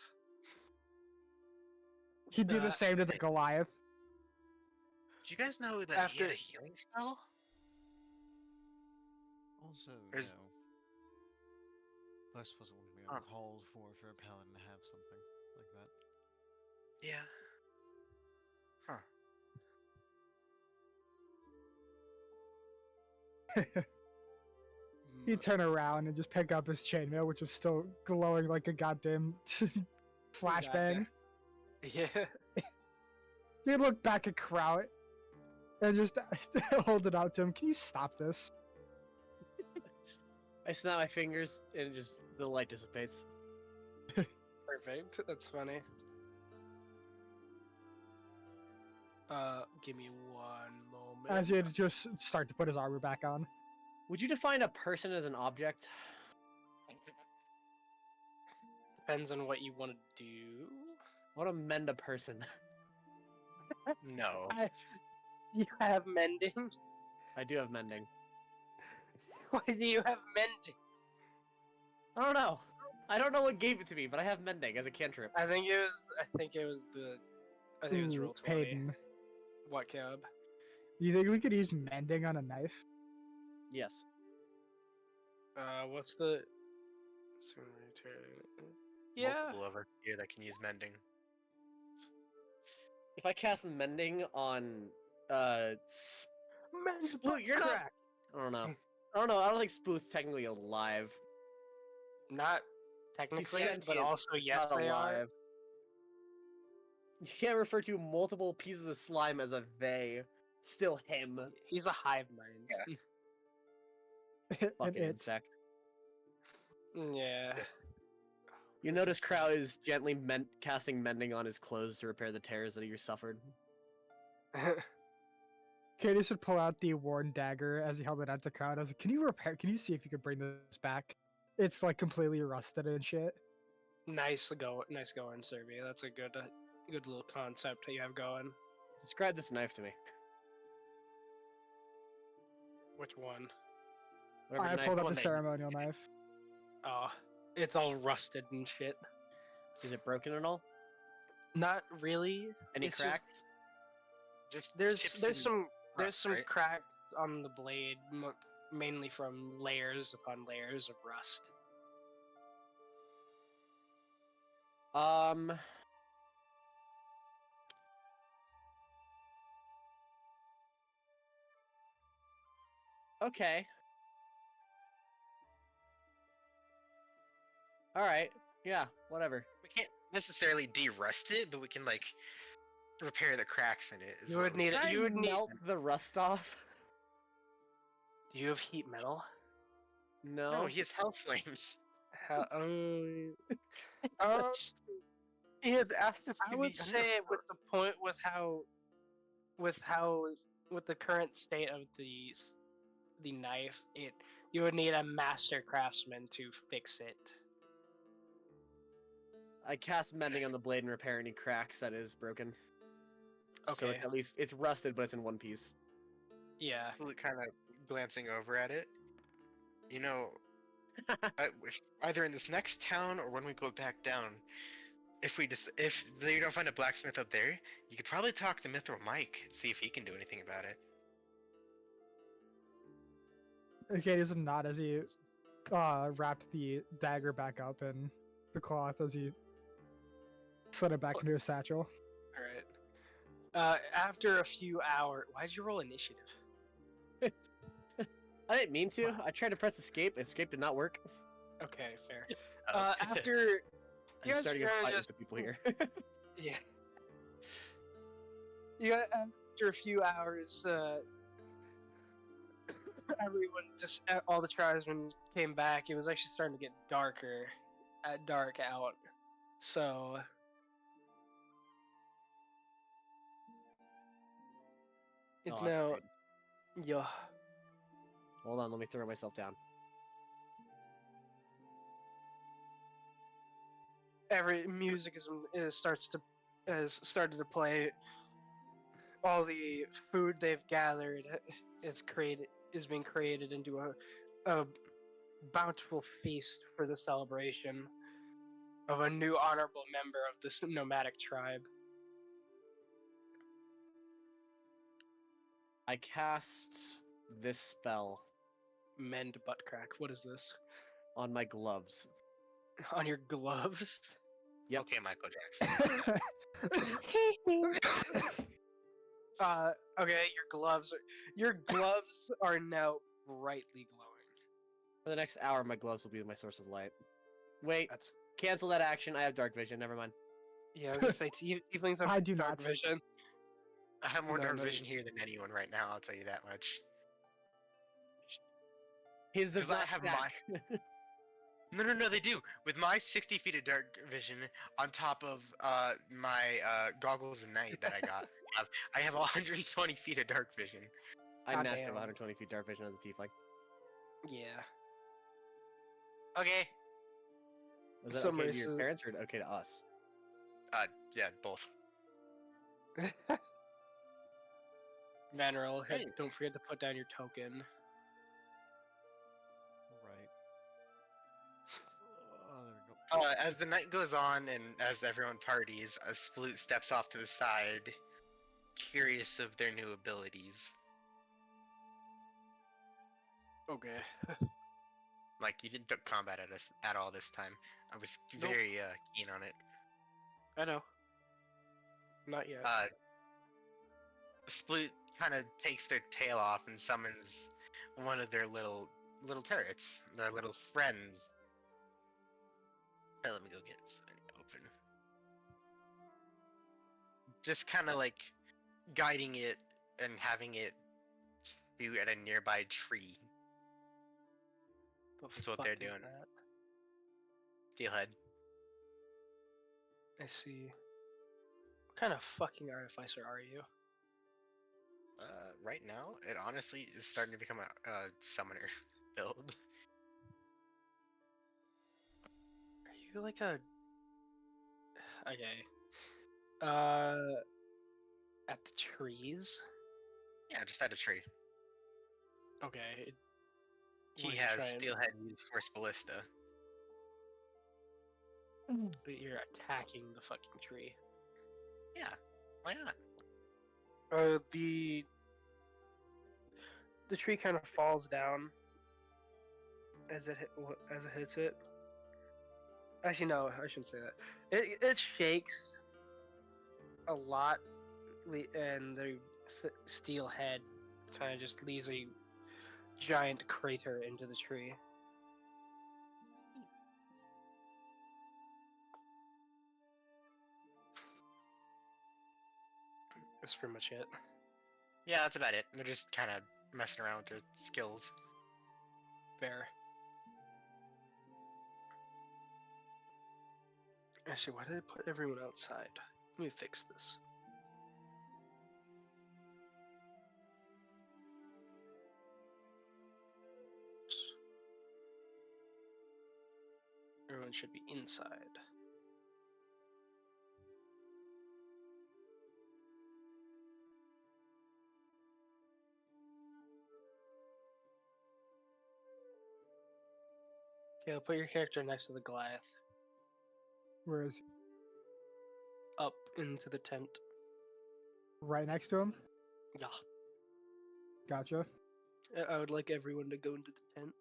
He'd do Uh, the same to the Goliath. Did you guys know that he After- had a healing spell? Also, Or is- this wasn't what we Huh. called for a paladin to have something like that. Yeah. Huh. He'd turn around and just pick up his chainmail, which was still glowing like a goddamn flashbang. Yeah. He'd look back at Kraut and just hold it out to him. Can you stop this? I snap my fingers and just the light dissipates. Perfect. That's funny. Give me one moment. As he'd just start to put his armor back on. Would you define a person as an object? Depends on what you want to do. I want to mend a person. No. You have mending. I do have mending. Why do you have mending? I don't know. I don't know what gave it to me, but I have mending as a cantrip. I think it was Ooh, roll 20. Peyton. What, Caleb? You think we could use mending on a knife? Yes. What's the? Yeah. Multiple of us here that can use mending. If I cast mending on Sploot, you're not. crack. I don't know. I don't think Sploot's technically alive. Not technically, but sentient, also he's yes, not they are. alive. You can't refer to multiple pieces of slime as a they. Still him. He's a hive mind. And Fucking it's insect. Yeah. You notice Crow is gently casting mending on his clothes to repair the tears that he suffered. Katie should pull out the worn dagger as he held it out to Kraut. I was like, can you see if you could bring this back? It's like completely rusted and shit. Nice going, Serbia. That's a good little concept that you have going. Describe this knife to me. Which one? Whatever I knife- pulled out one the that- ceremonial knife. Oh, it's all rusted and shit. Is it broken at all? Not really. Any It's just- cracks? Just There's chips there's and some there's rust, some right? cracks on the blade, mainly from layers upon layers of rust. Um. Okay. All right. Yeah. Whatever. We can't necessarily de-rust it, but we can like repair the cracks in it. Is You what would we need Can it. I You would need. melt the rust off? Do you have heat metal? No. No, he has health flames. How, um, He has asked us I would say with the point with how with the current state of the knife, you would need a master craftsman to fix it. I cast mending on the blade and repair any cracks that is broken. So Okay. it's at least it's rusted, but it's in one piece. Yeah. kind of glancing over at it. You know, either in this next town or when we go back down, if you don't find a blacksmith up there, you could probably talk to Mithril Mike and see if he can do anything about it. Okay, there's a nod as he wrapped the dagger back up in the cloth as he slid it back into his satchel. All right. After a few hours, why'd you roll initiative? I didn't mean to. I tried to press escape. Escape did not work. Okay, fair. Oh. After you I'm guys starting are to kinda fight with just- the people here. yeah, you got, after a few hours, everyone just all the tribesmen came back. It was actually starting to get darker, dark out. So it's Oh, that's now, great. yeah. Hold on, let me throw myself down. Every music has started to play. All the food they've gathered is being created into a bountiful feast for the celebration of a new honorable member of this nomadic tribe. I cast this spell Mend butt crack. What is this? on my gloves. On your gloves? Yep. Okay, Michael Jackson. Okay, your gloves are now brightly glowing. For the next hour, my gloves will be my source of light. Wait, That's cancel that action. I have dark vision. Never mind. yeah. I was gonna say tieflings have I do dark not. vision. I have more No, dark no, vision here than anyone right now. I'll tell you that much. His does 'Cause I not have stack. No, they do. With my 60 feet of dark vision on top of my goggles of night that I have 120 feet of dark vision. I naturally have Goddamn. 120 feet dark vision as a tiefling. Yeah. Okay. Was that Some okay to your races- parents or okay to us? Yeah, both. Vanrel, Hey. don't forget to put down your token. Right. Oh, there we go. As the night goes on and as everyone parties, a Sploot steps off to the side, curious of their new abilities. Okay. Like, you didn't duck combat at us at all this time. I was Nope. very keen on it. I know. Not yet. Sploot kind of takes their tail off and summons one of their little turrets, their little friends. Let me go get it open. Just kind of like guiding it and having it shoot at a nearby tree. The that's what fuck they're is doing. that? Steelhead. I see. What kind of fucking artificer are you? Right now, it honestly is starting to become a summoner build. Are you like a? Okay. At the trees. Yeah, just at a tree. Okay. He What are you has trying- Steelhead use Force Ballista. But you're attacking the fucking tree. Yeah, why not? The tree kind of falls down as it hits it. Actually, no, I shouldn't say that. It shakes a lot, and the steel head kind of just leaves a giant crater into the tree. That's pretty much it. Yeah, that's about it. They're just kind of messing around with their skills. Fair. Actually, why did I put everyone outside? Let me fix this. Everyone should be inside. Okay, I'll put your character next to the Goliath. Where is he? Up into the tent. Right next to him? Yeah. Gotcha. I would like everyone to go into the tent.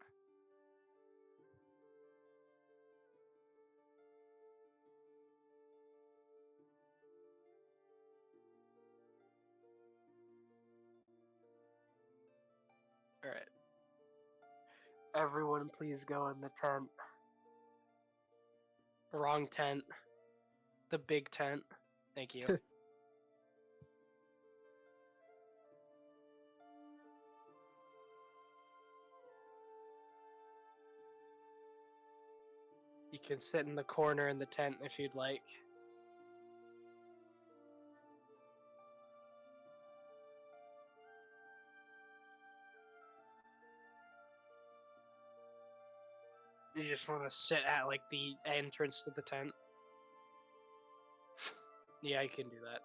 Alright. Everyone please go in the tent. Wrong tent. The big tent. Thank you. You can sit in the corner in the tent if you'd like. You just want to sit at like the entrance to the tent. Yeah, I can do that.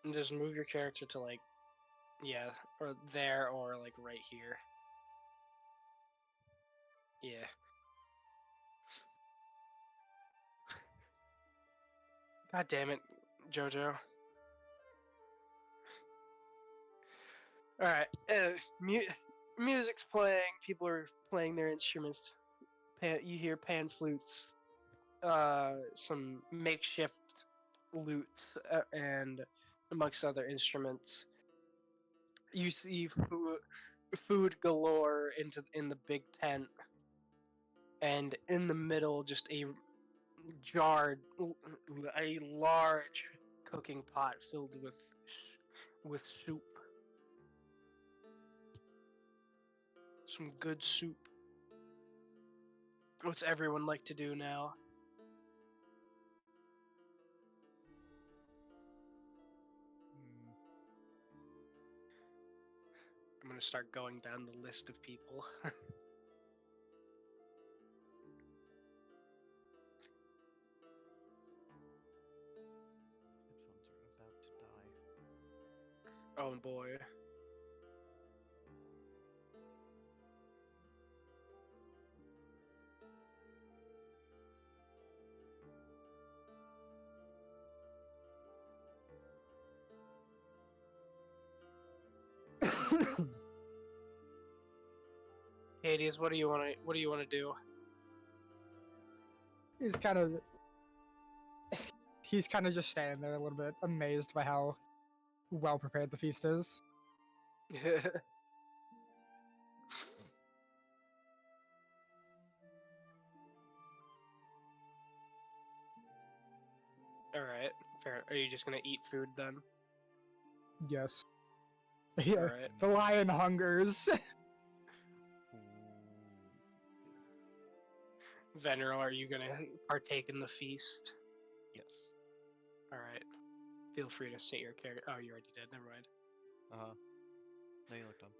And just move your character to like, yeah, or there or like right here. Yeah. God damn it, Jojo. Alright, music's playing, people are playing their instruments. You hear pan flutes, some makeshift lutes, and amongst other instruments. You see food galore in the big tent, and in the middle, just a large cooking pot filled with soup. Some good soup. What's everyone like to do now? I'm gonna start going down the list of people. Headphones are about to die. Oh boy. Hades, what do you want to do? He's kind of just standing there a little bit amazed by how well prepared the feast is. Alright, fair. Are you just gonna eat food then? Yes. Yeah, Alright. the lion hungers. Venero, are you gonna partake in the feast? Yes. Alright. Feel free to say your character. Oh, you already did. Never mind. No, you look dumb.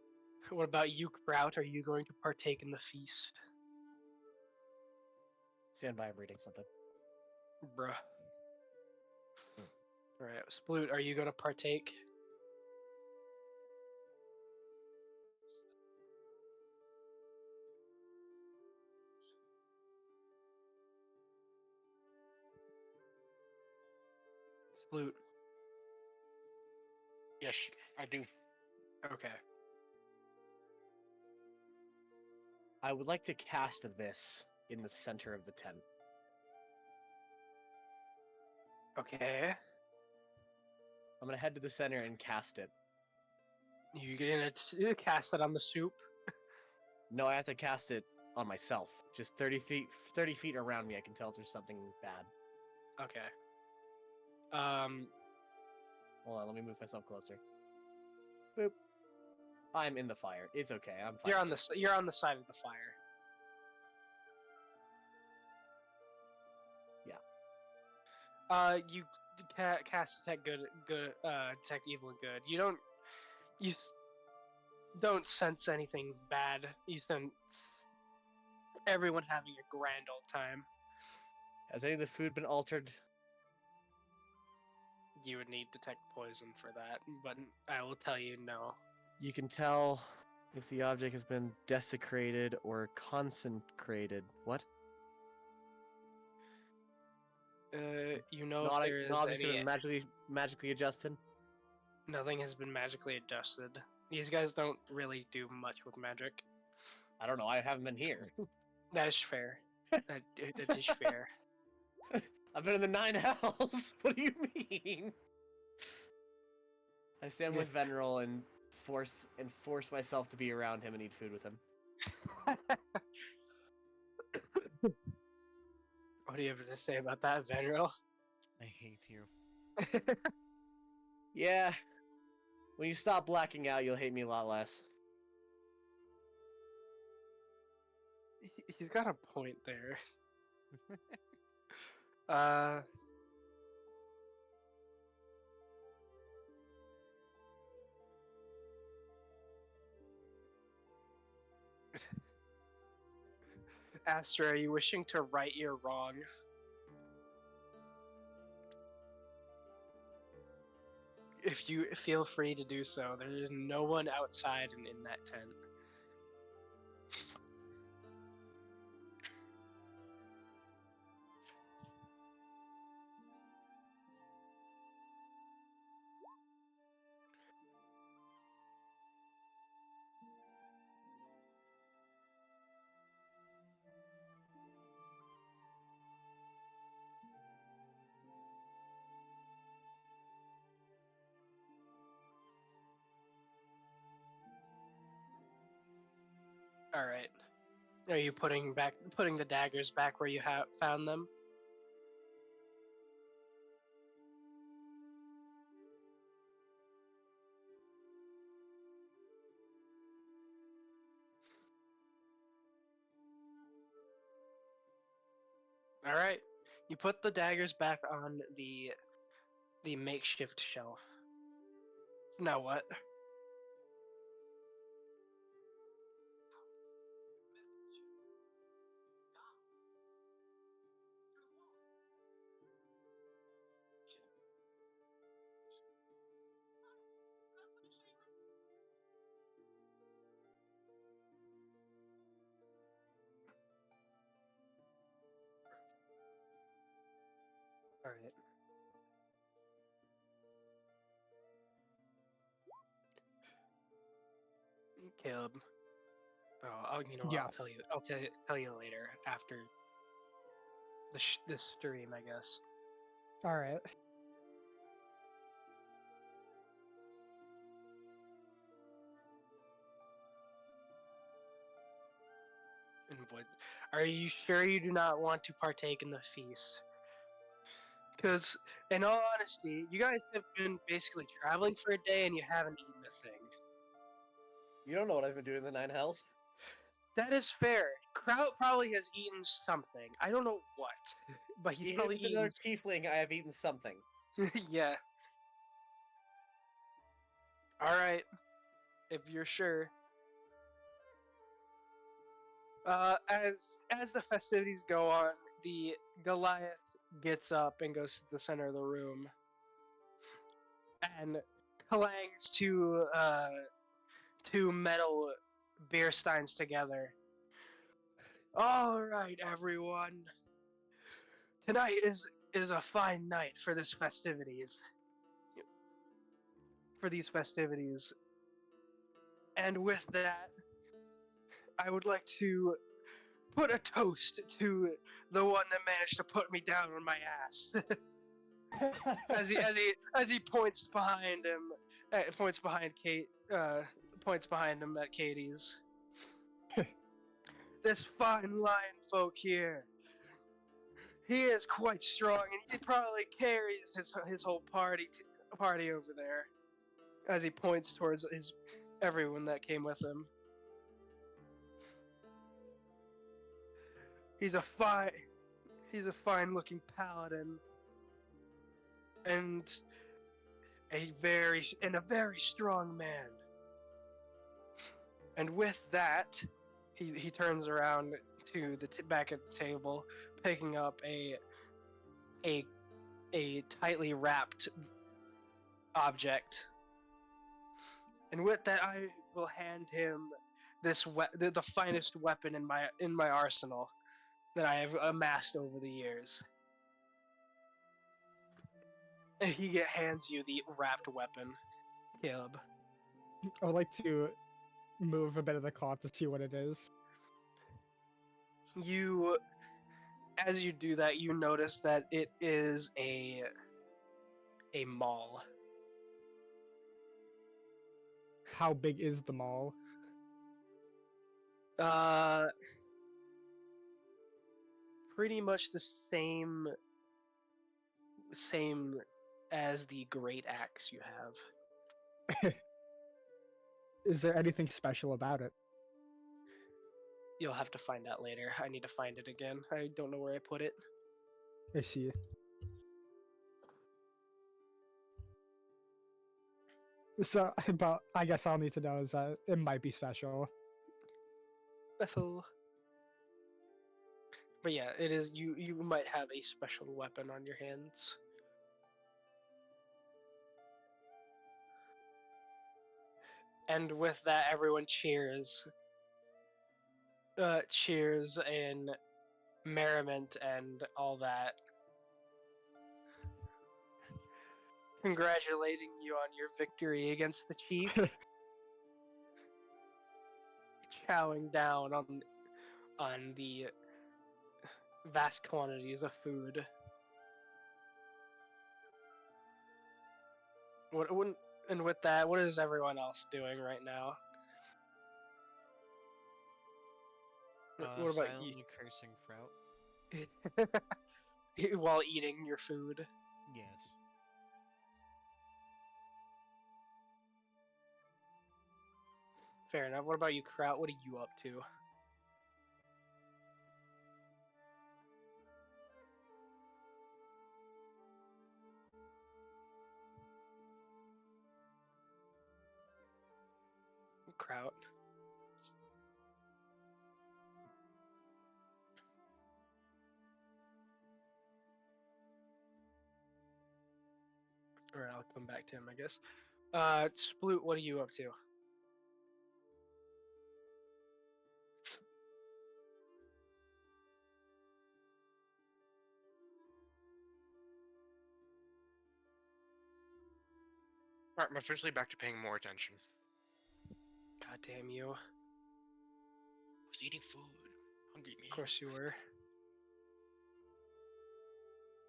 What about you, Sprout? Are you going to partake in the feast? Stand by, I'm reading something. Bruh. Alright, Sploot, are you gonna partake? Sploot. Yes, I do. Okay. I would like to cast this in the center of the tent. Okay. I'm gonna head to the center and cast it. You gonna cast it on the soup? No, I have to cast it on myself. Just 30 feet around me, I can tell if there's something bad. Okay. Hold on, let me move myself closer. Boop. I'm in the fire. It's okay. I'm fine. You're on the side of the fire. Yeah. You cast detect detect evil and good. You don't sense anything bad. You sense everyone having a grand old time. Has any of the food been altered? You would need detect poison for that, but I will tell you no. You can tell if the object has been desecrated or consecrated. What? You know Not, if there is no objects have any. been magically adjusted? Nothing has been magically adjusted. These guys don't really do much with magic. I don't know. I haven't been here. That is fair. That is fair. I've been in the 9 hells. What do you mean? I stand with Veneral and force myself to be around him and eat food with him. What do you have to say about that, Venril? I hate you. Yeah. When you stop blacking out, you'll hate me a lot less. He's got a point there. Astra, are you wishing to right your wrong? If you feel free to do so, there is no one outside and in that tent. All right. Are you putting the daggers back where you found them? All right. You put the daggers back on the makeshift shelf. Now what? All right. Caleb. Oh, you know what? Yeah. I'll tell you. I'll tell you later after this stream, I guess. All right. And are you sure you do not want to partake in the feast? Because, in all honesty, you guys have been basically traveling for a day and you haven't eaten a thing. You don't know what I've been doing in the 9 hells. That is fair. Kraut probably has eaten something. I don't know what, but he's probably Even eaten. another tiefling, I have eaten something. Yeah. All right, if you're sure. As the festivities go on, the Goliath gets up and goes to the center of the room and clangs two metal beer steins together. All right, everyone. Tonight is a fine night for this festivities. for these festivities. And with that, I would like to put a toast to the one that managed to put me down on my ass. as he points behind him, points behind Kate, points behind him at Katie's. This fine lion folk here. He is quite strong, and he probably carries his whole party over there. As he points towards everyone that came with him. He's a fine looking paladin, and a very strong man. And with that, he turns around to the back at the table, picking up a tightly wrapped object. And with that, I will hand him this the finest weapon in my arsenal that I have amassed over the years. And he hands you the wrapped weapon, Caleb. I would like to move a bit of the cloth to see what it is. As you do that, you notice that it is a maul. How big is the maul? Pretty much the same as the great axe you have. Is there anything special about it? You'll have to find out later. I need to find it again. I don't know where I put it. I see. So, but I guess I'll need to know is that it might be special. Bethel. But yeah, it is. You might have a special weapon on your hands. And with that, everyone cheers. Cheers and merriment and all that. Congratulating you on your victory against the chief. Chowing down on the vast quantities of food. And with that, what is everyone else doing right now? What about silently cursing Kraut. you? While eating your food. Yes. Fair enough. What about you, Kraut? What are you up to? Kraut. Alright, I'll come back to him, I guess. Sploot, what are you up to? Alright, I'm officially back to paying more attention. God damn you. I was eating food. Hungry me. Of course you were.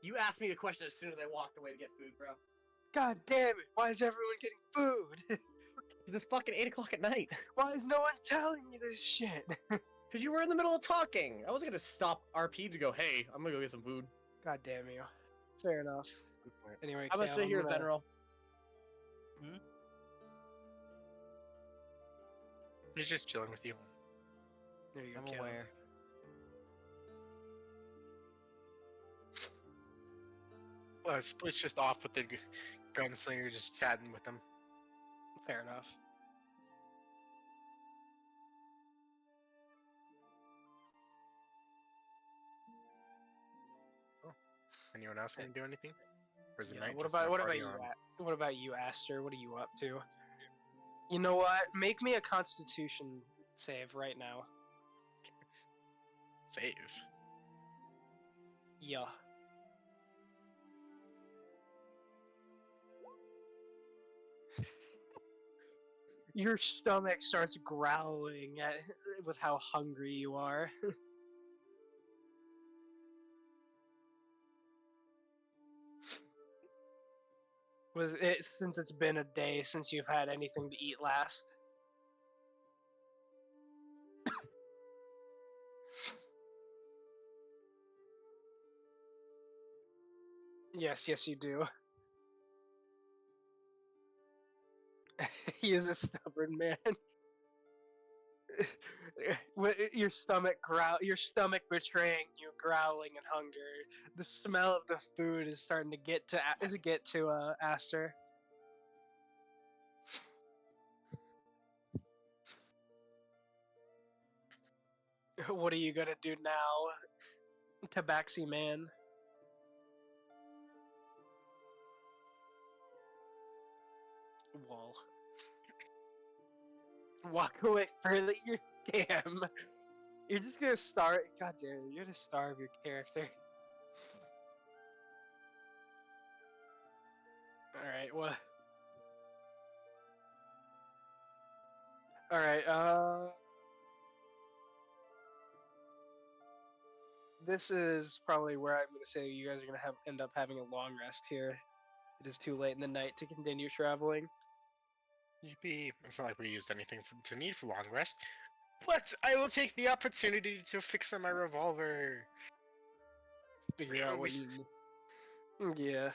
You asked me the question as soon as I walked away to get food, bro. God damn it! Why is everyone getting food? It's fucking 8 o'clock at night. Why is no one telling me this shit? Because you were in the middle of talking. I wasn't gonna stop RP to go, hey, I'm gonna go get some food. God damn you. Fair enough. Anyway, I'm gonna Cal, sit here, gonna- Veneral. He's just chilling with you. There you go, I'm Cal. aware. Split's just off with the gunslinger, just chatting with him. Fair enough. Anyone else gonna do anything? Or is it Yeah, night? what just about gonna what about party you? on? What about you, Aster? What are you up to? You know what? Make me a Constitution save right now. Save. Yeah. Your stomach starts growling with how hungry you are. With it, since it's been a day since you've had anything to eat last. Yes, yes, you do. He is a stubborn man. Your stomach betraying you, growling in hunger. The smell of the food is starting to get to Aster. What are you gonna do now, Tabaxi man? Wall. Walk away further. You're damn. You're just gonna starve. God damn, you're gonna starve your character. All right. Well. All right. This is probably where I'm gonna say you guys are gonna end up having a long rest here. It is too late in the night to continue traveling. Yippee. It's not like we used anything to need for long rest. But I will take the opportunity to fix on my revolver. Figure out what We- you. Yeah.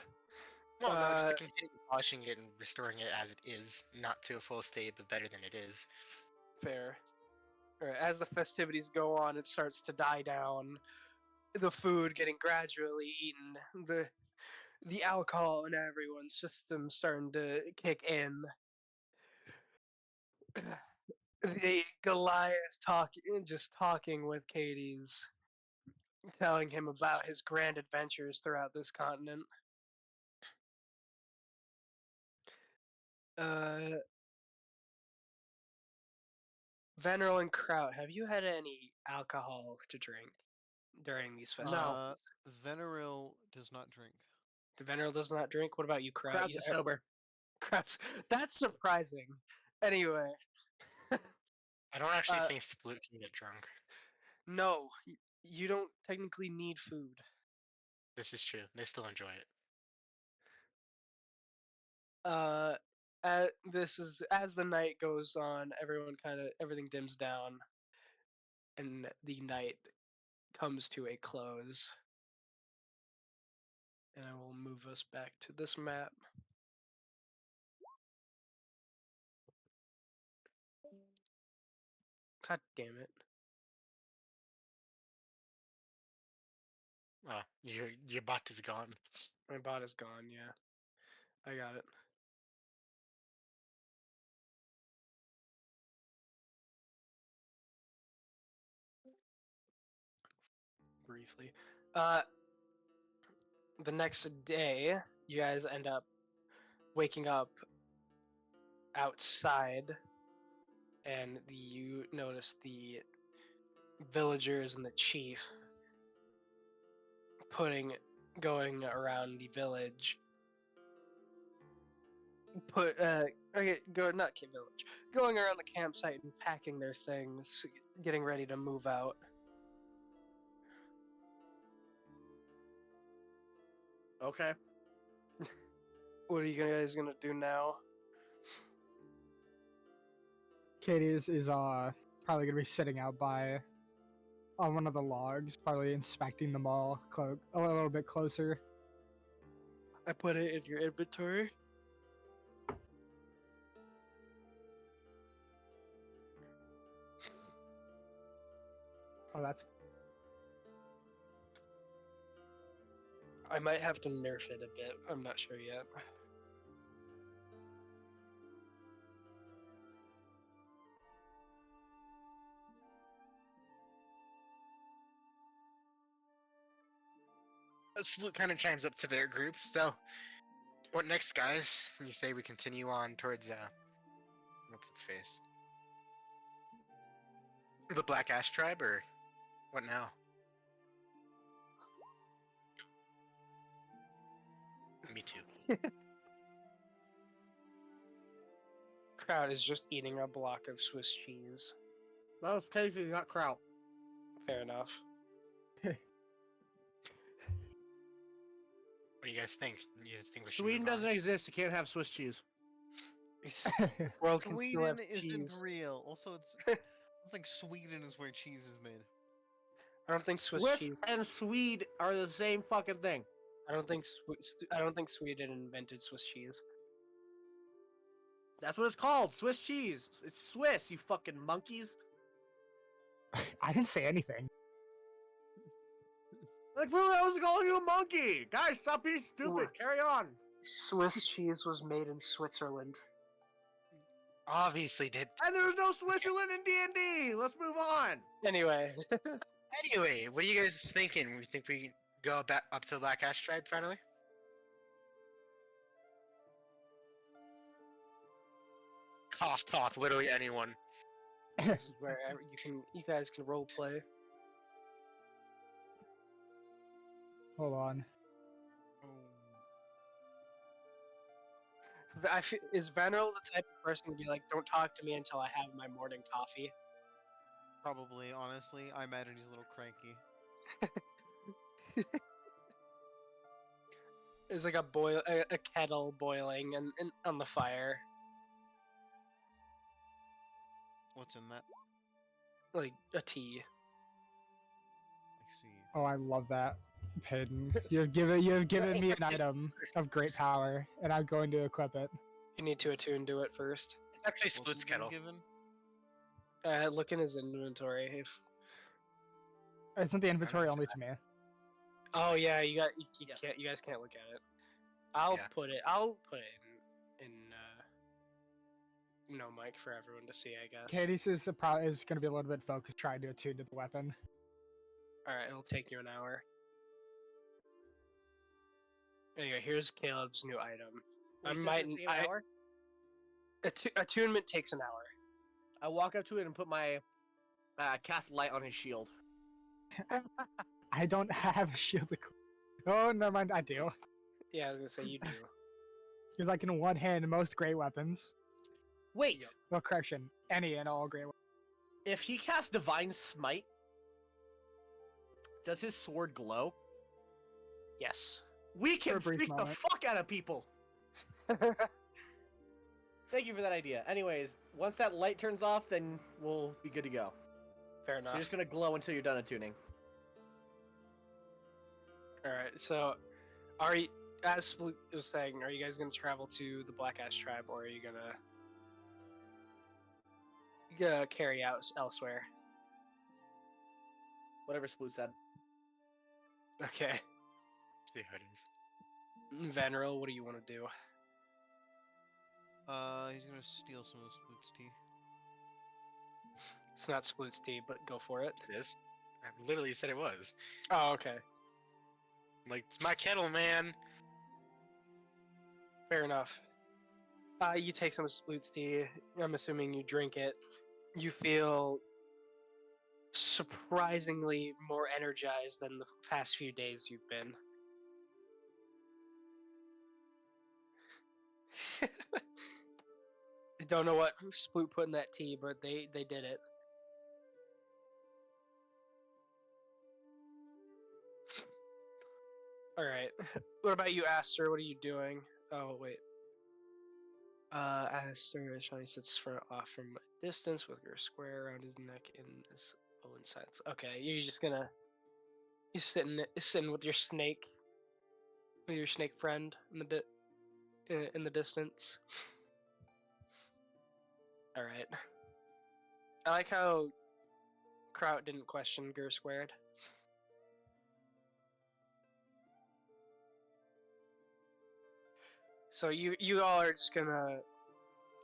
Well, no, just to continue polishing it and restoring it as it is, not to a full state, but better than it is. Fair. All right. As the festivities go on, it starts to die down. The food getting gradually eaten. The alcohol in everyone's system starting to kick in. The Goliath talking with Katie's, telling him about his grand adventures throughout this continent. Veneral and Kraut, have you had any alcohol to drink during these festivities? Veneril does not drink. The Veneral does not drink. What about you, Kraut? Krauts is sober. Kraut's. That's surprising. Anyway, I don't actually Uh, think Sploot can get drunk. no, you don't technically need food. This is true. They still enjoy it. This is as the night goes on, everything dims down, and the night comes to a close. And I will move us back to this map. God damn it. Your bot is gone. My bot is gone, yeah. I got it. Briefly. The next day, you guys end up waking up outside, and you notice the villagers and the chief going around the village. Going around the campsite and packing their things, getting ready to move out. Okay. What are you guys gonna do now? Katie is probably gonna be sitting out by on one of the logs, probably inspecting them all a little bit closer. I put it in your inventory. Oh, that's I might have to nerf it a bit. I'm not sure yet. Sploot kind of chimes up to their group. So, what next, guys? You say we continue on towards what's its face? The Black Ash tribe, or what now? Me too. Kraut is just eating a block of Swiss cheese. That was tasty, not kraut. Fair enough. What do you guys think? You guys think we should Sweden move on? doesn't exist. You can't have Swiss cheese. The world can still have Sweden isn't cheese. real. Also, I don't think Sweden is where cheese is made. I don't think Swiss Swiss cheese. and Swede are the same fucking thing. I don't think Sweden invented Swiss cheese. That's what it's called. Swiss cheese. It's Swiss, you fucking monkeys. I didn't say anything. Like, literally, I was calling you a monkey. Guys, stop being stupid. What? Carry on. Swiss cheese was made in Switzerland. Obviously did. And there's no Switzerland in D&D. Let's move on. Anyway, Anyway, what are you guys thinking? We think we go back up to the Black Ash tribe finally? Cough talk, literally anyone. this is where you guys can role play. Hold on. Is Vanderl the type of person to be like, "Don't talk to me until I have my morning coffee"? Probably, honestly. I imagine he's a little cranky. There's like a kettle boiling and on the fire, What's in that? like a tea. I see. Oh, I love that, Peyton. You've given me an item of great power, and I'm going to equip it. You need to attune to it first. It's actually What's Split's his name kettle. given? Look in his inventory. Isn't the inventory only to me? Oh yeah, you Yes. can't. You guys can't look at it. I'll Yeah. put it in no mic for everyone to see, I guess. Katie's is going to be a little bit focused trying to attune to the weapon. All right, it'll take you an hour. Anyway, here's Caleb's new item. Attunement takes an hour. I walk up to it and put my cast light on his shield. I don't have a shield equipped. Oh, never mind, I do. Yeah, I was gonna say you do. Because I can one hand most great weapons. Wait, Yep. No, correction. Any and all great weapons. if he casts Divine Smite, does his sword glow? Yes. We For can a brief freak the moment. fuck out of people. Thank you for that idea. Anyways, once that light turns off, then we'll be good to go. Fair So enough. you're just gonna glow until you're done attuning. All right. So, as Split was saying, are you guys gonna travel to the Black Ash tribe, or are you gonna carry out elsewhere? Whatever Sploot said. Okay. See how it is. Vanril, what do you want to do? He's gonna steal some of Splut's tea. It's not Splut's tea, but go for it. It is. I literally said it was. Oh, okay. Like, it's my kettle, man. Fair enough. You take some of Splut's tea. I'm assuming you drink it. You feel surprisingly more energized than the past few days you've been. I don't know what Sploot put in that tea, but they did it. Alright. What about you, Aster? What are you doing? Oh, wait. Aster Shiny sits off from a distance with your square around his neck in his own sense. Okay, you're just gonna... You're sitting with your snake friend in the distance. All right. I like how Kraut didn't question Gur squared. So you all are just gonna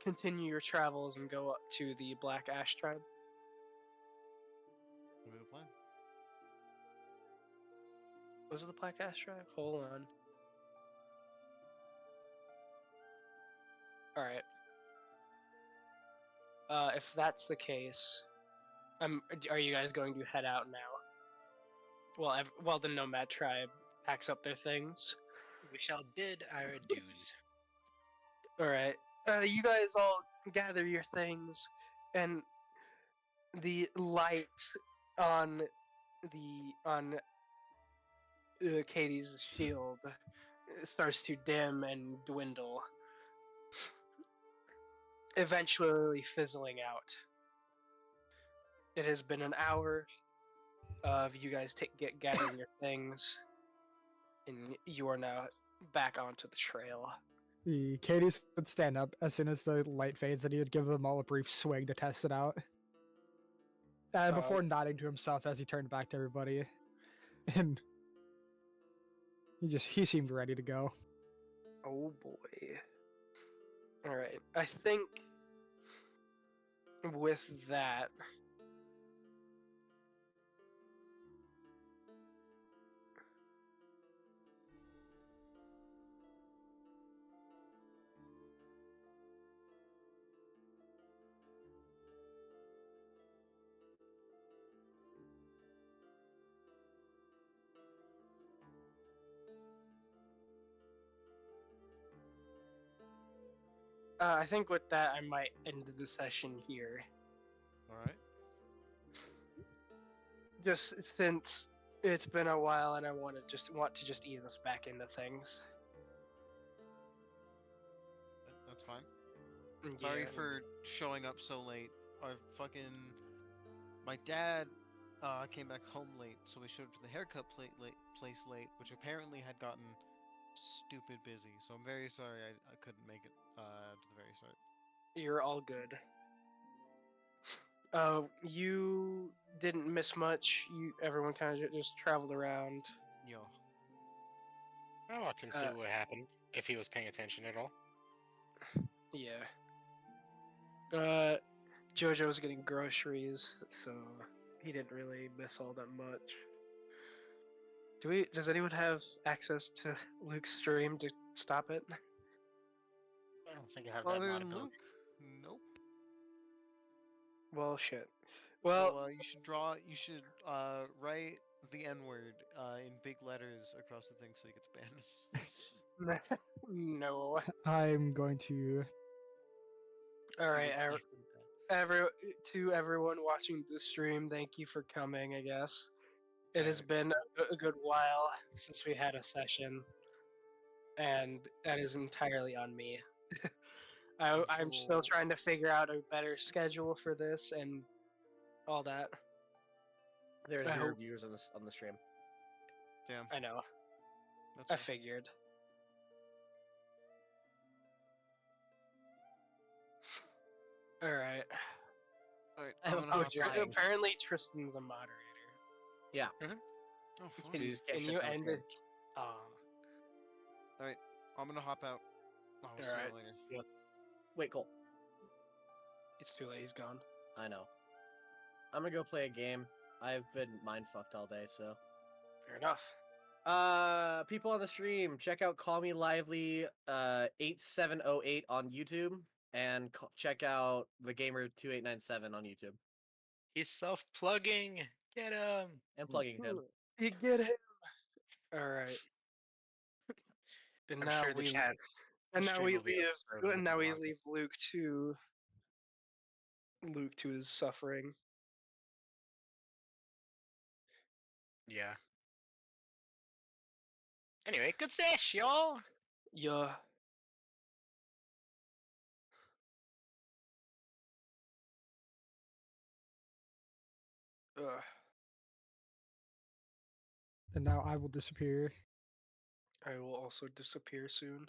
continue your travels and go up to the Black Ash tribe. What the plan? Was it the Black Ash tribe? Hold on. All right. If that's the case, are you guys going to head out now? Well, the Nomad tribe packs up their things. We shall bid our dues. All right. You guys all gather your things, and the light on Katie's shield starts to dim and dwindle, eventually fizzling out. It has been an hour of you guys gathering your things, and you are now back onto the trail. The Katie's would stand up as soon as the light fades, and he would give them all a brief swing to test it out. Before nodding to himself as he turned back to everybody, and he seemed ready to go. Oh boy. Alright, I think with that, I think with that I might end the session here. Alright. Just since it's been a while and I want to just ease us back into things. That's fine. Yeah. Sorry for showing up so late. My dad came back home late, so we showed up to the haircut place late, which apparently had gotten stupid busy. So I'm very sorry I couldn't make it to the very start. You're all good. You didn't miss much. Everyone kind of just traveled around. Yo. I watched him see what happened, if he was paying attention at all. Yeah. Jojo was getting groceries, so he didn't really miss all that much. Does anyone have access to Luke's stream to stop it? I don't think I have Other that mod than ability. Luke? Nope. Well, shit. Well, So, you should write the N-word in big letters across the thing so he gets banned. no. I'm going to. Alright, Luke's safe with that. to everyone watching the stream, thank you for coming, I guess. It has been a good while since we had a session, and that is entirely on me. I'm still trying to figure out a better schedule for this and all that. There's I 0 hope- viewers on the stream. Damn. I know. That's I fine. figured. Alright. Alright, I have I'm a gonna post hop out. lying. Apparently Tristan's a moderator. Oh, fuck. Can, You just get can shit you posted. end it? I'm gonna hop out. I'll see Alright. you later. Wait, Cole. It's too late, he's gone. I know. I'm gonna go play a game. I've been mind fucked all day, so. Fair enough. People on the stream, check out Call Me Lively 8708 on YouTube, and check out the Gamer 2897 on YouTube. He's self-plugging. Get him. And plugging him. You get him. Alright. And I'm now sure the we chat. and now stream we will be leave uploaded and now we longer. leave Luke to his suffering. Yeah. Anyway, good sesh, y'all. Yeah. Ugh. And now I will disappear. I will also disappear soon.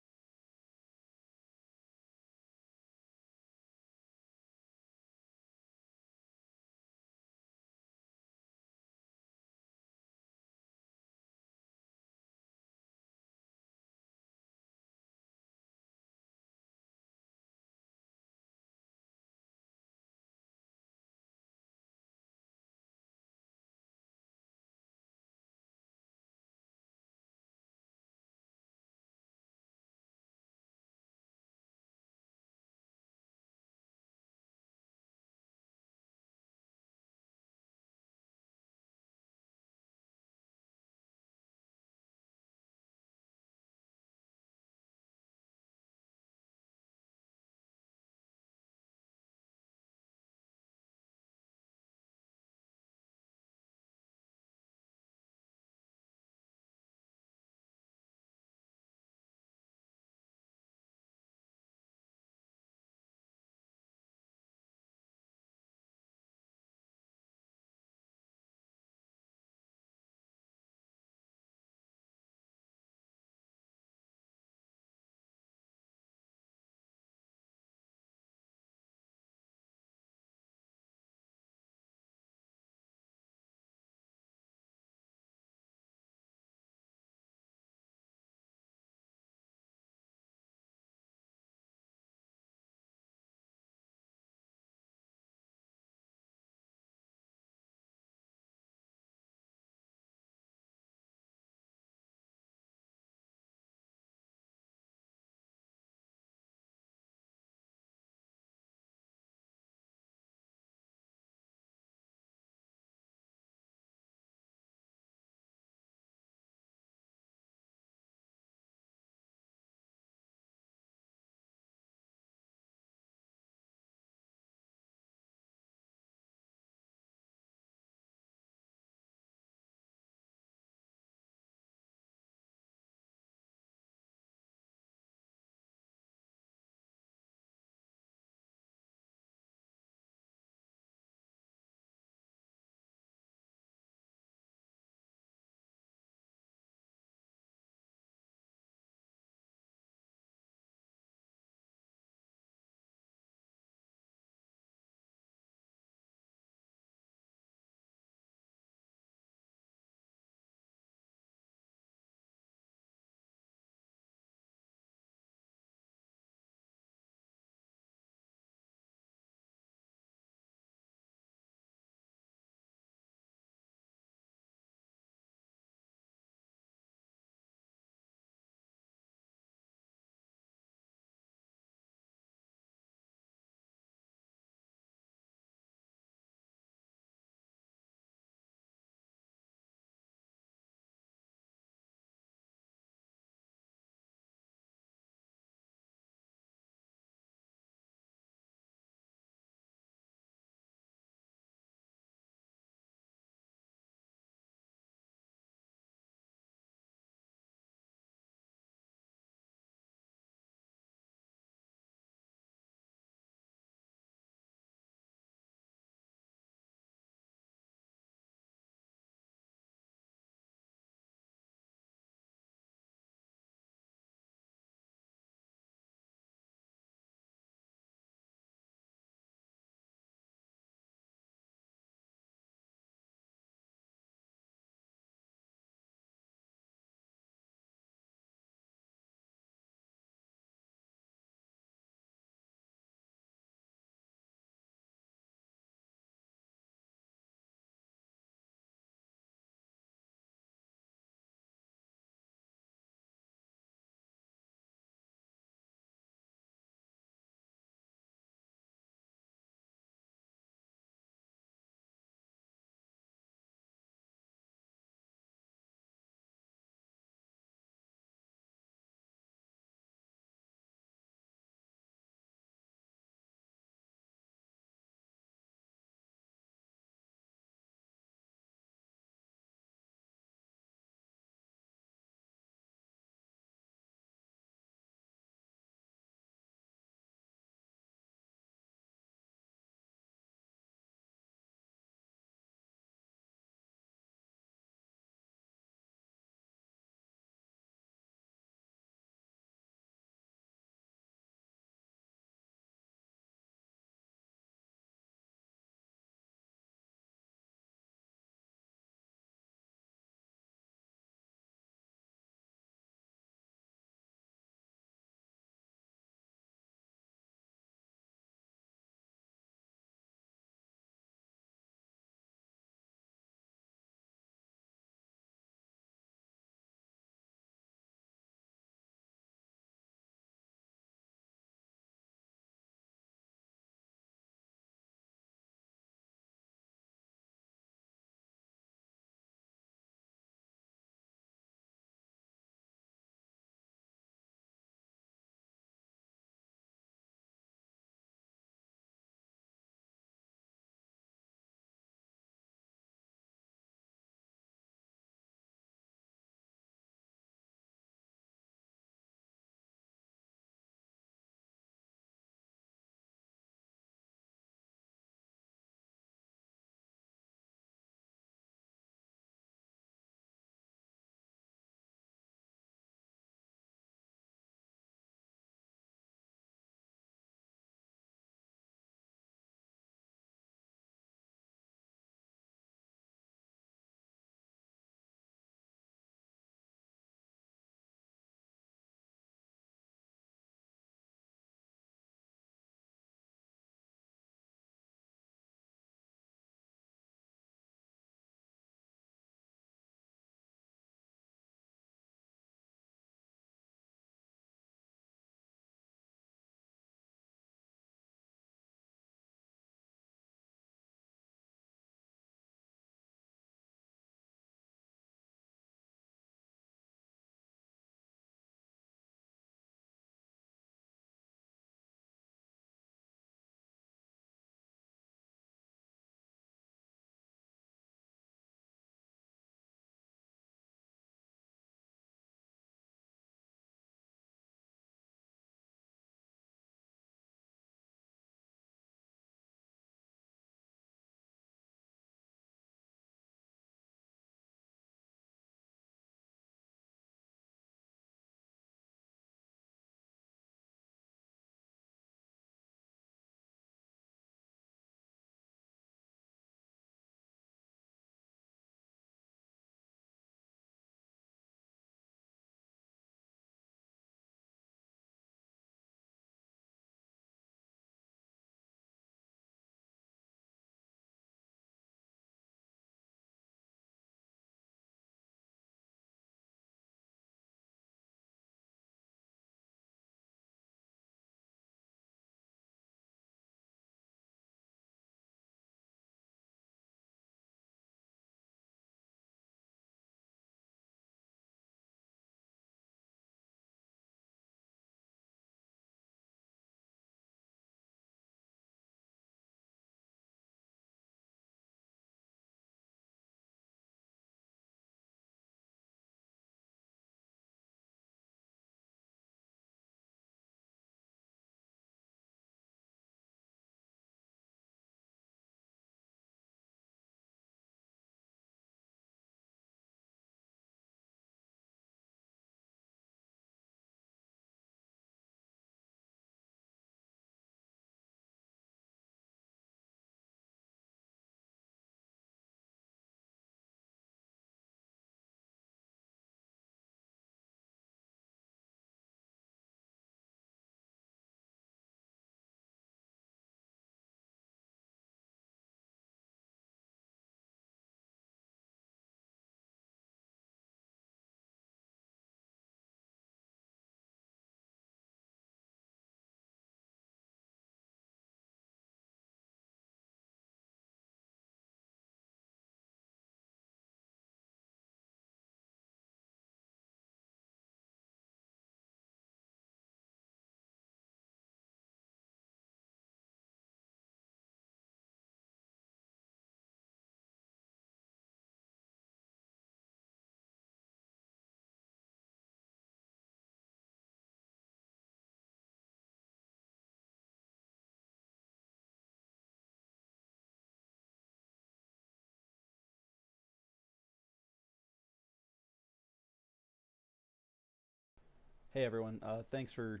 hey everyone, thanks for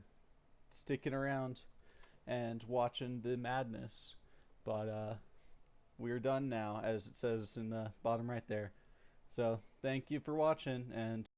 sticking around and watching the madness. But we're done now, as it says in the bottom right there. So thank you for watching, and